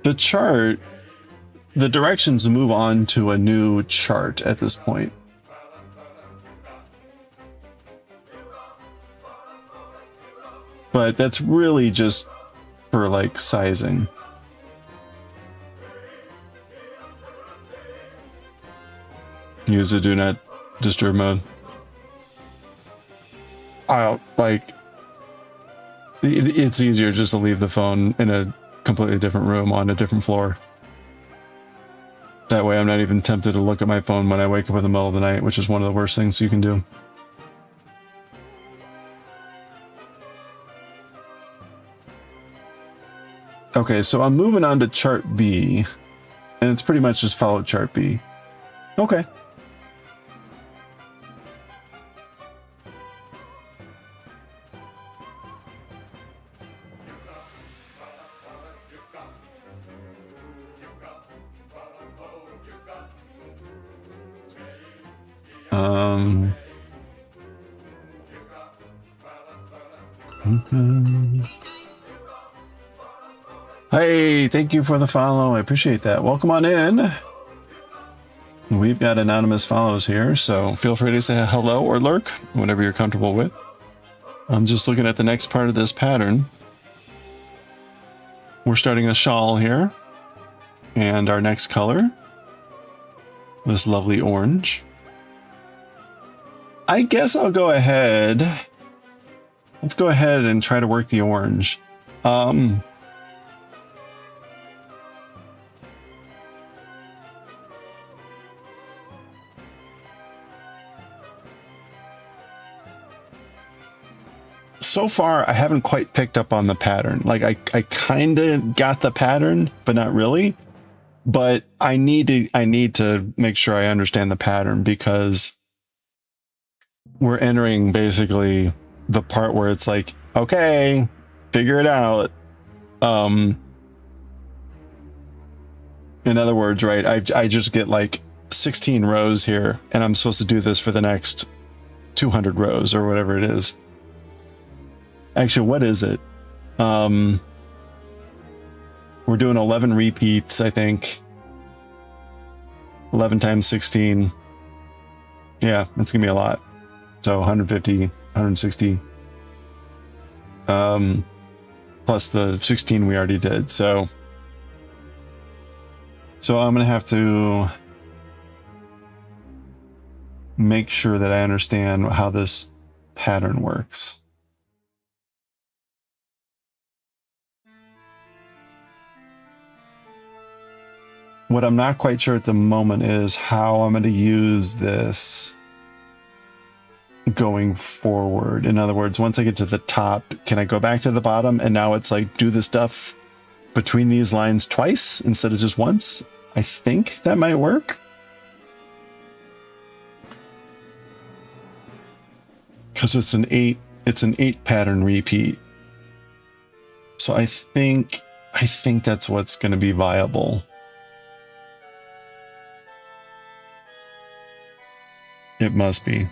[SPEAKER 1] The chart. The directions move on to a new chart at this point. But that's really just for like sizing. Use the do not disturb mode. I'll like. It's easier just to leave the phone in a completely different room on a different floor. That way I'm not even tempted to look at my phone when I wake up in the middle of the night, which is one of the worst things you can do. Okay, so I'm moving on to chart B, and it's pretty much just follow chart B. Okay. Hey, thank you for the follow. I appreciate that. Welcome on in. We've got anonymous follows here, so feel free to say hello or lurk, whatever you're comfortable with. I'm just looking at the next part of this pattern. We're starting a shawl here, and our next color, this lovely orange. I guess I'll go ahead. Let's go ahead and try to work the orange. So far, I haven't quite picked up on the pattern. Like I kind of got the pattern, but not really. But I need to make sure I understand the pattern, because we're entering basically the part where it's like, okay, figure it out. In other words, right, I just get like 16 rows here, and I'm supposed to do this for the next 200 rows or whatever it is. Actually, what is it? We're doing 11 repeats, I think. 11 times 16. Yeah, it's gonna be a lot. So 150, 160. Plus the 16 we already did. So I'm gonna have to make sure that I understand how this pattern works. What I'm not quite sure at the moment is how I'm going to use this going forward. In other words, once I get to the top, can I go back to the bottom and now it's like do the stuff between these lines twice instead of just once? I think that might work. Because it's an 8 pattern repeat. So I think that's what's going to be viable. It must be.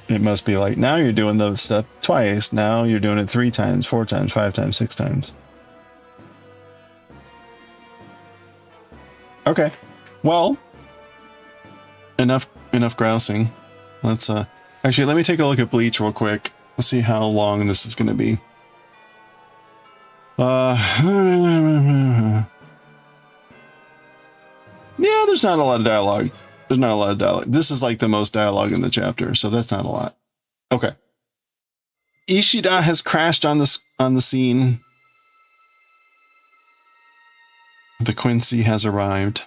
[SPEAKER 1] It must be like, now you're doing the stuff twice. Now you're doing it 3 times, 4 times, 5 times, 6 times. Okay. Well, enough grousing. Let's actually let me take a look at Bleach real quick. Let's see how long this is going to be. Yeah, there's not a lot of dialogue. There's not a lot of dialogue. This is like the most dialogue in the chapter, so that's not a lot. Okay. Ishida has crashed on the scene. The Quincy has arrived.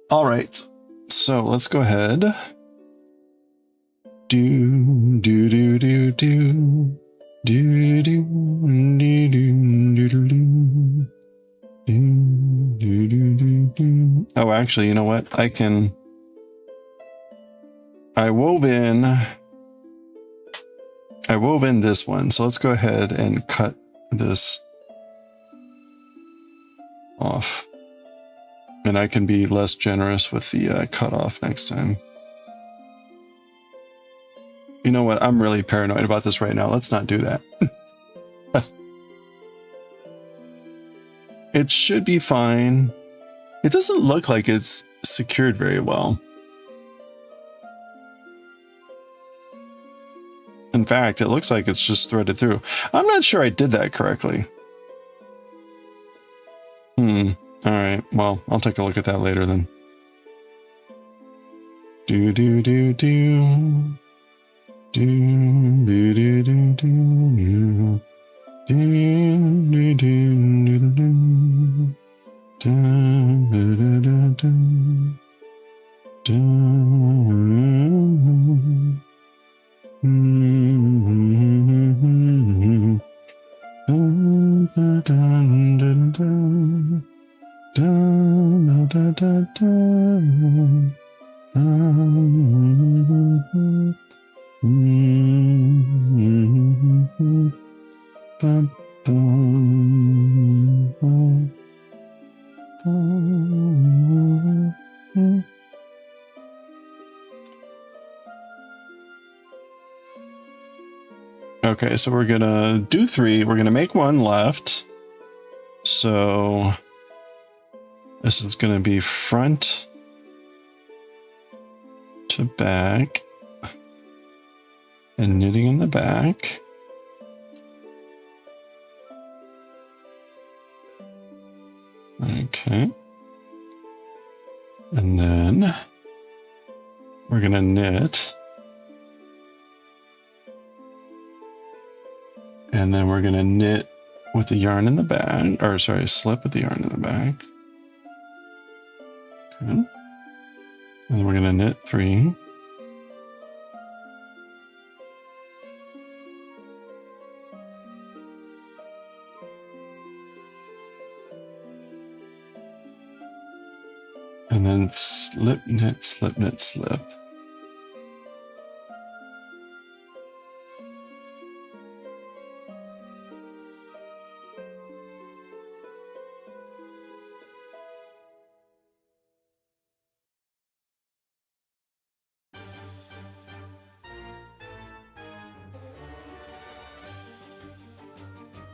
[SPEAKER 1] All right. So let's go ahead. Do do do do do do do do do do do. Oh, actually, you know what? I wove in this one. So let's go ahead and cut this off. And I can be less generous with the cutoff next time. You know what? I'm really paranoid about this right now. Let's not do that. It should be fine. It doesn't look like it's secured very well. In fact, it looks like it's just threaded through. I'm not sure I did that correctly. All right. Well, I'll take a look at that later then. Do do do do do Okay, so we're gonna do 3. We're gonna make 1 left. So this is gonna be front to back and knitting in the back. Okay. And then we're gonna knit. And then we're gonna knit with the yarn in the back, or sorry, slip with the yarn in the back. Okay. And then we're gonna knit 3. And then slip, knit, slip, knit, slip.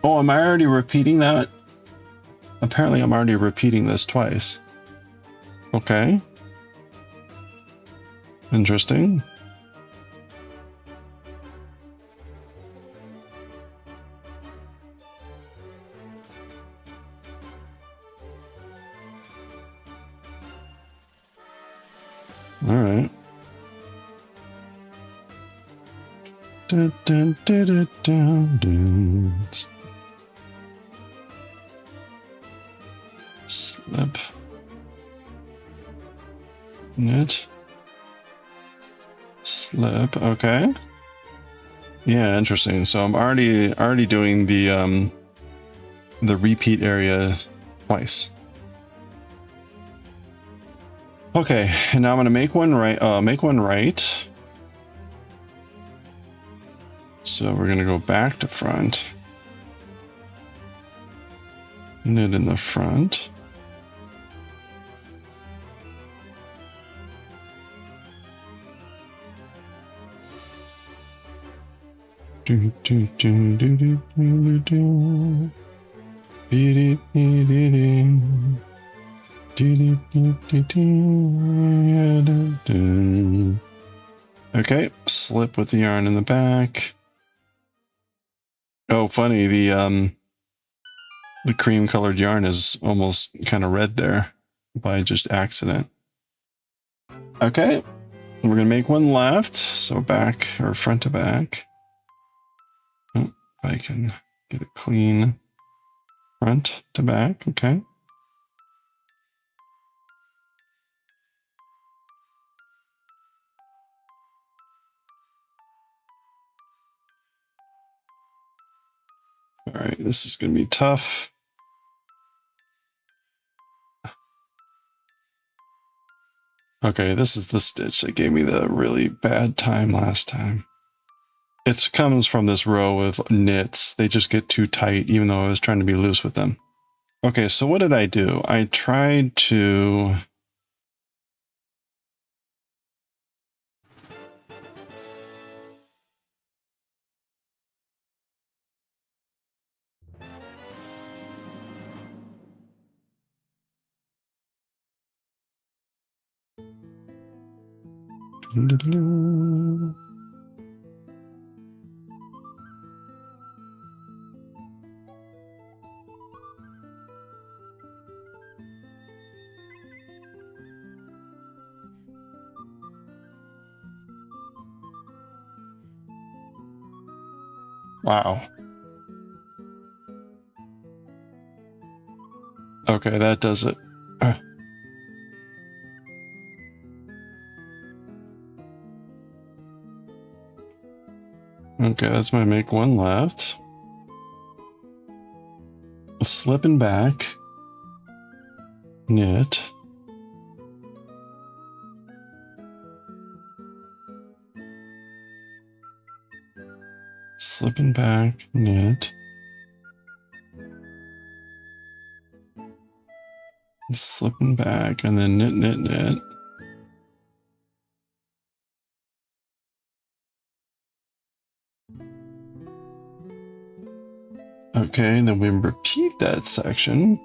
[SPEAKER 1] Oh, am I already repeating that? Apparently I'm already repeating this twice. Okay. Interesting. All right. Dun, dun, dun, dun, dun, dun. Slip. Knit. Slip. Okay. Yeah, interesting. So I'm already doing the repeat area twice. Okay, and now I'm gonna make one right. Make one right. So we're gonna go back to front. Knit in the front. Do do do do do do do. Dee dee dee dee. Okay, slip with the yarn in the back. Oh, funny, the cream colored yarn is almost kind of red there by just accident. Okay, we're gonna make one left, so back or front to back. Oh, if I can get it clean. Front to back, okay. All right, this is going to be tough. Okay, this is the stitch that gave me the really bad time last time. It comes from this row of knits. They just get too tight, even though I was trying to be loose with them. Okay, so what did I do? I tried to... Wow. Okay, that does it. Okay, that's my make one left. Slipping back. Knit. Slipping back, knit. Slipping back, and then knit, knit, knit. Okay, and then we repeat that section.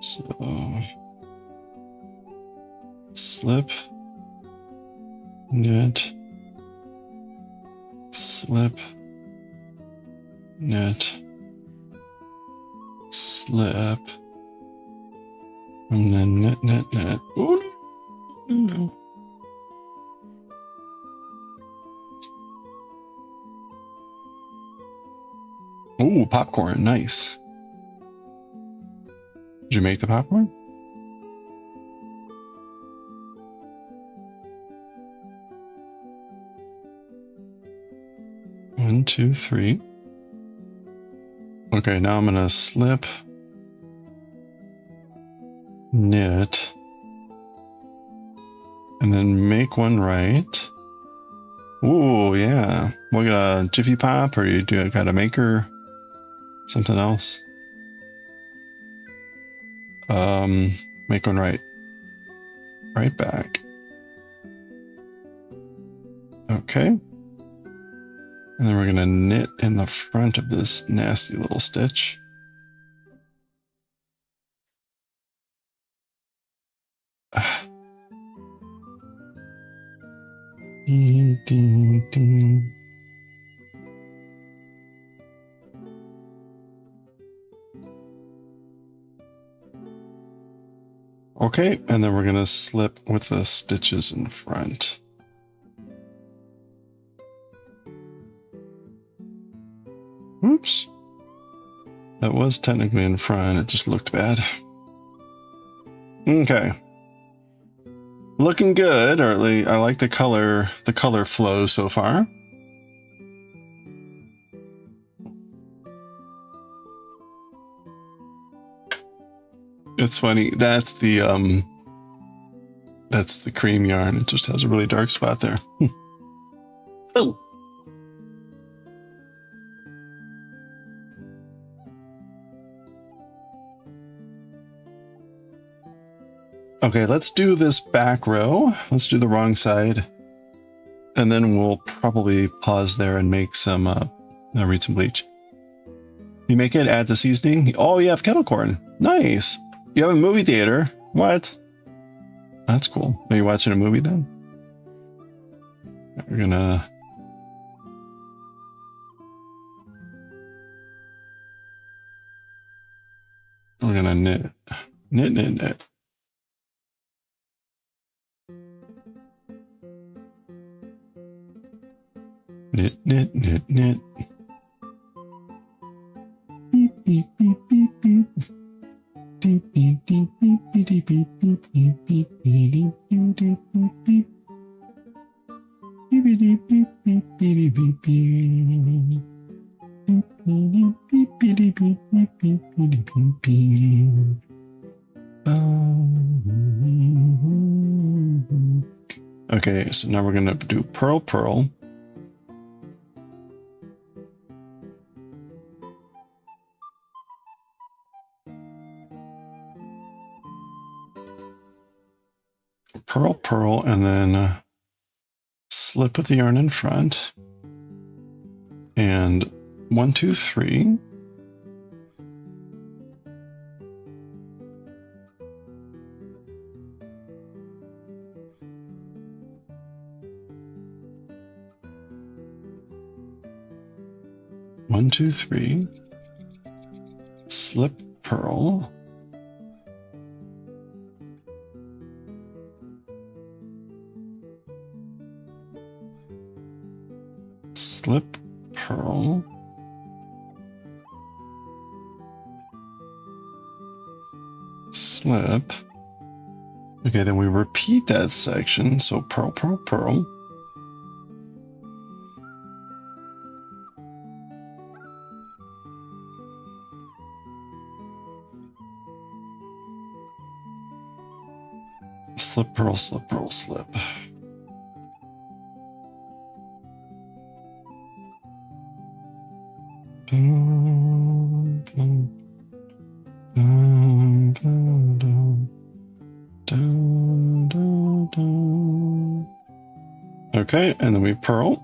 [SPEAKER 1] So, slip, knit, slip, knit, slip, and then knit, knit, knit. Oh, no. Ooh, popcorn, nice. Did you make the popcorn? One, two, three. Okay, now I'm gonna slip, knit, and then make one right. Ooh, yeah. We'll get a Jiffy Pop, or you do got a maker, something else. Make one right. Right back. Okay. And then we're gonna knit in the front of this nasty little stitch. Ding, ding, ding. Okay, and then we're gonna slip with the stitches in front. Oops. That was technically in front, it just looked bad. Okay. Looking good, or at least I like the color flow so far. It's funny, that's the cream yarn. It just has a really dark spot there. Oh. Okay, let's do this back row. Let's do the wrong side. And then we'll probably pause there and make some, read some bleach. You make it, add the seasoning. Oh, you have kettle corn. Nice. You have a movie theater. What? That's cool. Are you watching a movie then? We're gonna... knit. Knit, knit, knit. Knit, knit, knit, knit. Beep, beep, beep, beep, beep. Beep, beep, beep, beep, beep, beep, beep, beep, beep, beep, beep, beep, beep, beep. Beep, beep, beep, beep, beep, beep, beep. Beep, beep, beep, beep, beep, beep, beep, beep. Okay, so now we're gonna do purl, purl. Purl, purl, and then slip with the yarn in front. And 1, 2, 3. One, two, three. Slip, purl. Slip, purl. Slip. Okay, then we repeat that section. So purl, purl, purl. Slip, pearl, slip, pearl, slip. Okay, and then we pearl.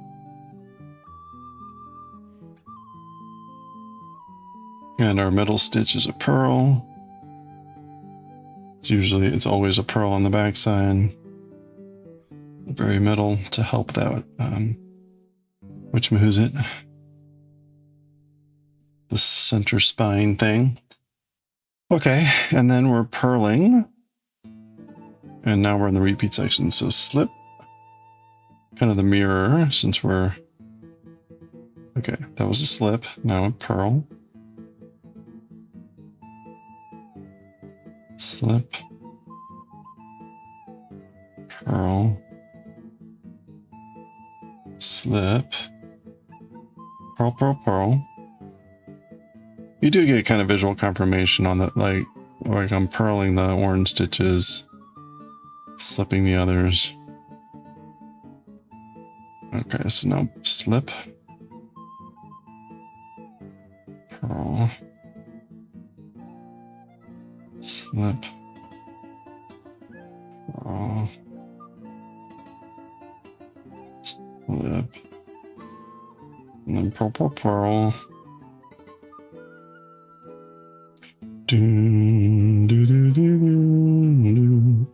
[SPEAKER 1] And our middle stitch is a pearl. It's always a pearl on the back side. The very middle to help that, who's it? The center spine thing. Okay, and then we're purling. And now we're in the repeat section. So slip, kind of the mirror since we're, okay, that was a slip. Now a pearl. Slip, pearl, slip, pearl, pearl, pearl. You do get kind of visual confirmation on that, like I'm purling the orange stitches, slipping the others. Okay, so now slip, pearl, slip, pearl, slip, and then pearl, pearl, pearl. Do, do, do, do, do,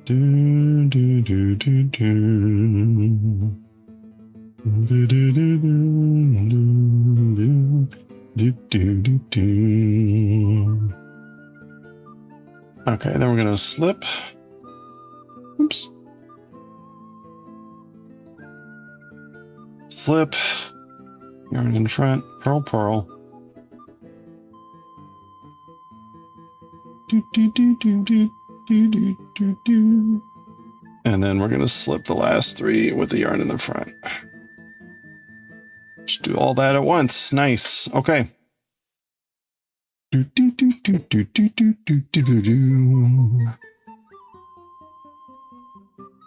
[SPEAKER 1] do, do, do, do. Do, do, do, do, do, do, do. Okay, then we're gonna slip. Oops. Slip. Yarn in front. Pearl, pearl. Do, do, do, do, do, do, do, do, do. And then we're gonna slip the last three with the yarn in the front. Just do all that at once. Nice. Okay. Do, do, do, do, do, do, do, do, do, do, do.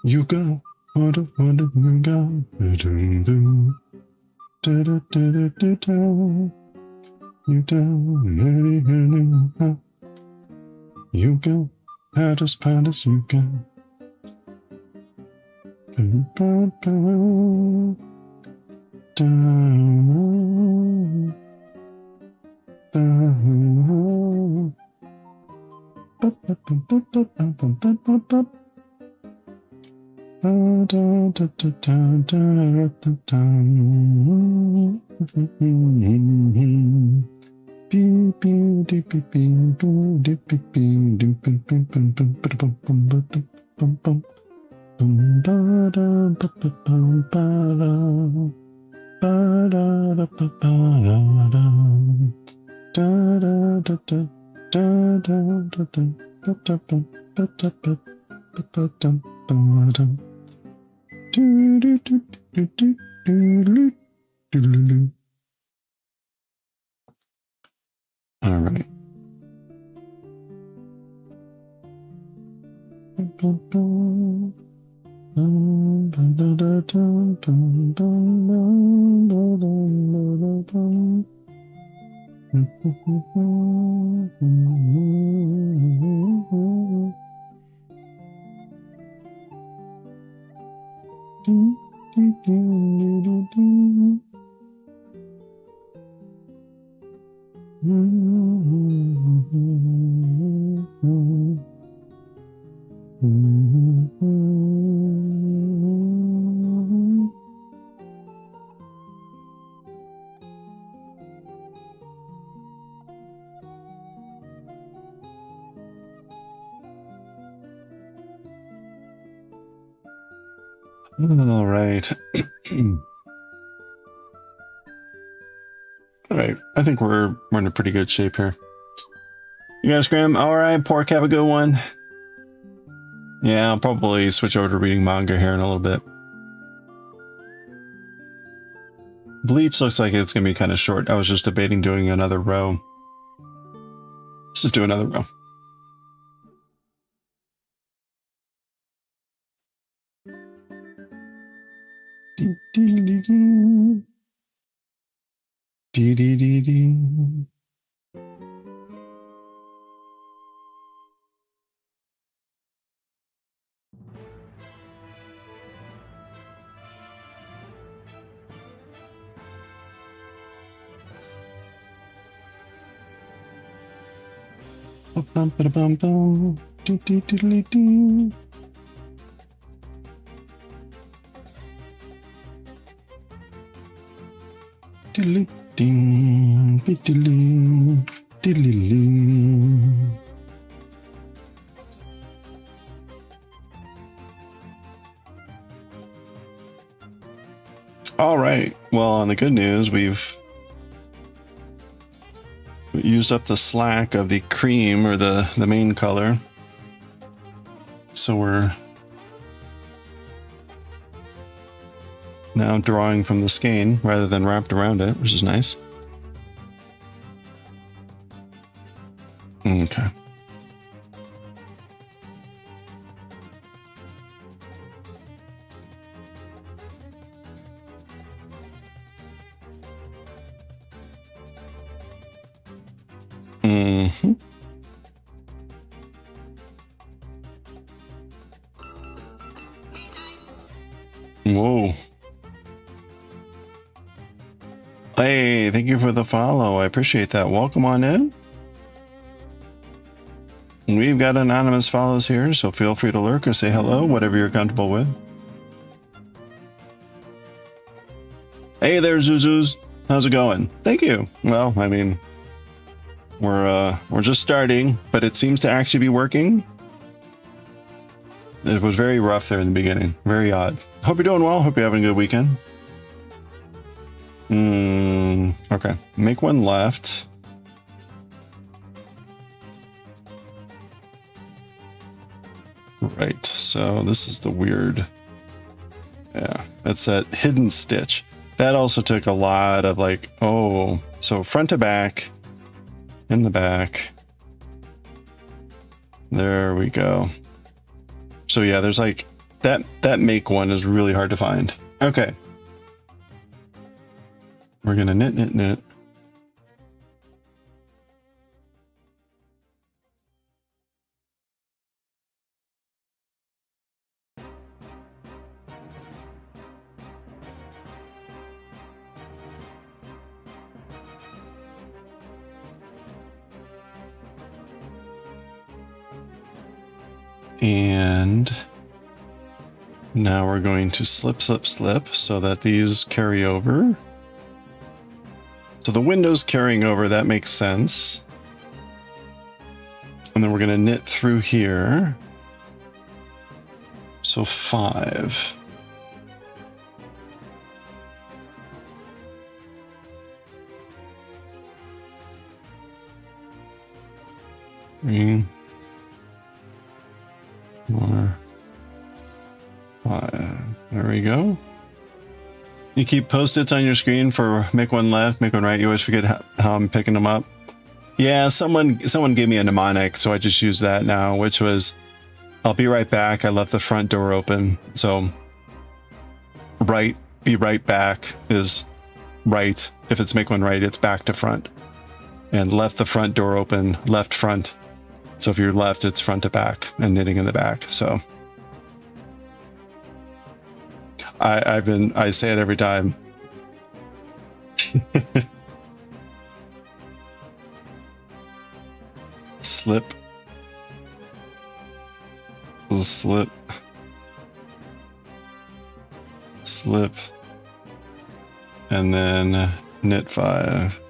[SPEAKER 1] You go. What a you go. Do, do, do, do, do, do, do. You do. You go. Paddles, paddles, you go. Do, do, do. Down, down. All right. All right. All right. I think we're in a pretty good shape here. You guys, Graham? All right. Pork, have a good one. Yeah, I'll probably switch over to reading manga here in a little bit. Bleach looks like it's going to be kind of short. I was just debating doing another row. Let's just do another row. All right. Well, on the good news, we've used up the slack of the cream, or the main color. So we're now drawing from the skein rather than wrapped around it, which is nice. Okay. Mm-hmm. Whoa. Hey, thank you for the follow. I appreciate that. Welcome on in. We've got anonymous follows here, so feel free to lurk or say hello, whatever you're comfortable with. Hey there, Zuzuz. How's it going? Thank you. Well, I mean, we're just starting, but it seems to actually be working. It was very rough there in the beginning. Very odd. Hope you're doing well. Hope you're having a good weekend. Okay. Make one left. Right. So this is the weird. Yeah. That's that hidden stitch. That also took a lot of like, oh, so front to back, in the back. There we go. So yeah, there's like that make one is really hard to find. Okay. We're gonna knit, knit, knit. And now we're going to slip, slip, slip so that these carry over. So the window's carrying over, that makes sense. And then we're going to knit through here. So 5. Three. 4, 5. There we go. You keep post-its on your screen for make one left, make one right. You always forget how I'm picking them up. Yeah, someone gave me a mnemonic, so I just use that now, which was, I'll be right back. I left the front door open. So right, be right back is right. If it's make one right, it's back to front. And left the front door open, left front. So if you're left, it's front to back and knitting in the back. So I say it every time. Slip. Slip. Slip. And then knit 5.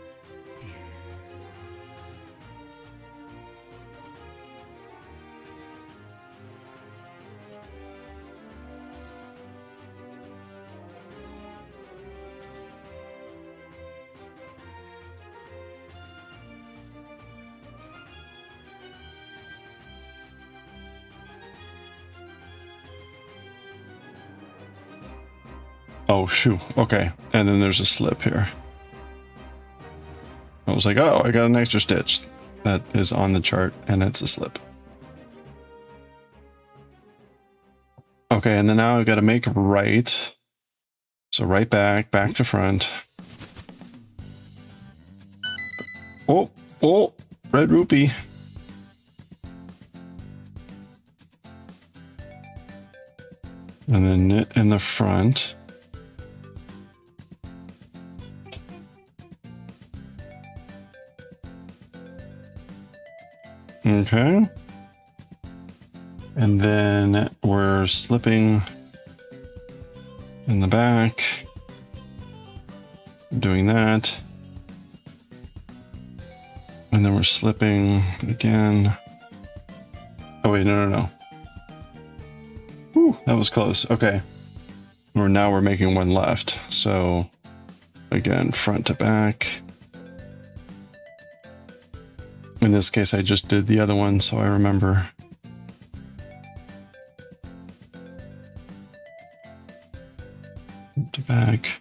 [SPEAKER 1] Oh, shoot. Okay. And then there's a slip here. I was like, oh, I got an extra stitch that is on the chart, and it's a slip. Okay, and then now I've got to make right. So right back to front. Oh, oh, red rupee. And then knit in the front. Okay. And then we're slipping in the back. Doing that. And then we're slipping again. Oh wait, no. Whew, that was close. Okay. Now we're making one left. So again, front to back. In this case, I just did the other one, so I remember. Front to back.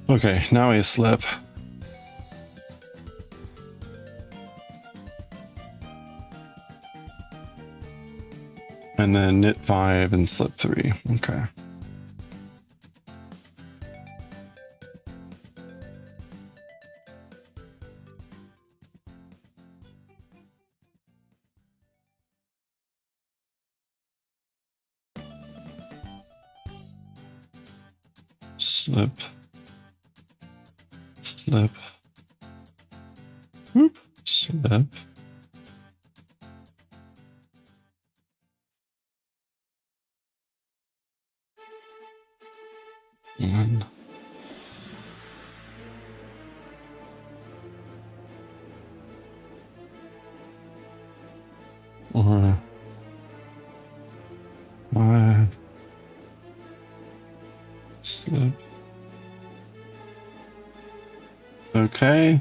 [SPEAKER 1] Okay, now I slip. And then knit 5 and slip 3. Okay. Slip. Slip. Whoop. Slip. One. Or 5. Slip. Okay.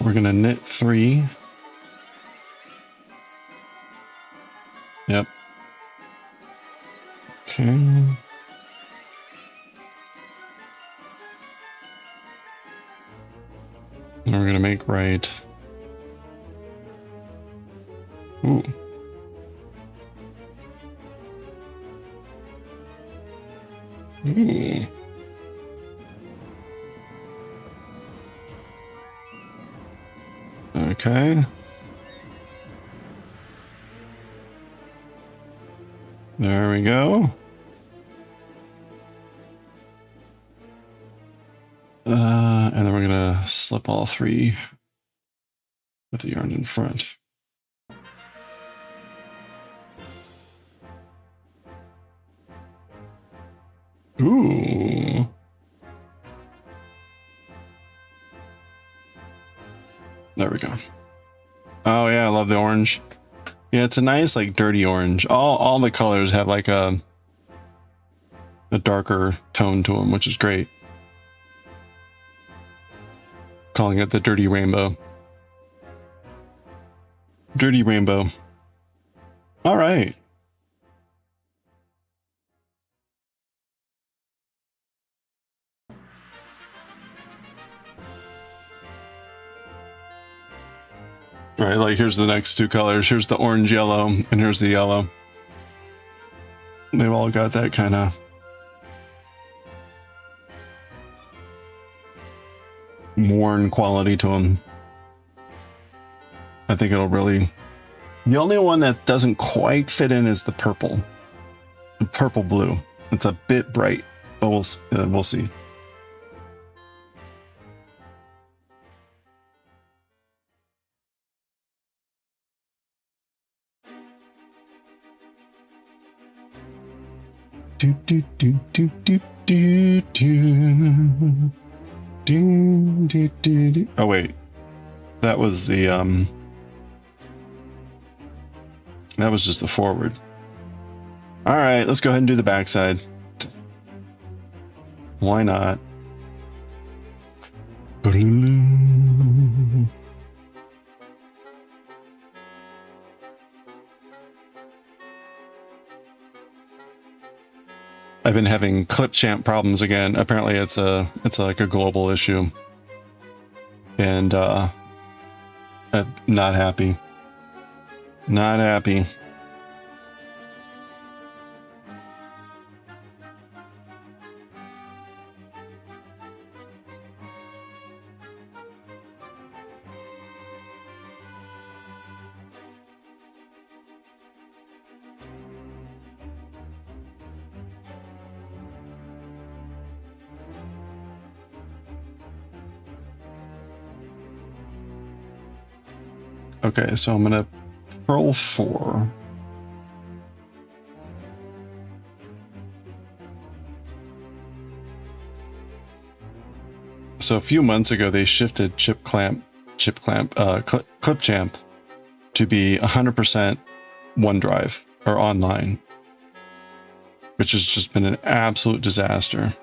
[SPEAKER 1] We're gonna knit 3. Yep. Okay. And we're gonna make right. Ooh. Ooh. Okay. There we go. And then we're gonna slip all 3 with the yarn in front. Ooh. There we go. Oh yeah, I love the orange. Yeah, it's a nice like dirty orange. All the colors have like a darker tone to them, which is great. Calling it the dirty rainbow. Dirty rainbow. All right. All right, like here's the next 2 colors. Here's the orange yellow, and here's the yellow. They've all got that kind of worn quality to them. I think it'll really... The only one that doesn't quite fit in is the purple. The purple blue. It's a bit bright, but we'll see. Do do do do do do do do do do do. Oh wait, that was the that was just the forward. All right, let's go ahead and do the backside. Why not? I've been having clip champ problems again. Apparently it's like a global issue. And Not happy. Not happy. Okay, so I'm gonna purl 4. So a few months ago, they shifted clip champ to be 100% OneDrive or online, which has just been an absolute disaster.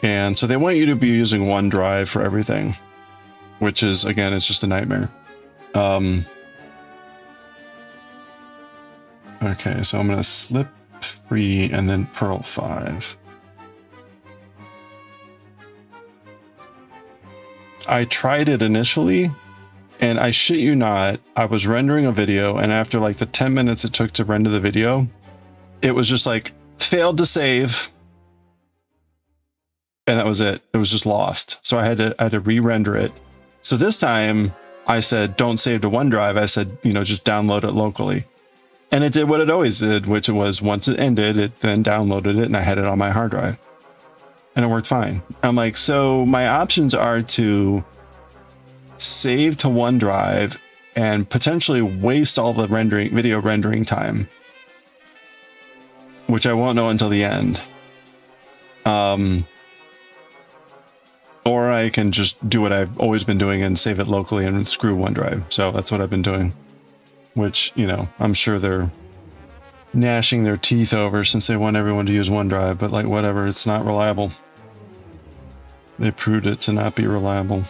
[SPEAKER 1] And so they want you to be using OneDrive for everything, which is, again, it's just a nightmare. Okay, so I'm going to slip 3 and then purl 5. I tried it initially, and I shit you not, I was rendering a video, and after like the 10 minutes it took to render the video, it was just like, failed to save. And that was it. It was just lost. So I had to re-render it. So this time I said, don't save to OneDrive. I said, you know, just download it locally. And it did what it always did, which was once it ended, it then downloaded it and I had it on my hard drive. And it worked fine. I'm like, so my options are to save to OneDrive and potentially waste all the video rendering time, which I won't know until the end. Or I can just do what I've always been doing and save it locally and screw OneDrive. So that's what I've been doing, which, you know, I'm sure they're gnashing their teeth over since they want everyone to use OneDrive, but like, whatever, it's not reliable. They proved it to not be reliable.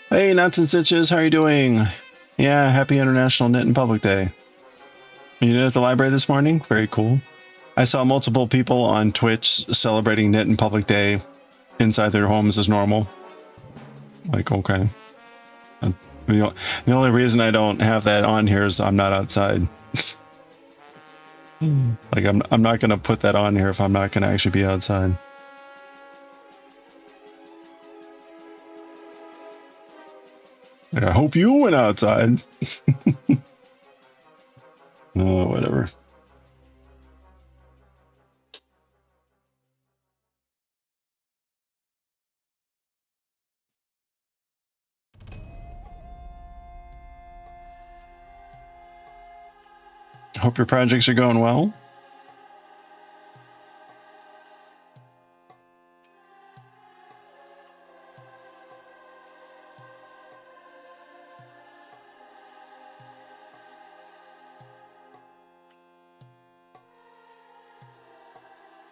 [SPEAKER 1] Hey, Nuts and Stitches, how are you doing? Yeah, happy International Knit in Public Day. You did at the library this morning? Very cool. I saw multiple people on Twitch celebrating Knit in Public Day inside their homes as normal. Like, okay. The only reason I don't have that on here is I'm not outside. Like, I'm not going to put that on here if I'm not going to actually be outside. I hope you went outside. Oh, whatever. Hope your projects are going well.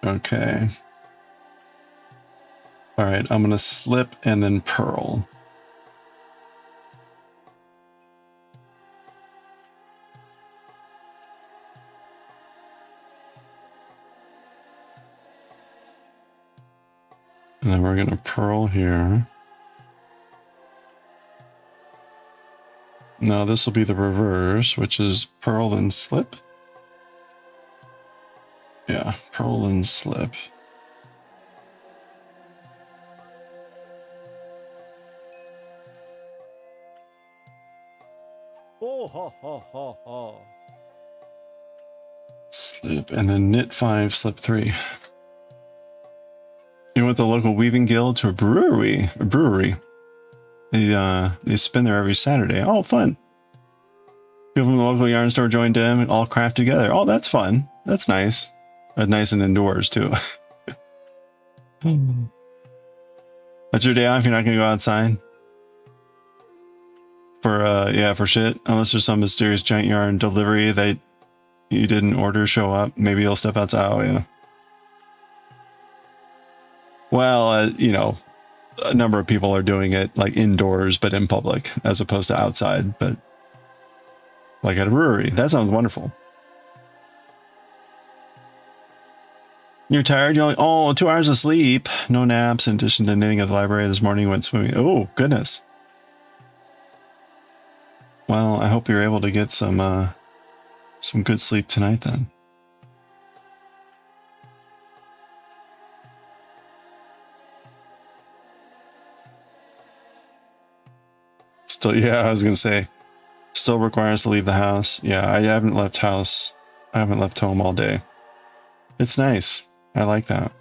[SPEAKER 1] Okay. All right, I'm going to slip and then purl. And then we're going to purl here. Now this will be the reverse, which is purl and slip. Yeah, purl and slip.
[SPEAKER 4] Oh, ho, ho, ho, ho.
[SPEAKER 1] Slip, and then knit 5, slip 3. You went the local weaving guild to a brewery. They spin there every Saturday. Oh, fun. People from the local yarn store joined in and all craft together. Oh, that's fun. That's nice. That's nice and indoors too. That's your day off. You're not going to go outside for shit, unless there's some mysterious giant yarn delivery that you didn't order show up. Maybe you'll step outside. Oh yeah. Well, you know, a number of people are doing it like indoors, but in public as opposed to outside. But like at a brewery, that sounds wonderful. You're tired? You're like, oh, 2 hours of sleep, no naps. In addition to knitting at the library this morning, went swimming. Oh, goodness. Well, I hope you're able to get some good sleep tonight then. Still, yeah, I was gonna say, still requires to leave the house. Yeah, I haven't left home all day. It's nice. I like that.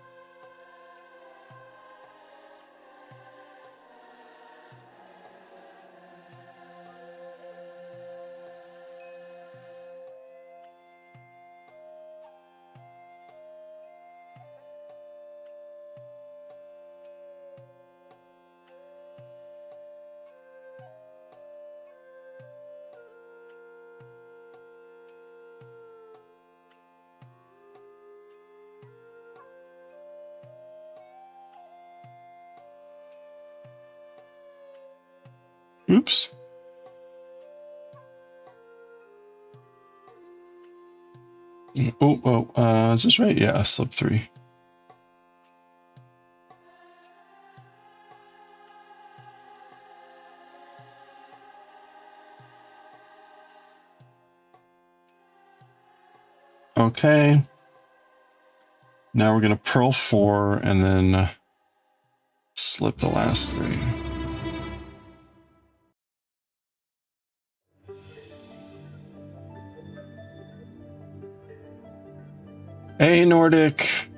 [SPEAKER 1] Oops. Is this right? Yeah, slip 3. Okay. Now we're gonna purl 4 and then slip the last 3. Hey, Nordic.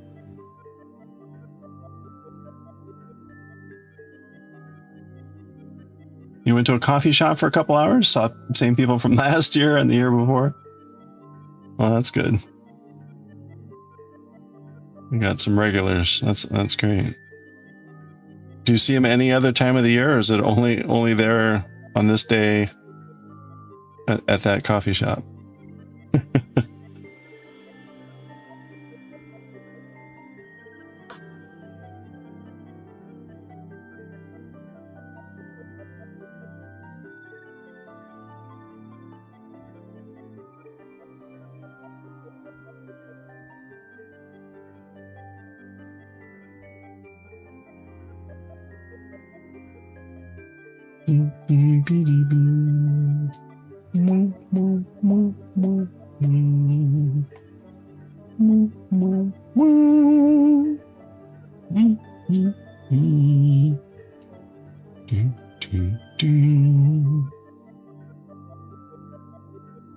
[SPEAKER 1] You went to a coffee shop for a couple hours, saw same people from last year and the year before. Well, that's good. We got some regulars. That's great. Do you see them any other time of the year, or is it only there on this day at that coffee shop?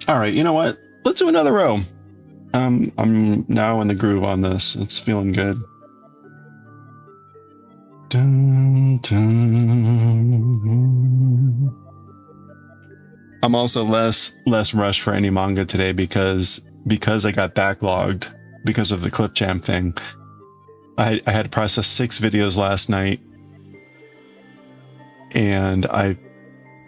[SPEAKER 1] All right, you know what? Let's do another row. I'm now in the groove on this. It's feeling good. Dun, dun. I'm also less rushed for any manga today because I got backlogged because of the clip jam thing. I had to process 6 videos last night, and I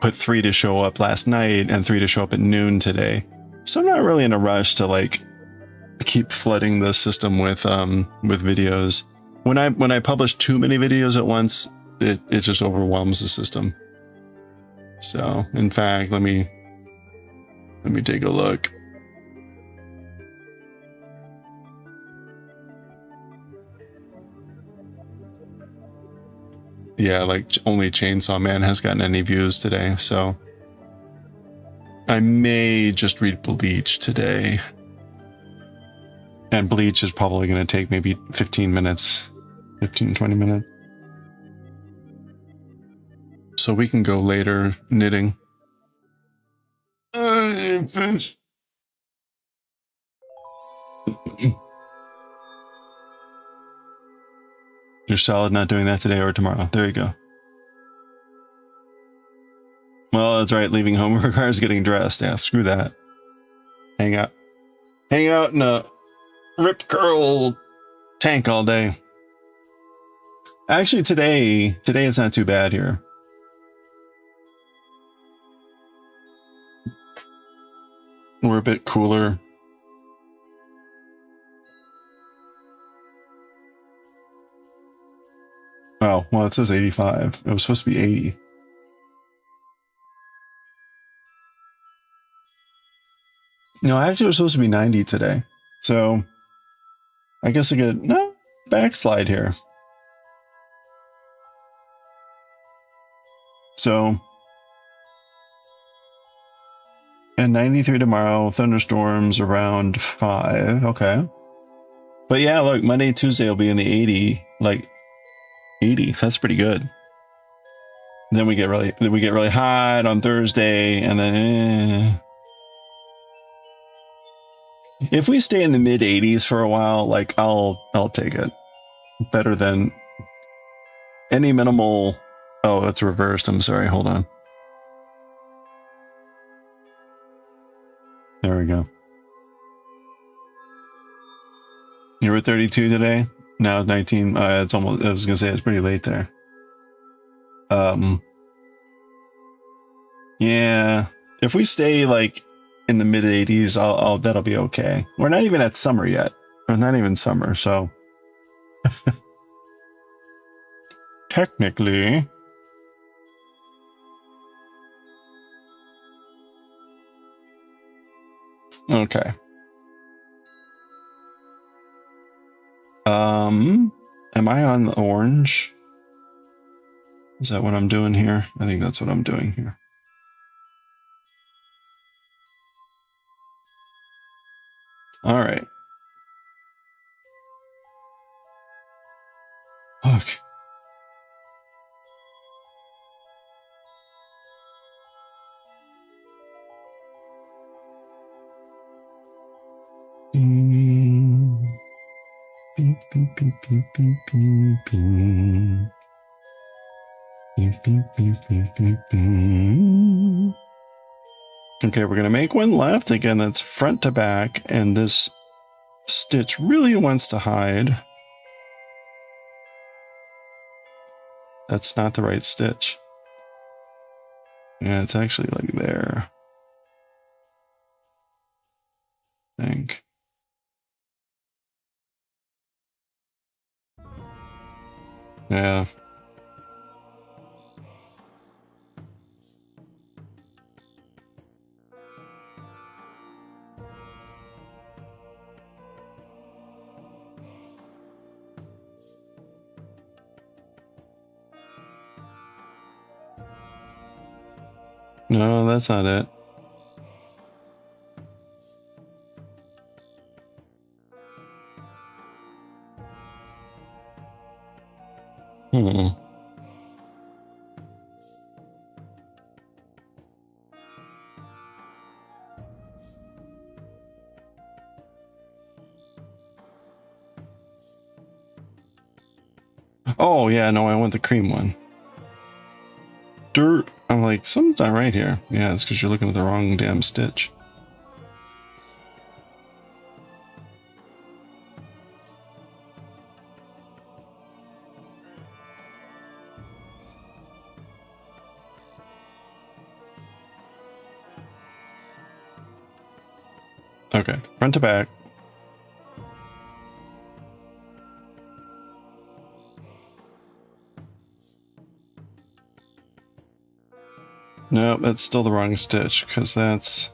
[SPEAKER 1] put 3 to show up last night and 3 to show up at noon today. So I'm not really in a rush to like keep flooding the system with videos. When I publish too many videos at once, it just overwhelms the system. So, in fact, let me take a look. Yeah, like only Chainsaw Man has gotten any views today, so I may just read Bleach today. And Bleach is probably going to take maybe 15 minutes, 20 minutes. So we can go later knitting. You're solid not doing that today or tomorrow. There you go. Well, that's right. Leaving home requires getting dressed. Yeah, screw that. Hang out in a ripped curl tank all day. Actually, today it's not too bad here. We're a bit cooler. Oh, well, it says 85. It was supposed to be 80. No, actually, it was supposed to be 90 today. So I guess I could backslide here. So, and 93 tomorrow, thunderstorms around 5. Okay. But yeah, look, Monday, Tuesday will be in the 80, like 80. That's pretty good. Then we get really hot on Thursday, and then if we stay in the mid 80s for a while, like I'll take it. Better than any minimal. Oh, it's reversed. I'm sorry. Hold on. There we go. You were 32 today. Now it's 19. It's almost. I was gonna say it's pretty late there. Yeah. If we stay like in the mid 80s, I'll that'll be okay. We're not even at summer yet. We're not even summer, so technically. Okay. Am I on the orange? Is that what I'm doing here? I think that's what I'm doing here. All right. Look. Beep, beep, beep, beep, beep, beep, beep. Beep, beep, beep, beep, beep, beep. Okay, we're gonna make one left. Again, that's front to back, and this stitch really wants to hide. That's not the right stitch. Yeah, it's actually like there. I think. Yeah. No, that's not it. Hmm. Oh, yeah, no, I want the cream one. Dirt. I'm like, something's not right here. Yeah, it's because you're looking at the wrong damn stitch. Okay, front to back. No, that's still the wrong stitch because that's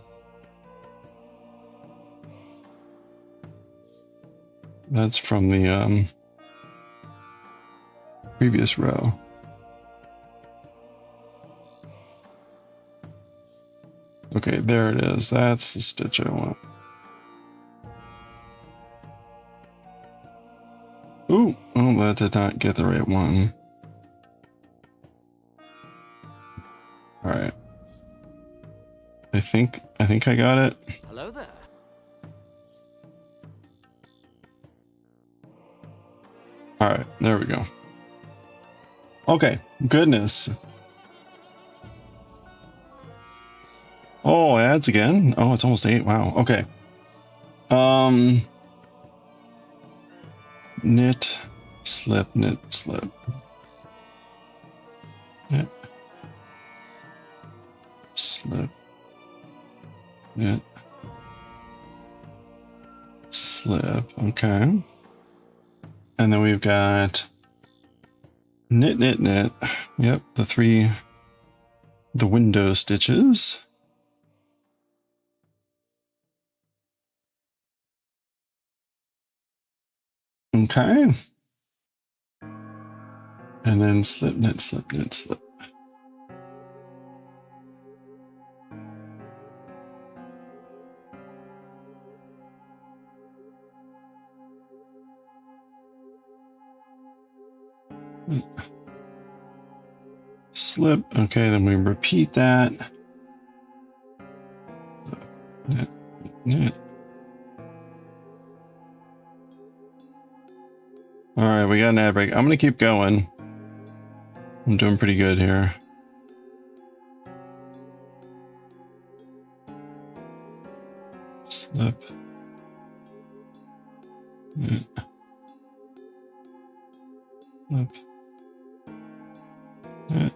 [SPEAKER 1] from the previous row. Okay, there it is. That's the stitch I want. Ooh, oh, that did not get the right one. All right. I think I got it.
[SPEAKER 3] Hello there.
[SPEAKER 1] All right, there we go. Okay, goodness. Oh, ads again. Oh, it's almost 8. Wow. Okay. Knit, slip, knit, slip. Knit, slip, knit, slip. Okay. And then we've got Knit, knit, knit. Yep, the window stitches. Okay. And then slip, knit, slip, knit, slip. Slip. Okay, then we repeat that. Knit, knit. All right, we got an ad break. I'm going to keep going. I'm doing pretty good here. Slip. Knit. Slip. Knit.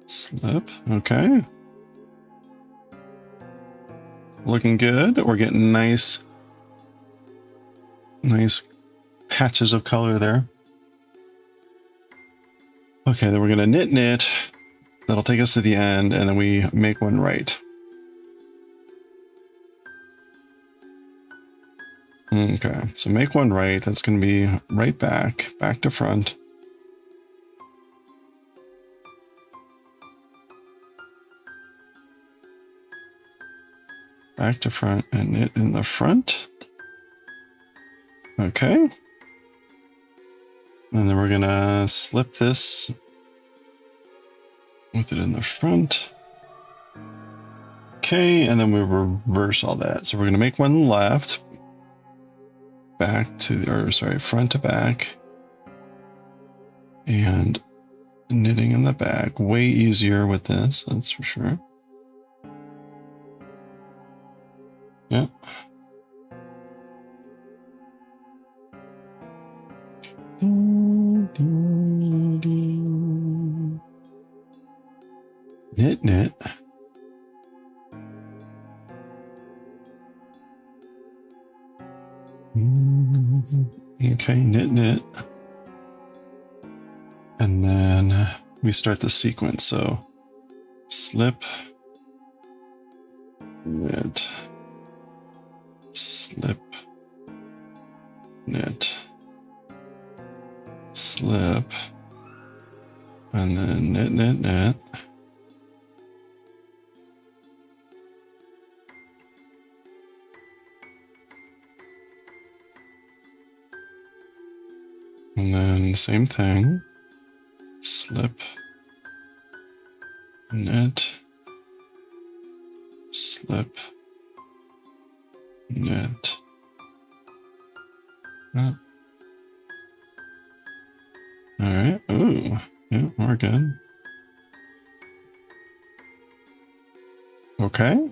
[SPEAKER 1] Slip. Okay. Looking good. We're getting nice patches of color there. Okay, then we're going to knit, knit. That'll take us to the end, and then we make one right. Okay, so make one right. That's going to be right back to front. Back to front and knit in the front. Okay. And then we're going to slip this with it in the front. Okay, and then we reverse all that. So we're going to make one left. Back to, or sorry, front to back. And knitting in the back. Way easier with this, that's for sure. Yep. Knit, knit. Okay, knit, knit. And then we start the sequence. So slip, knit, slip, knit, slip, and then knit, knit, knit. And then same thing, slip, knit, slip, knit. All right. Ooh, yeah, we're good. Okay.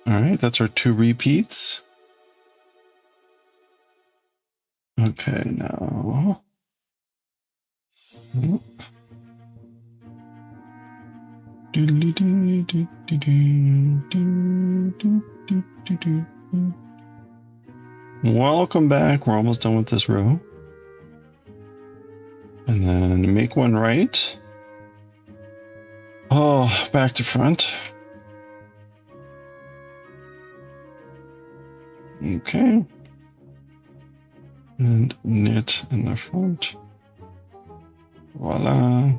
[SPEAKER 1] All right, that's our 2 repeats. Okay, now. Welcome back. We're almost done with this row. And then make one right. Oh, back to front. Okay. And knit in the front. Voila.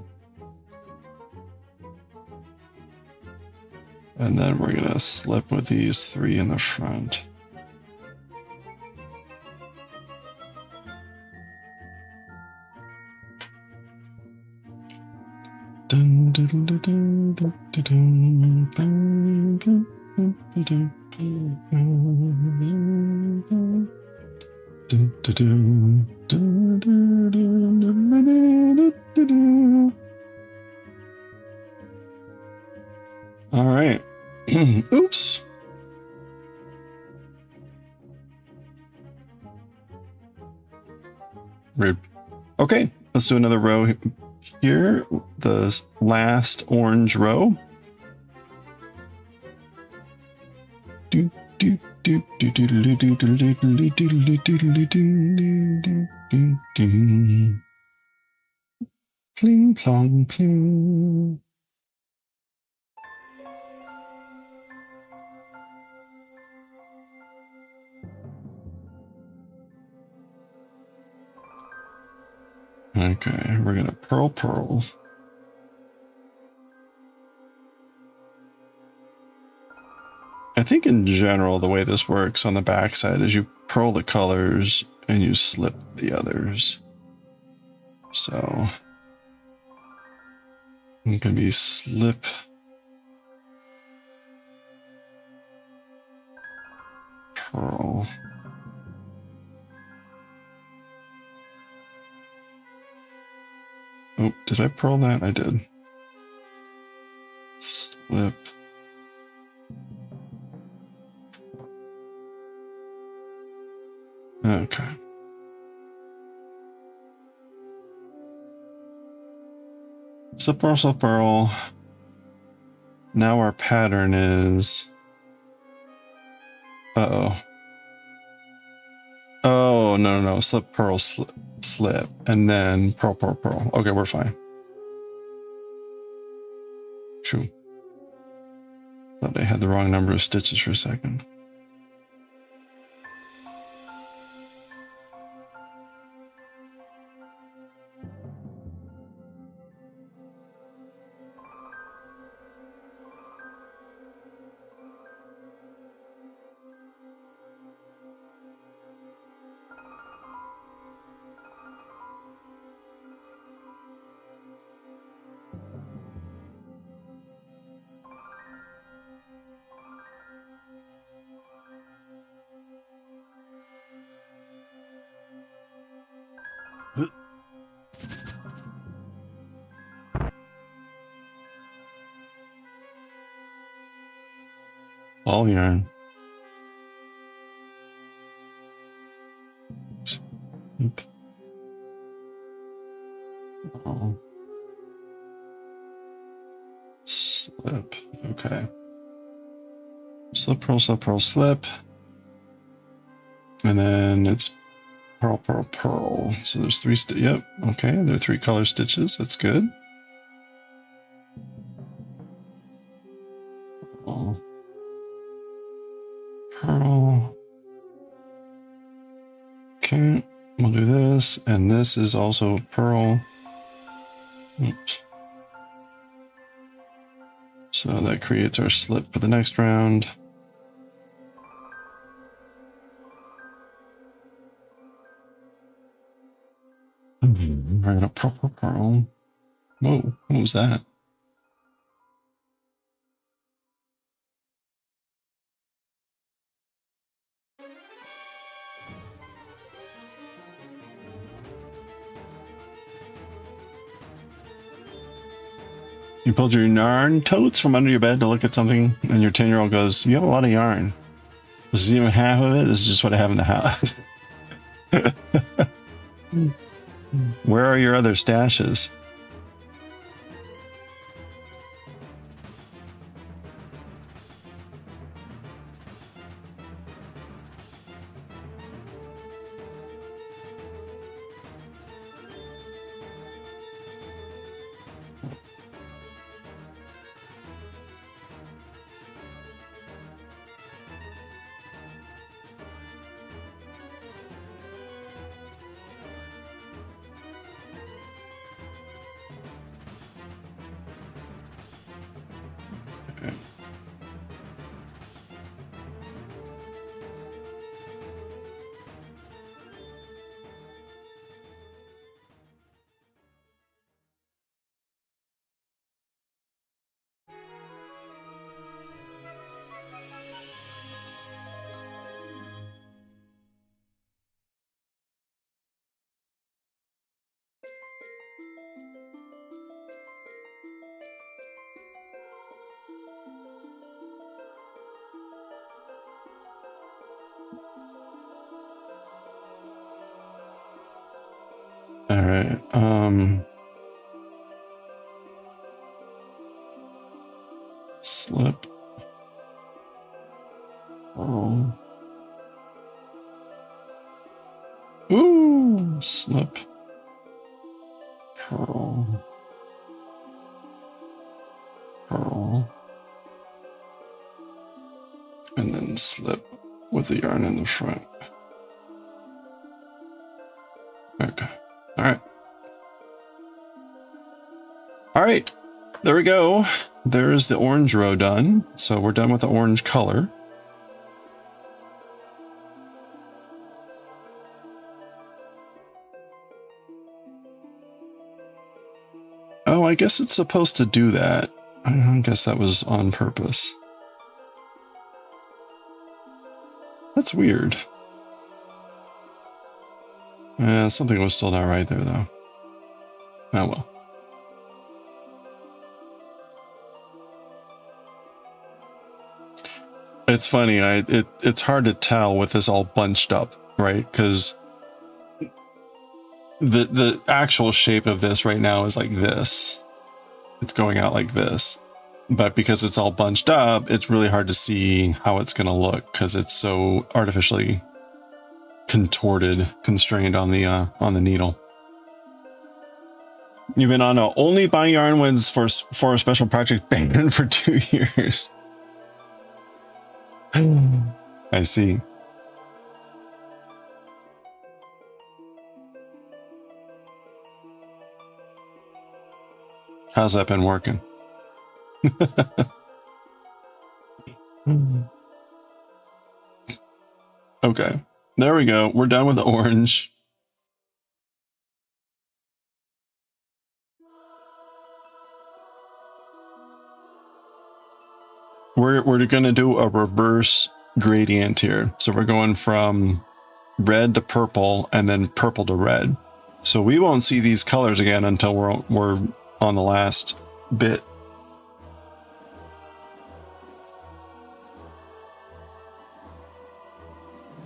[SPEAKER 1] And then we're going to slip with these 3 in the front. Dun, dun, dun, dun, dun, dun, dun, dun, dun, dun, dun. All right. Oops. Rude. Okay, let's do another row here. The last orange row. Do, do, Pling plong pling. Okay, we're gonna pearl. I think in general, the way this works on the backside is you pearl the colors and you slip the others. So it can be slip, pearl. Oh, did I pearl that? I did. Slip. Okay. Slip, pearl, slip, pearl. Now our pattern is... Uh-oh. Oh, no. Slip, pearl, slip. And then pearl, pearl, pearl. Okay, we're fine. True. Thought I had the wrong number of stitches for a second. All yarn. Slip. Oh. Slip. Okay. Slip, pearl, slip, pearl, slip. And then it's pearl, pearl, pearl. So there's three, yep. Okay, there are 3 color stitches. That's good. Pearl. Pearl. Okay, we'll do this. And this is also pearl. Oops. So that creates our slip for the next round. We're gonna pearl. Whoa, what was that? You pulled your yarn totes from under your bed to look at something, and your 10-year-old goes, "You have a lot of yarn. This is even half of it. This is just what I have in the house." Where are your other stashes? All right. Slip. Oh. Slip. Purl. Purl. And then slip with the yarn in the front. Okay. All right. All right. There we go. There's the orange row done. So we're done with the orange color. Oh, I guess it's supposed to do that. I guess that was on purpose. That's weird. Something was still not right there, though. Oh well. It's funny. It's hard to tell with this all bunched up, right? Because the actual shape of this right now is like this. It's going out like this. But because it's all bunched up, it's really hard to see how it's going to look because it's so artificially contorted, constrained on the needle. You've been on a only buy yarn wins for a special project ban for 2 years. I see. How's that been working? Okay, there we go. We're done with the orange. We're gonna do a reverse gradient here. So we're going from red to purple and then purple to red. So we won't see these colors again until we're on the last bit.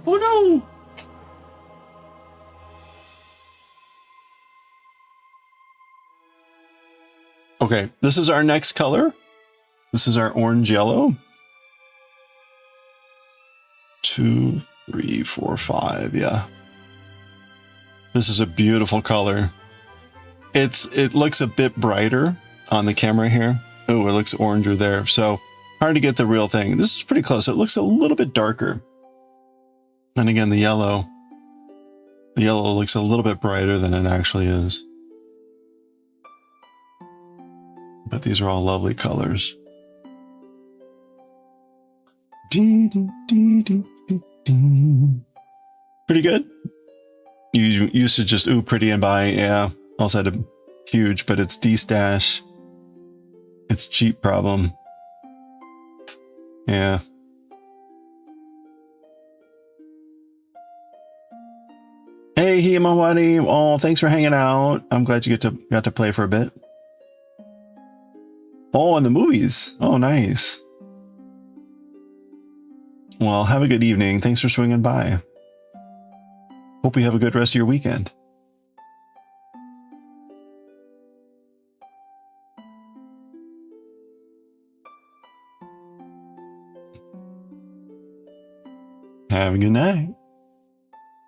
[SPEAKER 1] Oh no! Okay, this is our next color. This is our orange yellow. 2, 3, 4, 5. Yeah. This is a beautiful color. It looks a bit brighter on the camera here. Oh, it looks oranger there. So hard to get the real thing. This is pretty close. It looks a little bit darker. And again, the yellow looks a little bit brighter than it actually is. But these are all lovely colors. Pretty good. You used to just ooh pretty and buy. Yeah, also had a huge, but it's D-stash. It's cheap problem. Yeah. Hey Himawari, oh thanks for hanging out. I'm glad you got to play for a bit. Oh, and the movies. Oh, nice. Well, have a good evening. Thanks for swinging by. Hope you have a good rest of your weekend. Have a good night.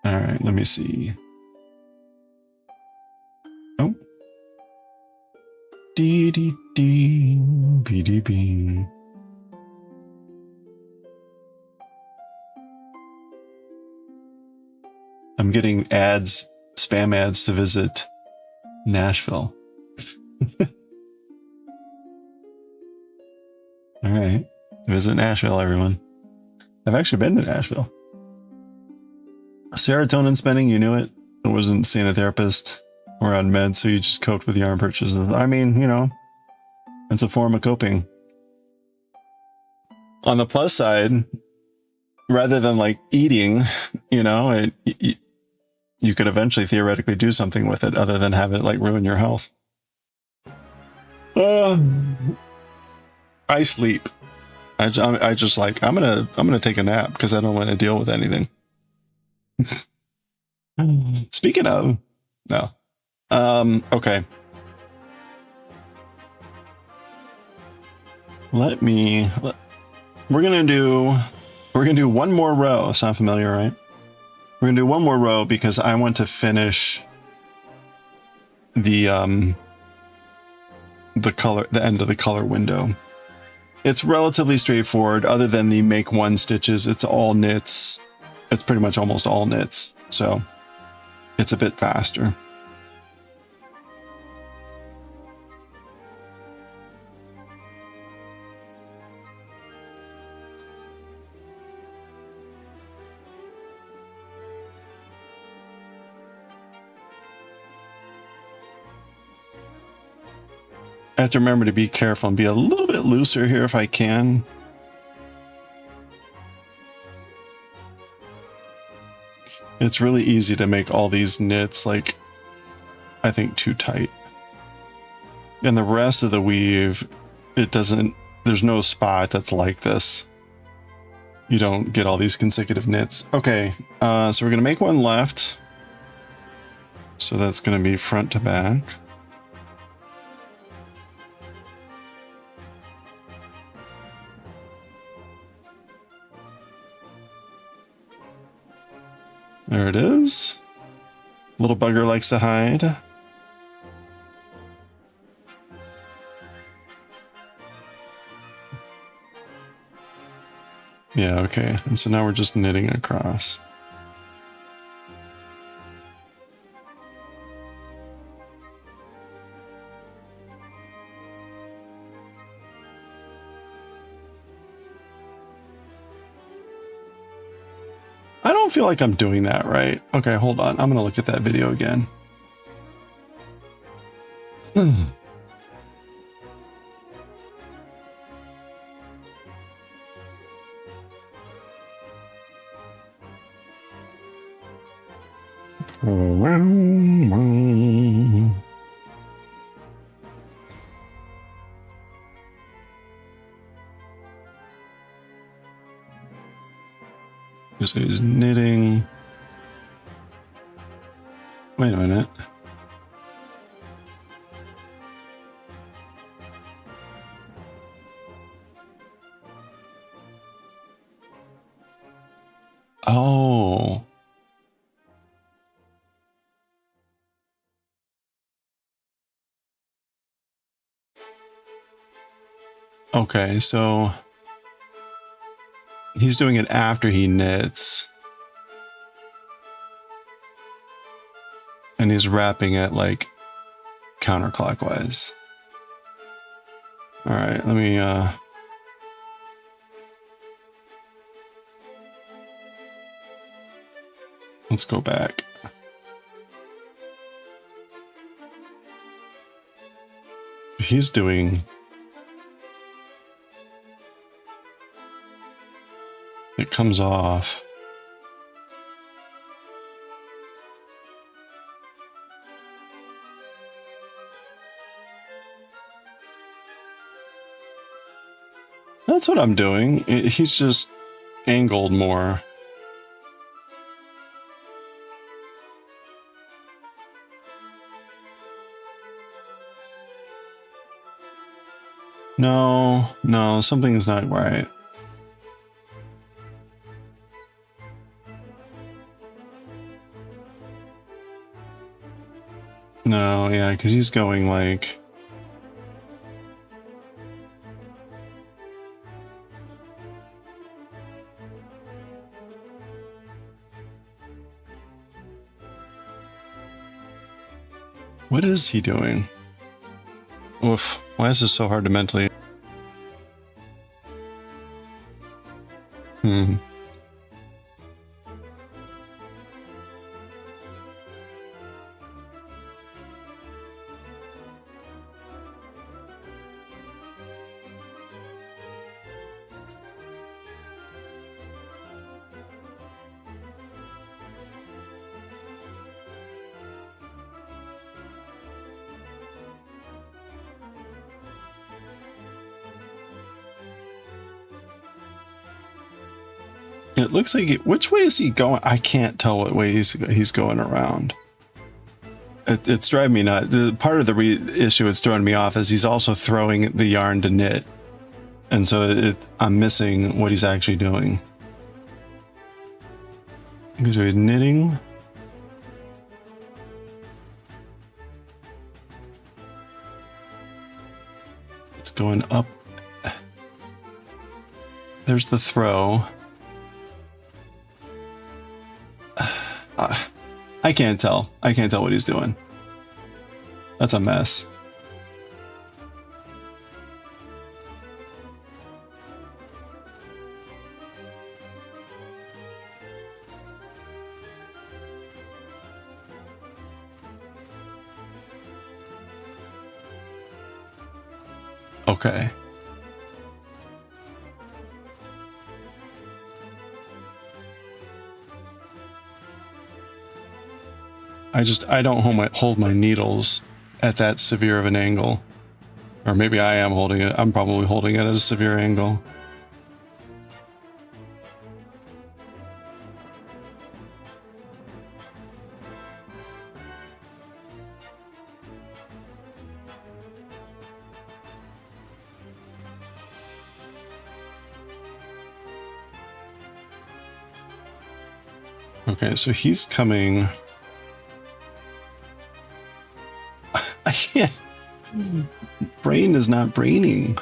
[SPEAKER 1] All right, let me see. Oh. Dee dee dee, bee dee bee. I'm getting ads, spam ads to visit Nashville. All right, visit Nashville, everyone. I've actually been to Nashville. Serotonin spending, you knew it. I wasn't seeing a therapist or on meds, so you just coped with yarn purchases. I mean, you know, it's a form of coping. On the plus side, rather than like eating, you know, you could eventually theoretically do something with it other than have it like ruin your health. I sleep. I just like, I'm gonna take a nap because I don't want to deal with anything. Speaking of, no. Okay. We're gonna do one more row. Sound familiar, right? We're gonna do one more row because I want to finish the color, the end of the color window. It's relatively straightforward other than the make one stitches. It's all knits. It's pretty much almost all knits. So it's a bit faster. I have to remember to be careful and be a little bit looser here if I can. It's really easy to make all these knits, like, I think too tight. And the rest of the weave, it doesn't, there's no spot that's like this. You don't get all these consecutive knits. Okay, so we're gonna make one left. So that's gonna be front to back. There it is. Little bugger likes to hide. Yeah, okay. And so now we're just knitting across. I don't feel like I'm doing that right. Okay, hold on. I'm gonna look at that video again. This is knitting. Wait a minute. Oh. Okay, so he's doing it after he knits. And he's wrapping it like counterclockwise. All right, let me let's go back. He's doing, it comes off. That's what I'm doing. He's just angled more. No, something is not right. No, yeah, because he's going like... What is he doing? Oof, why is this so hard to mentally... It looks like which way is he going? I can't tell what way he's going around. It's driving me nuts. Part of the issue it's throwing me off is he's also throwing the yarn to knit, and so I'm missing what he's actually doing. I'm going to do knitting. It's going up. There's the throw. I can't tell. I can't tell what he's doing. That's a mess. Okay. I don't hold my needles at that severe of an angle. Or maybe I am holding it. I'm probably holding it at a severe angle. Okay, so he's coming. I can't. Brain is not braining.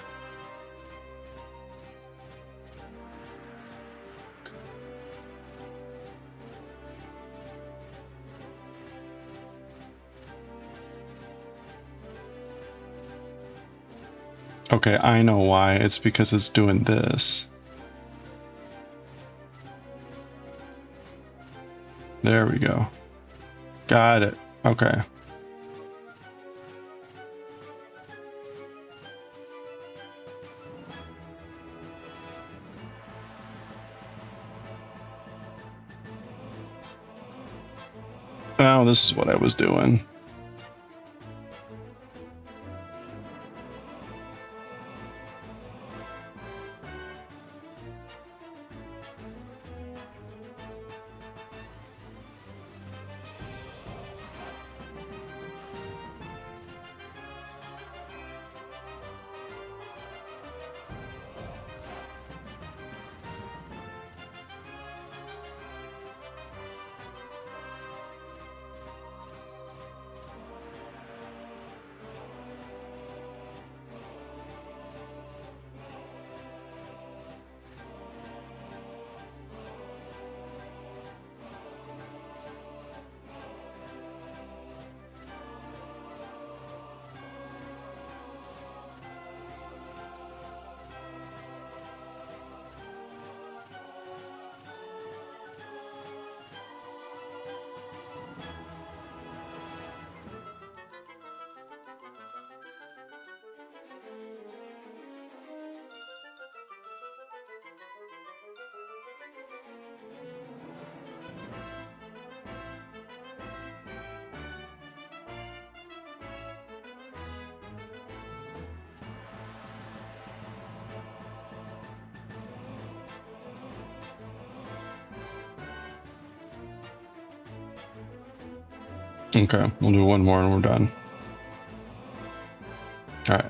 [SPEAKER 1] Okay, I know why. It's because it's doing this. There we go. Got it. Okay. Oh, this is what I was doing. Okay, we'll do one more and we're done. All right.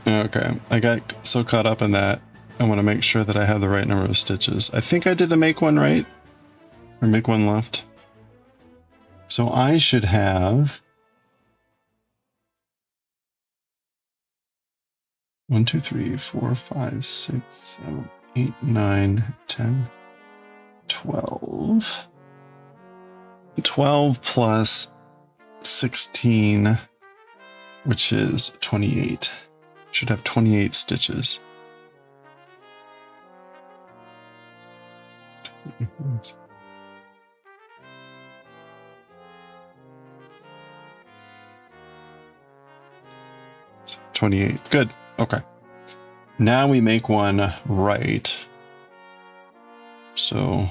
[SPEAKER 1] Okay, I got so caught up in that, I want to make sure that I have the right number of stitches. I think I did the make one right, or make one left. So I should have 1, 2, 3, 4, 5, 6, 7, 8, 9, 10, 12. 12 plus 16, which is 28. Should have 28 stitches. So 28. Good. Okay. Now we make one right. So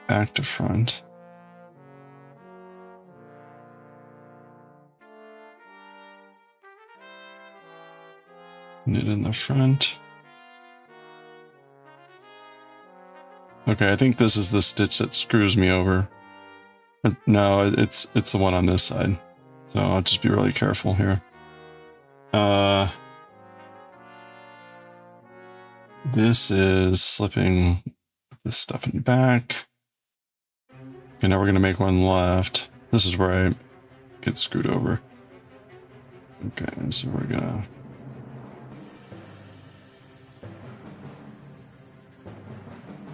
[SPEAKER 1] back to front. Knit in the front. Okay, I think this is the stitch that screws me over. No, it's the one on this side. So I'll just be really careful here. This is slipping this stuff in back. Okay, now we're gonna make one left. This is where I get screwed over. Okay, so we're gonna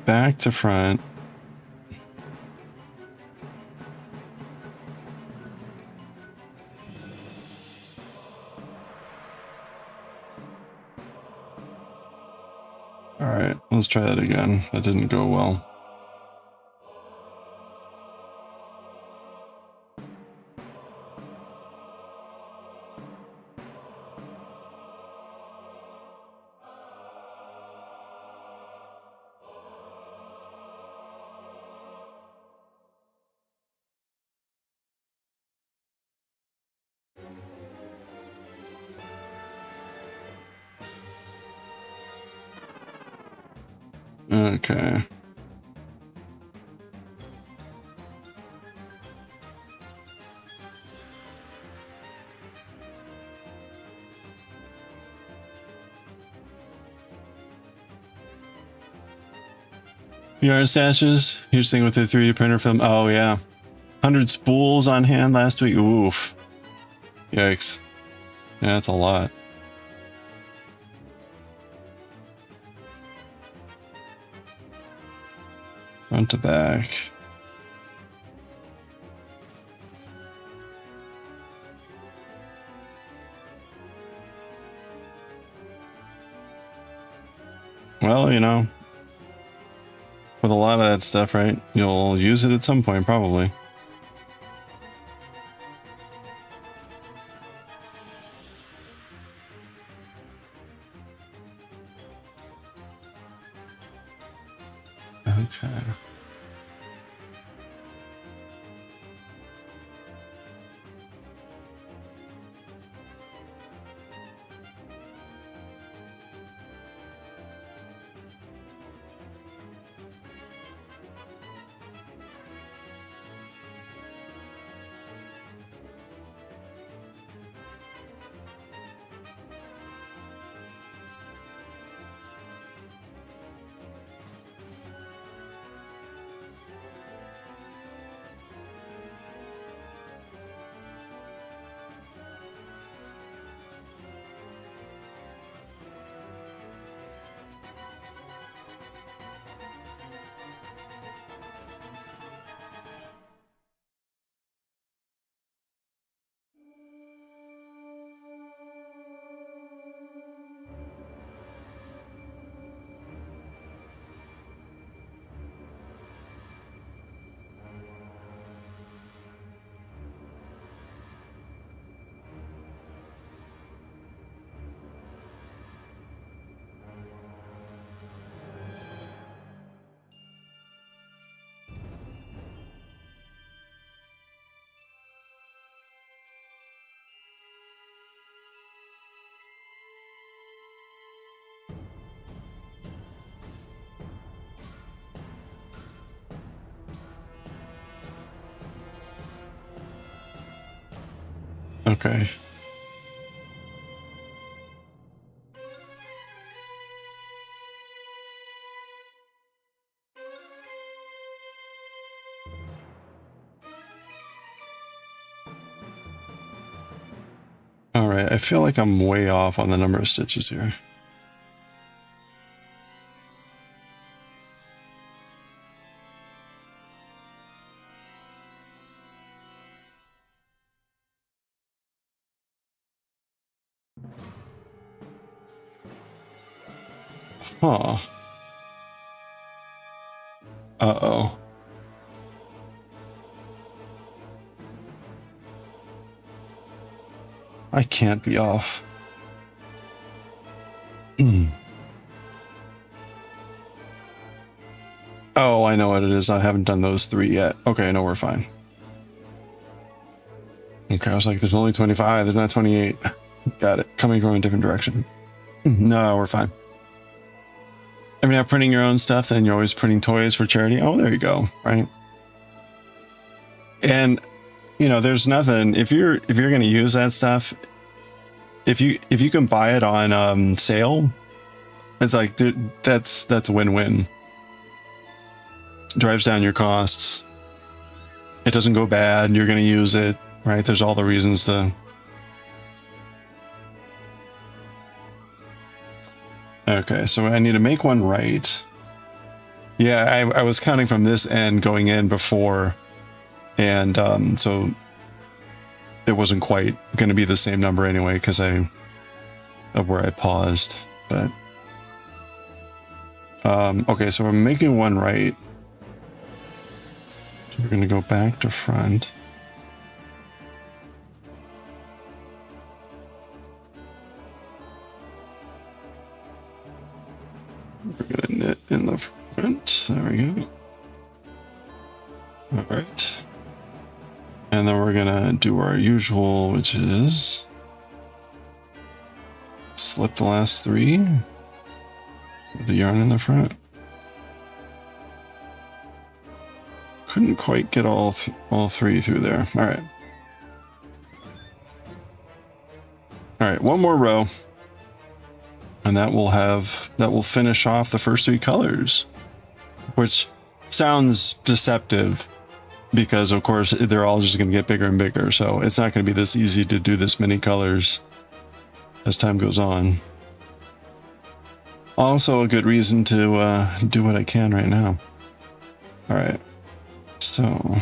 [SPEAKER 1] back to front. All right, let's try that again. That didn't go well. Okay. Yarn stashes. Huge thing with the 3D printer film. Oh yeah. 100 spools on hand last week. Oof. Yikes. Yeah, that's a lot. Front to back. Well, you know, with a lot of that stuff, right? You'll use it at some point, probably. Okay. Okay. I feel like I'm way off on the number of stitches here. Huh. Uh-oh. I can't be off. Oh, I know what it is. I haven't done those 3 yet. Okay, no, we're fine. Okay, I was like, there's only 25. There's not 28. Got it. Coming from a different direction. No, we're fine. If you're not printing your own stuff, then you're always printing toys for charity. Oh, there you go. Right. And, you know, there's nothing, if you're going to use that stuff, if you can buy it on sale, it's like, dude, that's a win-win. Drives down your costs. It doesn't go bad. You're going to use it, right? There's all the reasons to. Okay, so I need to make one right. Yeah, I was counting from this end going in before, and so it wasn't quite going to be the same number anyway because of where I paused. But okay, so we're making one right. So we're going to go back to front. We're going to knit in the front. There we go. All right. And then we're going to do our usual, which is slip the last 3 with the yarn in the front. Couldn't quite get all 3 through there. All right. All right, one more row. And that will finish off the first 3 colors, which sounds deceptive because of course they're all just going to get bigger and bigger. So it's not going to be this easy to do this many colors as time goes on. Also a good reason to do what I can right now. All right. So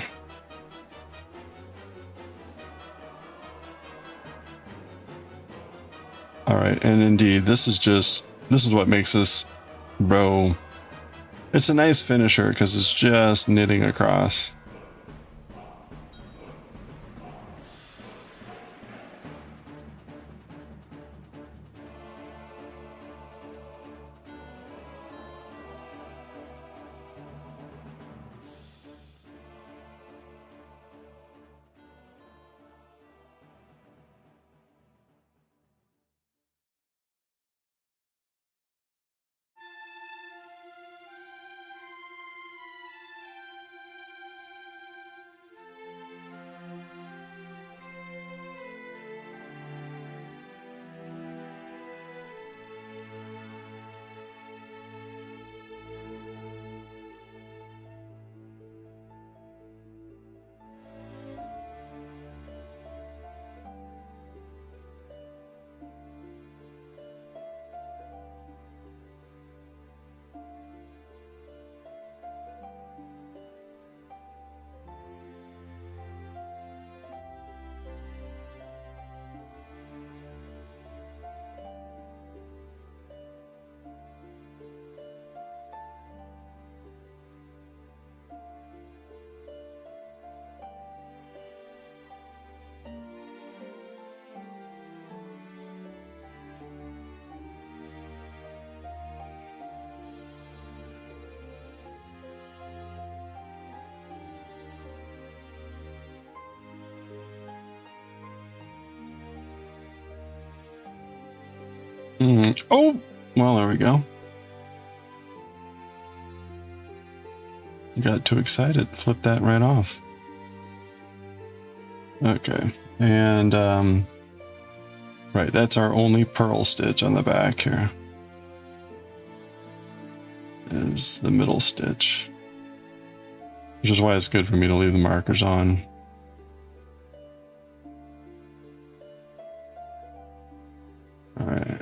[SPEAKER 1] all right, and indeed, this is what makes this row. It's a nice finisher because it's just knitting across. Oh, well, there we go. Got too excited. Flip that right off. Okay. And, right, that's our only purl stitch on the back here. Is the middle stitch. Which is why it's good for me to leave the markers on. All right.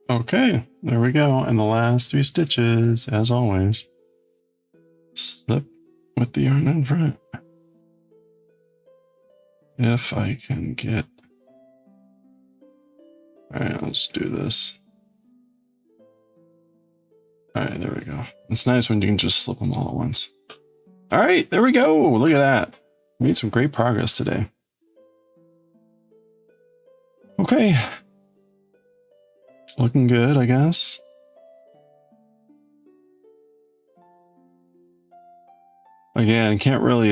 [SPEAKER 1] Okay, there we go. And the last 3 stitches, as always, slip with the yarn in front. If I can get... All right, let's do this. All right, there we go. It's nice when you can just slip them all at once. All right, there we go. Look at that. We made some great progress today. Okay. Looking good, I guess. Again, can't really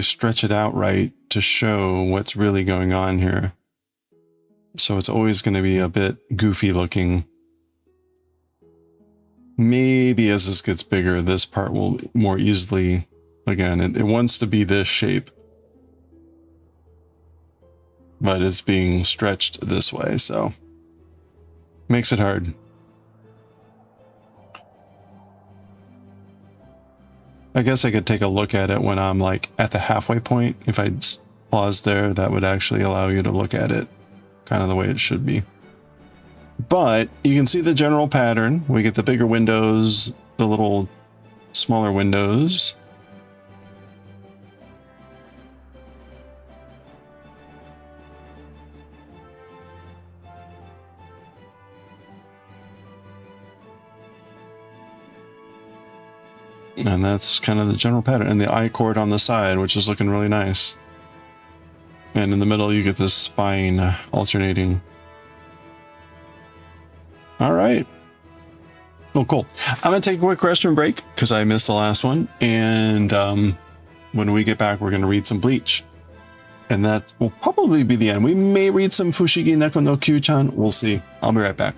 [SPEAKER 1] stretch it out right to show what's really going on here. So it's always going to be a bit goofy looking. Maybe as this gets bigger, this part will more easily, again, it wants to be this shape, but it's being stretched this way, so makes it hard. I guess I could take a look at it when I'm like at the halfway point. If I pause there, that would actually allow you to look at it kind of the way it should be. But you can see the general pattern. We get the bigger windows, the little smaller windows. And that's kind of the general pattern. And the I-cord on the side, which is looking really nice. And in the middle, you get this spine alternating. All right. Oh, cool. I'm going to take a quick restroom break because I missed the last one. And when we get back, we're going to read some Bleach. And that will probably be the end. We may read some Fushigi Neko no Kyuu-chan. We'll see. I'll be right back.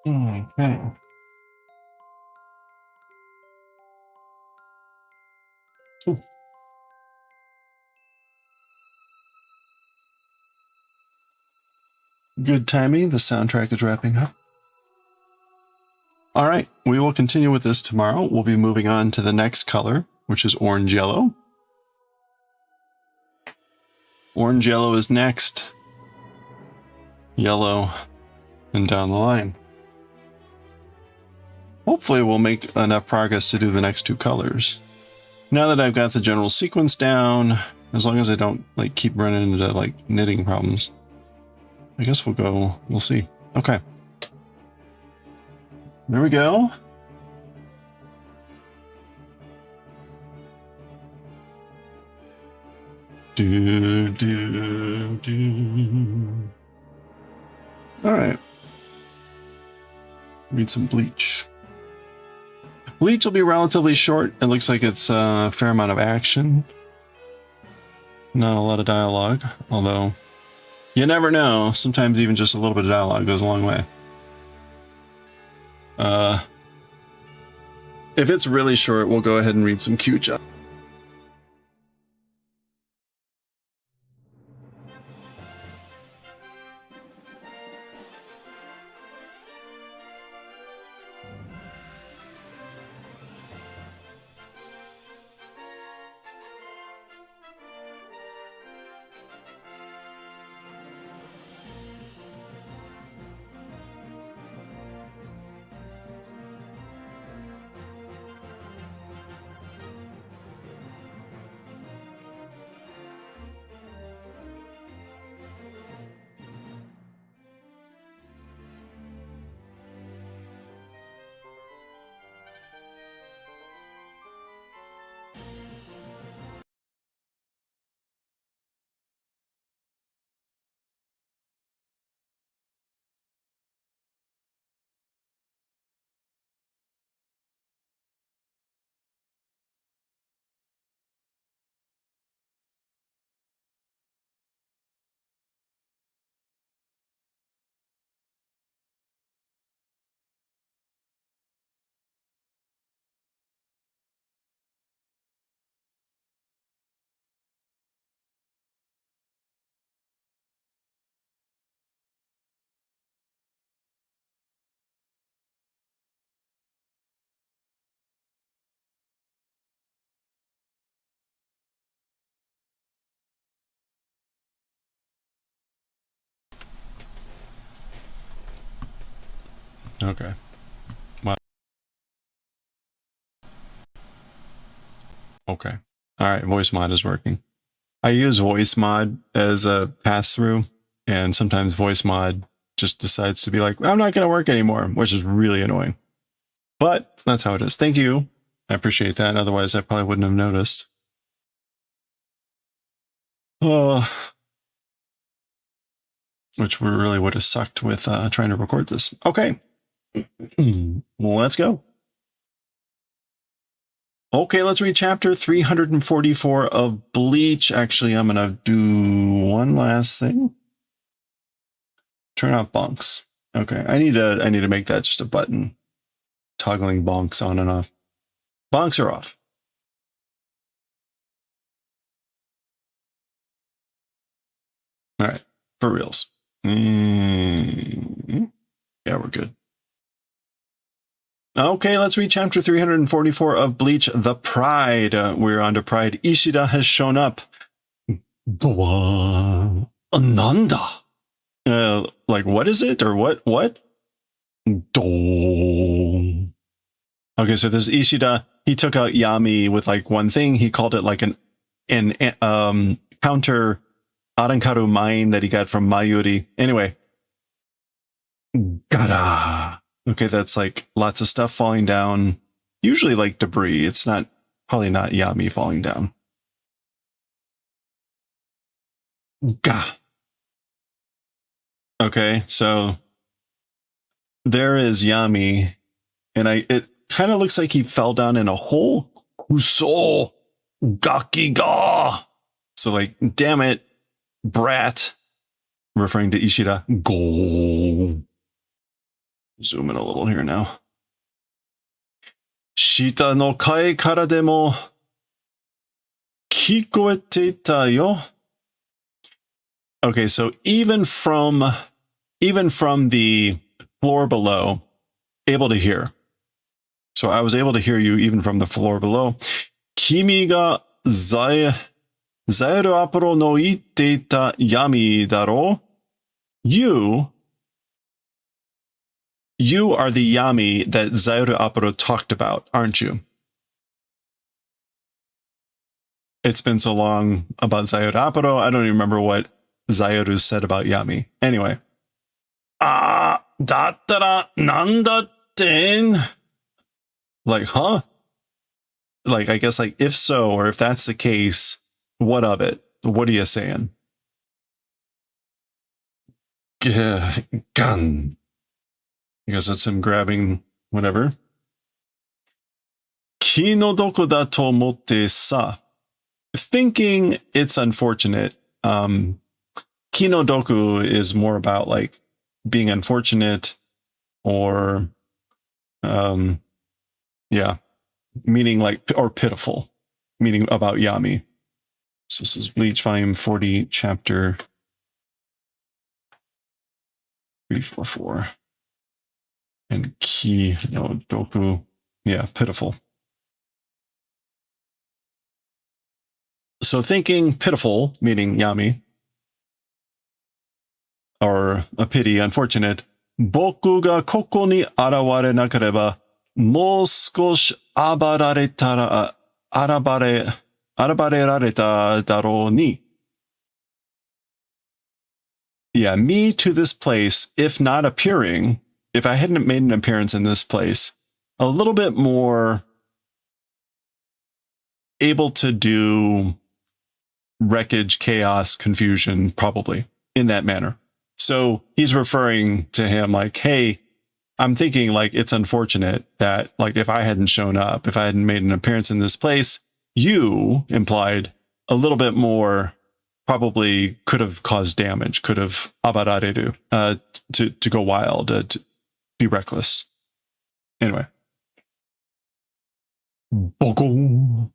[SPEAKER 1] Okay. Ooh. Good timing. The soundtrack is wrapping up. All right, we will continue with this tomorrow. We'll be moving on to the next color, which is orange yellow. Orange yellow is next. Yellow and down the line. Hopefully we'll make enough progress to do the next two colors. Now that I've got the general sequence down, as long as I don't like keep running into like knitting problems, I guess we'll see. Okay. There we go. All right. Read some Bleach. Bleach will be relatively short. It looks like it's a fair amount of action. Not a lot of dialogue, although you never know. Sometimes even just a little bit of dialogue goes a long way. If it's really short, we'll go ahead and read some Kyuu-chan. Okay. Wow. Okay. All right. Voice mod is working. I use voice mod as a pass through, and sometimes voice mod just decides to be like, I'm not going to work anymore, which is really annoying. But that's how it is. Thank you. I appreciate that. Otherwise, I probably wouldn't have noticed. Which really would have sucked with trying to record this. Okay. Well, let's go. Okay, let's read chapter 344 of Bleach. Actually, I'm going to do one last thing. Turn off bonks. Okay, I need to make that just a button. Toggling bonks on and off. Bonks are off. All right, for reals. Yeah, we're good. Okay, let's read chapter 344 of Bleach, The Pride. We're on to Pride. Ishida has shown up. Ananda. Like, what is it? Or what? Okay, so there's Ishida. He took out Yami with like one thing. He called it like an counter Arankaru mine that he got from Mayuri. Anyway. Gara. Okay, that's like lots of stuff falling down. Usually like debris. It's probably not Yami falling down. Ga. Okay, so there is Yami, and it kind of looks like he fell down in a hole. Uso Gaki ga. So like, damn it, brat. Referring to Ishida. Go. Zoom in a little here now. Shita no kai kara demo kikoete ita yo. Okay, so even from even from the floor below, able to hear. So I was able to hear you even from the floor below. Kimi ga zaeru apro no itte ita yami daro. You are the yami that Zaeru Aparo talked about, aren't you? It's been so long about Zaeru Aparo, I don't even remember what Zaeru said about yami. Anyway. Dattara nandatten? Like, huh? Like, I guess, like, if so, or if that's the case, what of it? What are you saying? Gun. I guess that's him grabbing whatever. Ki no doko da to omotte sa. Thinking it's unfortunate. Ki no doku is more about like being unfortunate or yeah, meaning like, or pitiful, meaning about yami. So this is Bleach volume 40, chapter 344. And ki no doku, yeah, pitiful. So thinking pitiful, meaning yami, or a pity, unfortunate. Boku ga koko ni araware nakareba, mou skoshi arabarerareta daro ni. Yeah, me to this place, if not appearing, if I hadn't made an appearance in this place, a little bit more able to do wreckage, chaos, confusion, probably in that manner. So he's referring to him like, hey, I'm thinking like it's unfortunate that like if I hadn't shown up, if I hadn't made an appearance in this place, you implied a little bit more probably could have caused damage, could have abarareru, to go wild, to be reckless. Anyway. Boko.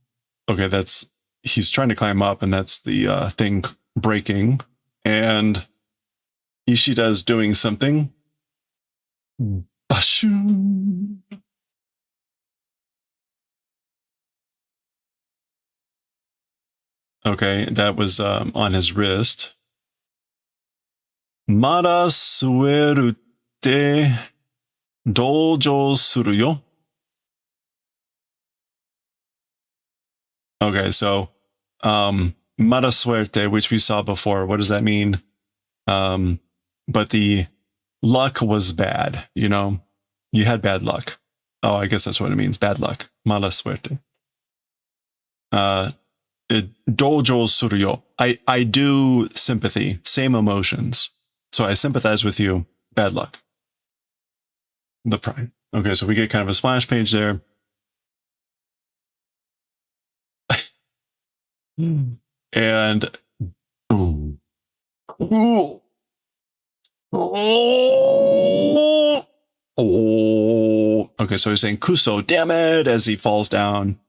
[SPEAKER 1] Okay, that's, he's trying to climb up and that's the thing breaking. And Ishida's doing something. Bashoon. Okay, that was on his wrist. Mara sueru te dojo suru yo. Okay, so mala suerte, which we saw before, what does that mean? But the luck was bad, you know? You had bad luck. Oh, I guess that's what it means, bad luck. Mala suerte. Dojo suru yo. I do sympathy, same emotions. So I sympathize with you, bad luck. The pride. Okay, so we get kind of a splash page there. And ooh. Ooh. Oh. Oh. Okay, so he's saying Kuso, damn it, as he falls down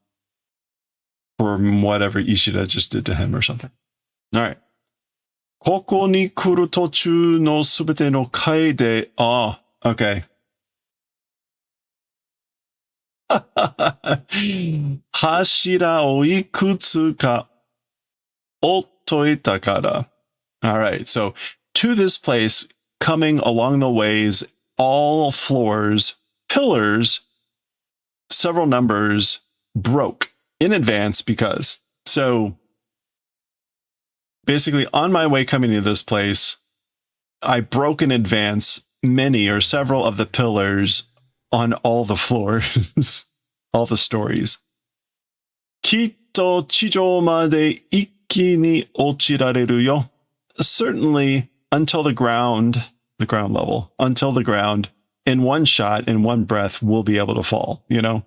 [SPEAKER 1] from whatever Ishida just did to him or something. All right. Koko ni kuru tochu no subete no kai de. Oh, okay. Hashira o ikutsu ka otoita kara. All right, so to this place, coming along the ways, all floors, pillars, several numbers broke in advance because. So basically, on my way coming to this place, I broke in advance many or several of the pillars on all the floors, all the stories. Kitto chijo made ikki ni ochirareru yo. Certainly until the ground level, until the ground, in one shot, in one breath, we'll be able to fall, you know?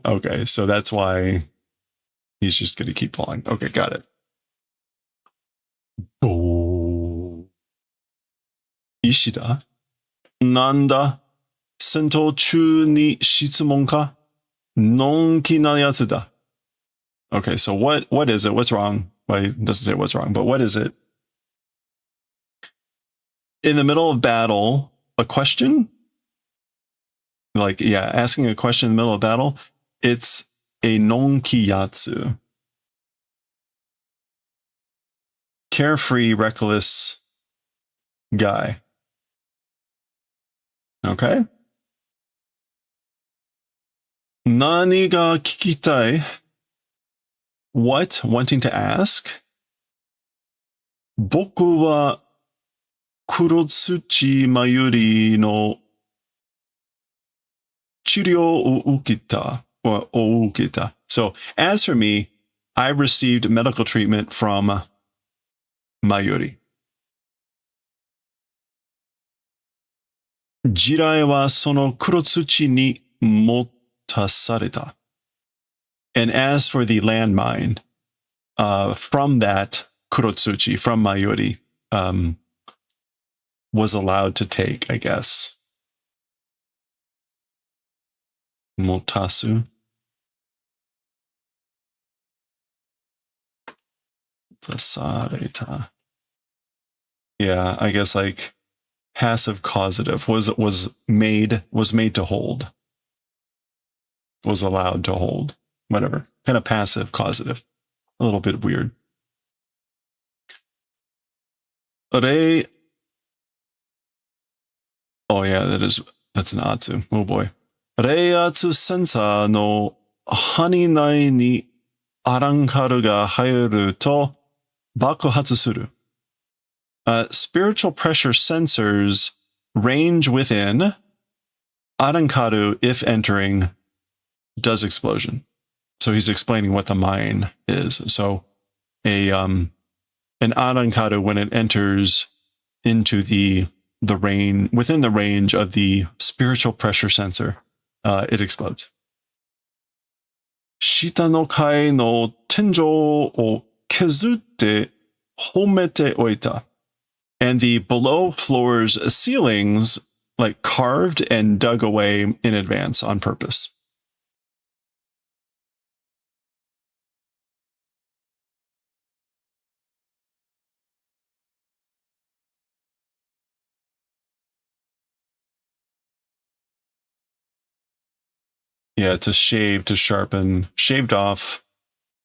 [SPEAKER 1] Okay, so that's why he's just going to keep falling. Okay, got it. Oh. Ishida? Nanda? Sento chu ni shitsumon ka? Nonki na yatsu da. Okay, so what is it? What's wrong? Well, it doesn't say what's wrong, but what is it? in the middle of battle, a question? Like, yeah, asking a question in the middle of battle. It's a nonkiyatsu. Carefree, reckless guy. Okay. Nani ga kikitai? What? Wanting to ask? Boku wa kurotsuchi mayuri no chiryō o ukita. Or o ukita. So, as for me, I received medical treatment from Mayuri. Jirai wa sono kurotsuchi ni motasareta. And as for the landmine, from that kurotsuchi, from Mayuri, was allowed to take, I guess. Motasu. Tasareta. Yeah, I guess like passive causative was made to hold. Was allowed to hold. Whatever. Kind of passive causative. A little bit weird. Re. Oh yeah, that's an atsu. Oh boy. Reiatsu sensor no hani nai ni arankaru ga hayaru to bakuhatsu suru. Spiritual pressure sensors range within. Arankaru, if entering, does explosion. So he's explaining what the mine is. So an arankaru, when it enters into the range, within the range of the spiritual pressure sensor, it explodes. Shita no kai no tenjou o kezutte homete oita. And the below floor's ceilings, like carved and dug away in advance on purpose. Yeah, to shave, to sharpen, shaved off,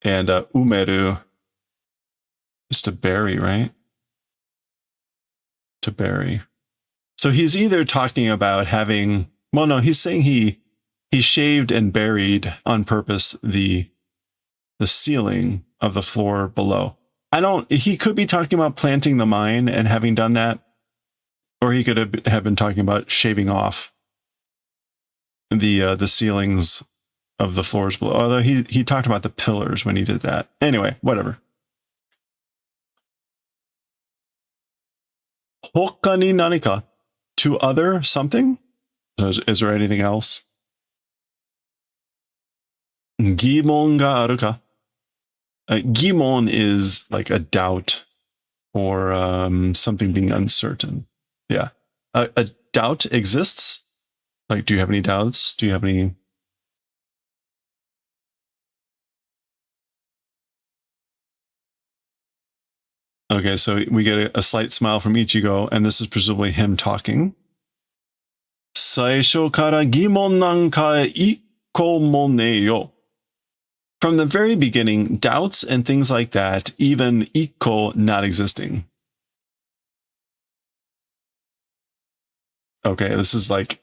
[SPEAKER 1] and umeru is to bury, right? To bury. So he's either talking about having, well, no, he's saying he shaved and buried on purpose the ceiling of the floor below. He could be talking about planting the mine and having done that, or he could have been talking about shaving off the ceilings of the floors below. Although he talked about the pillars when he did that. Anyway, whatever. Hoka ni nanika? To other something? Is there anything else? Gimon ga aru ka? Gimon is like a doubt or something being uncertain. Yeah. A doubt exists? Like, do you have any doubts? Do you have any... Okay, so we get a slight smile from Ichigo, and this is presumably him talking. Saisho kara gimon nanka ikko mo ne yo. From the very beginning, doubts and things like that, even ikko not existing. Okay, this is like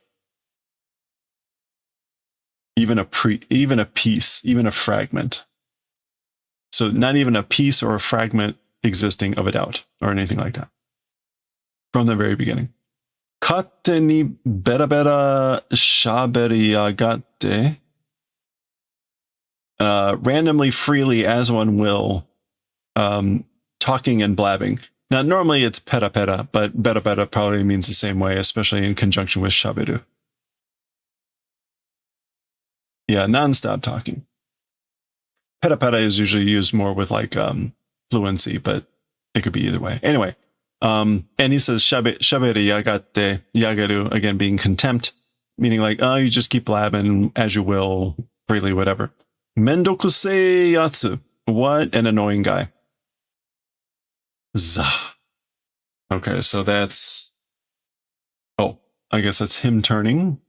[SPEAKER 1] even a piece, even a fragment. So not even a piece or a fragment existing of a doubt or anything like that. From the very beginning. Katte ni bera bera shaberiagatte. Randomly, freely, as one will, talking and blabbing. Now, normally it's pera pera, but bera bera probably means the same way, especially in conjunction with shaberu. Yeah, non-stop talking. Pera pera is usually used more with like fluency, but it could be either way. Anyway, and he says shaberi yagatte, yagaru, again being contempt, meaning like, oh, you just keep blabbing as you will, freely, whatever. Mendokusei yatsu. What an annoying guy. Zah. Okay, so that's Oh, I guess that's him turning.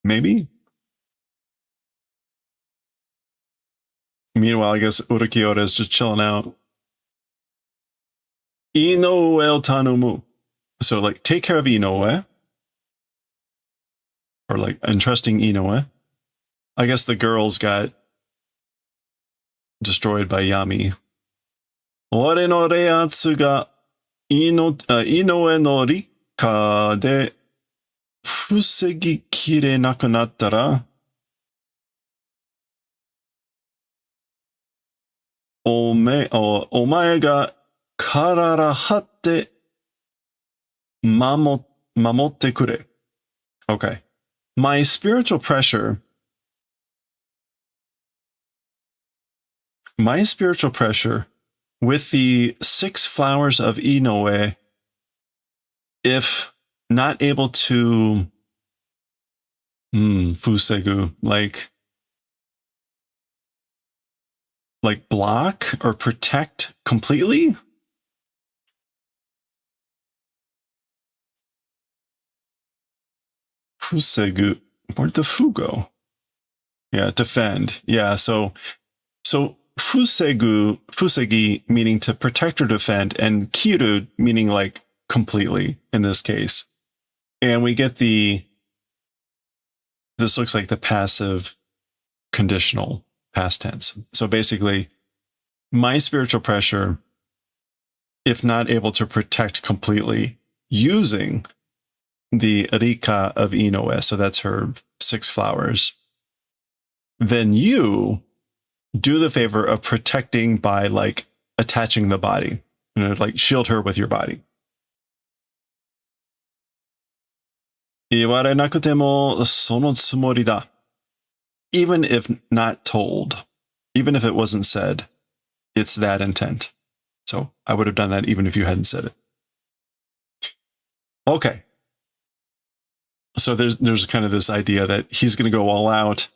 [SPEAKER 1] Maybe? Meanwhile, I guess Urakiota is just chilling out. Inoue o tanumu. So, like, take care of Inoue. Or, like, entrusting Inoue. I guess the girls got destroyed by Yami. Ore no reatsu ga Inoue no rikka de fusegi kirenaku nattara omae ga karara hatte mamotte kure. Okay. My spiritual pressure with the 6 flowers of Inoue, if not able to fusegu, like block or protect completely. Fusegu, where'd the fu go? Yeah, defend. Yeah, so fusegi meaning to protect or defend, and kiru meaning like completely in this case. And we get this looks like the passive conditional past tense. So basically, my spiritual pressure, if not able to protect completely, using the Rika of Inoue, so that's her 6 flowers, then you do the favor of protecting by like attaching the body, like shield her with your body. Iwarenakute mo sono tsumori da. Even if not told, even if it wasn't said, it's that intent. So I would have done that even if you hadn't said it. Okay. So there's kind of this idea that he's going to go all out,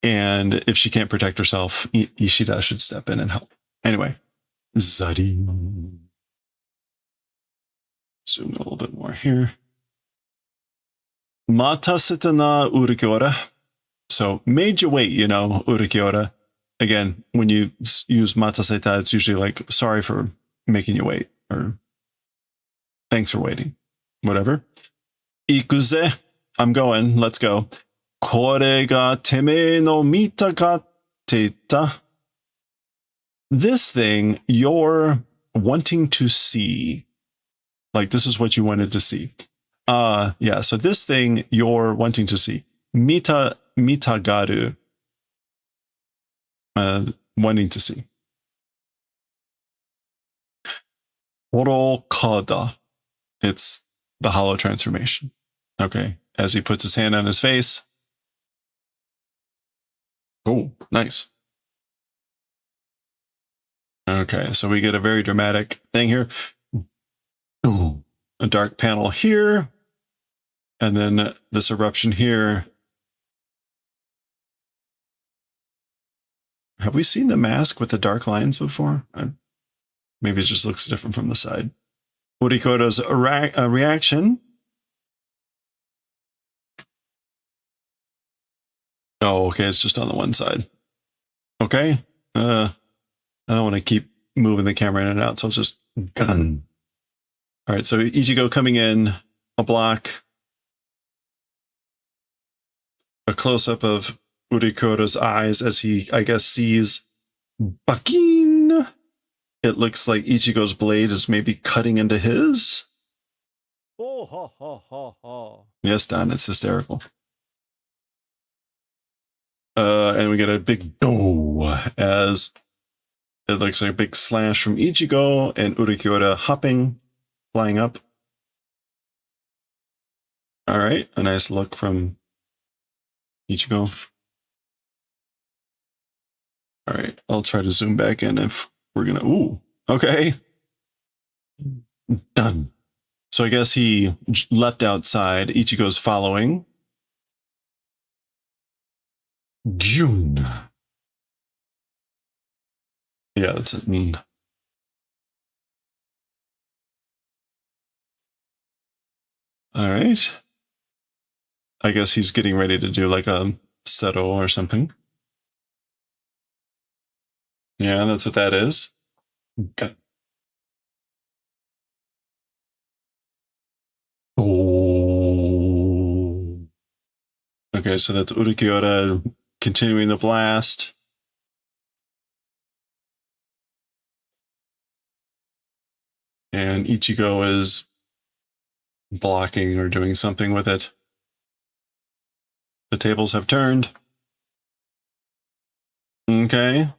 [SPEAKER 1] and if she can't protect herself, Ishida should step in and help. Anyway, Zari. Zoom a little bit more here. Mataseta na Urakiora. So made you wait, Urakiora. Again, when you use mataseta, it's usually like, sorry for making you wait, or thanks for waiting, whatever. Ikuze, I'm going, let's go. Kore ga teme no mitagatteta. This thing you're wanting to see. Like, this is what you wanted to see. Yeah, so this thing you're wanting to see. Mitagaru. Wanting to see. Orokada. It's the hollow transformation. Okay, as he puts his hand on his face. Oh, nice. Okay, so we get a very dramatic thing here. Ooh, a dark panel here. And then this eruption here. Have we seen the mask with the dark lines before? Maybe it just looks different from the side. Urikota's reaction. Oh, okay, it's just on the one side. Okay. I don't want to keep moving the camera in and out, so I'll just gun. All right, so Ichigo coming in, a block. A close-up of Urikota's eyes as he, I guess, sees Bakin. It looks like Ichigo's blade is maybe cutting into his.
[SPEAKER 4] Oh, ha, ha, ha, ha.
[SPEAKER 1] Yes, Don, it's hysterical. And we get a big do as it looks like a big slash from Ichigo and Urikota hopping, flying up. All right, a nice look from Ichigo. All right, I'll try to zoom back in if we're gonna. Ooh, okay. Done. So I guess he leapt outside. Ichigo's following. June. Yeah, that's it. All right. I guess he's getting ready to do like a settle or something. Yeah, that's what that is. Okay. Oh. Okay, so that's Urukiota continuing the blast. And Ichigo is blocking or doing something with it. The tables have turned. Okay.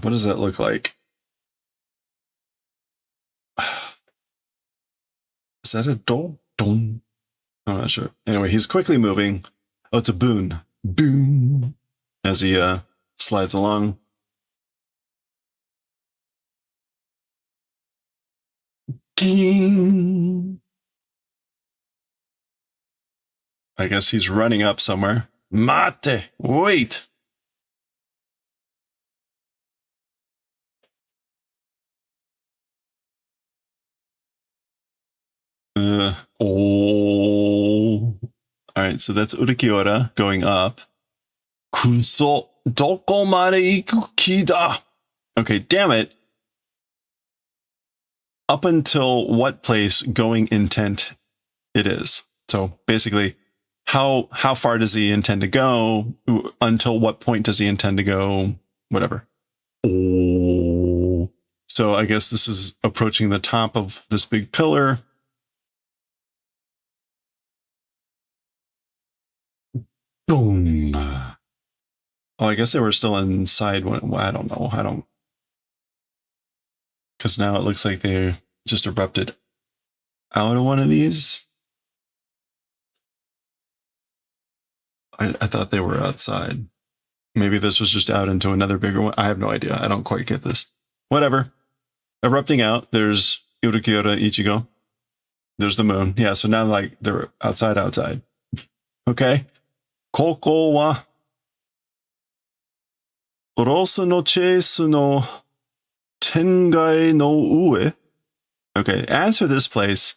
[SPEAKER 1] What does that look like? Is that a doll? I'm not sure. Anyway, he's quickly moving. Oh, it's a boon. Boom. As he slides along. Ging. I guess he's running up somewhere. Mate, wait. Oh. All right, so that's Urukiora going up. Kuso doko made iku ki da? Okay, damn it. Up until what place going intent it is. So basically, how far does he intend to go? Until what point does he intend to go? Whatever. Oh. So I guess this is approaching the top of this big pillar. Boom. Oh, I guess they were still inside when, I don't know. Because now it looks like they just erupted out of one of these. I thought they were outside. Maybe this was just out into another bigger one. I have no idea. I don't quite get this. Whatever. Erupting out, there's Urukiota, Ichigo. There's the moon. Yeah, so now like they're outside. Okay. Koko wa Rosu no Chesu no Tengai no Ue. Okay, as for this place,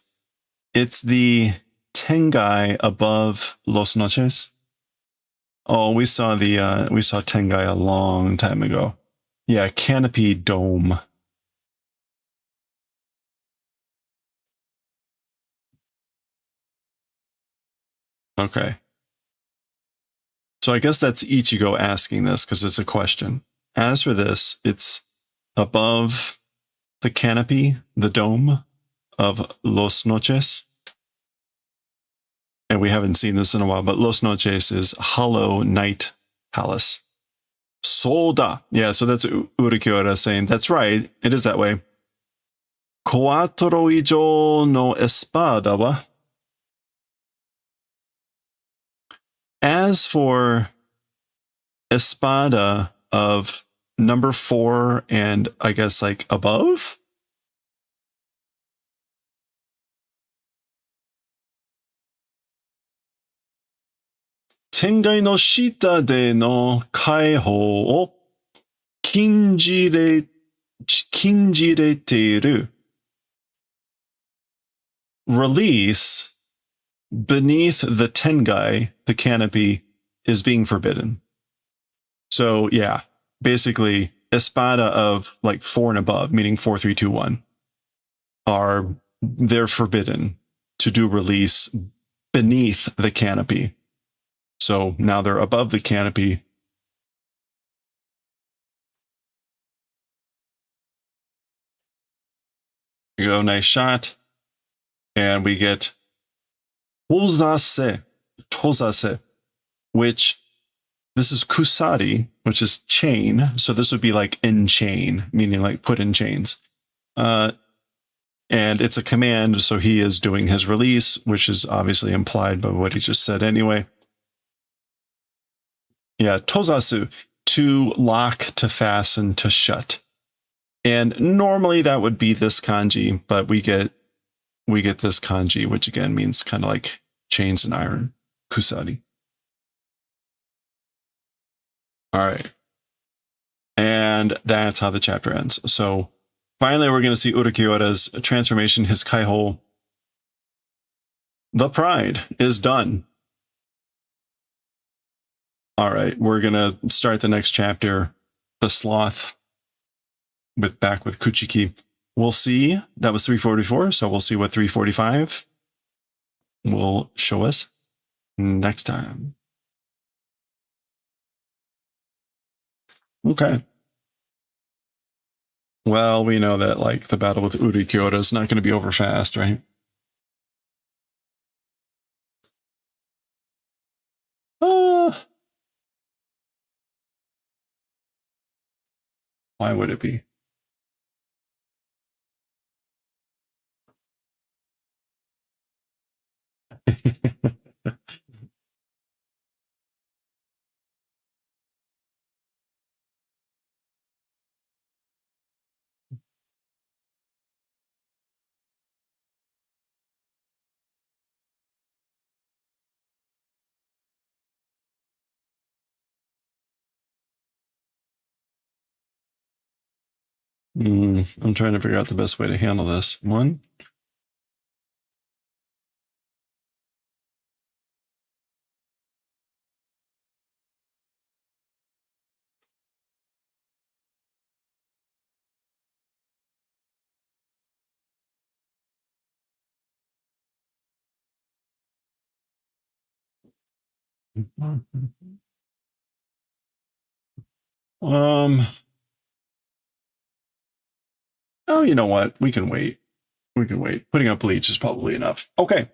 [SPEAKER 1] it's the Tengai above Los Noches. Oh, we saw Tengai a long time ago. Yeah, canopy dome. Okay. So I guess that's Ichigo asking this because it's a question. As for this, it's above the canopy, the dome of Los Noches. And we haven't seen this in a while, but Los Noches is Hollow Night Palace. Soda. Yeah, so that's Urukiora saying, that's right, it is that way. Cuatro ijo no espada wa? As for espada of number 4 and I guess like above? Tengai no shita de no kaihou o kinjireteiru. Release beneath the Tengai, the canopy, is being forbidden. So yeah, basically espada of like 4 and above, meaning 4, 3, 2, 1, they're forbidden to do release beneath the canopy. So now they're above the canopy. Here you go, nice shot. And we get Tozase, which this is kusari, which is chain. So this would be like in chain, meaning like put in chains. And it's a command, so he is doing his release, which is obviously implied by what he just said anyway. Yeah, tozasu, to lock, to fasten, to shut. And normally that would be this kanji, but we get this kanji, which again means kind of like chains and iron, kusari. All right. And that's how the chapter ends. So finally, we're going to see Urukiora's transformation, his kaihou, The Pride is done. All right, we're gonna start the next chapter, the Sloth, back with Kuchiki. We'll see. That was 344, so we'll see what 345 will show us next time. Okay. Well, we know that like the battle with Uri Kyoto is not going to be over fast, right? Why would it be? I'm trying to figure out the best way to handle this. One. Oh, you know what? We can wait. We can wait. Putting up bleach is probably enough. Okay.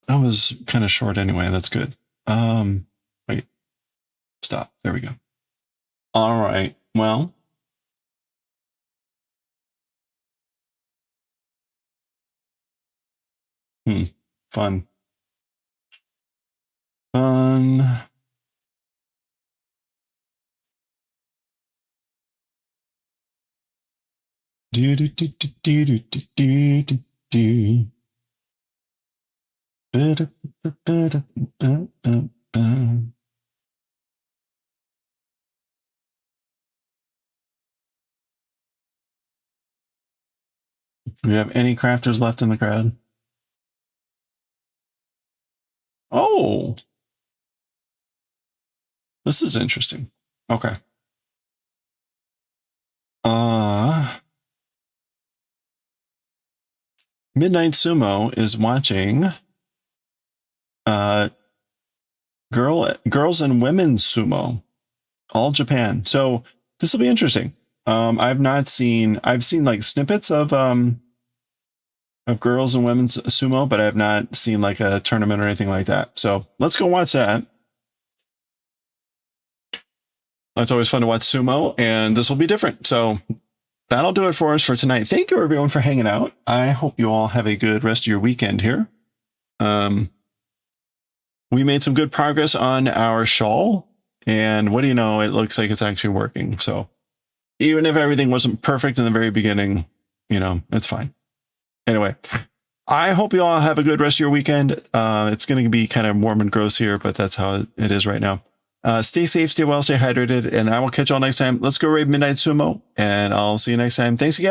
[SPEAKER 1] That was kind of short anyway. That's good. Wait. Stop. There we go. All right. Well. Fun. Fun. Do do do do do do do do do. Do we have any crafters left in the crowd? Oh, this is interesting. Okay. Midnight Sumo is watching girls and women's sumo, all Japan. So this will be interesting. I've seen like snippets of girls and women's sumo, but I have not seen like a tournament or anything like that. So let's go watch that. It's always fun to watch sumo, and this will be different. So that'll do it for us for tonight. Thank you everyone for hanging out. I hope you all have a good rest of your weekend here. We made some good progress on our shawl, and what do you know, it looks like it's actually working. So even if everything wasn't perfect in the very beginning, you know, it's fine. Anyway, I hope you all have a good rest of your weekend. It's going to be kind of warm and gross here, but that's how it is right now. Stay safe, stay well, stay hydrated, and I will catch you all next time. Let's go raid Midnight Sumo, and I'll see you next time. Thanks again.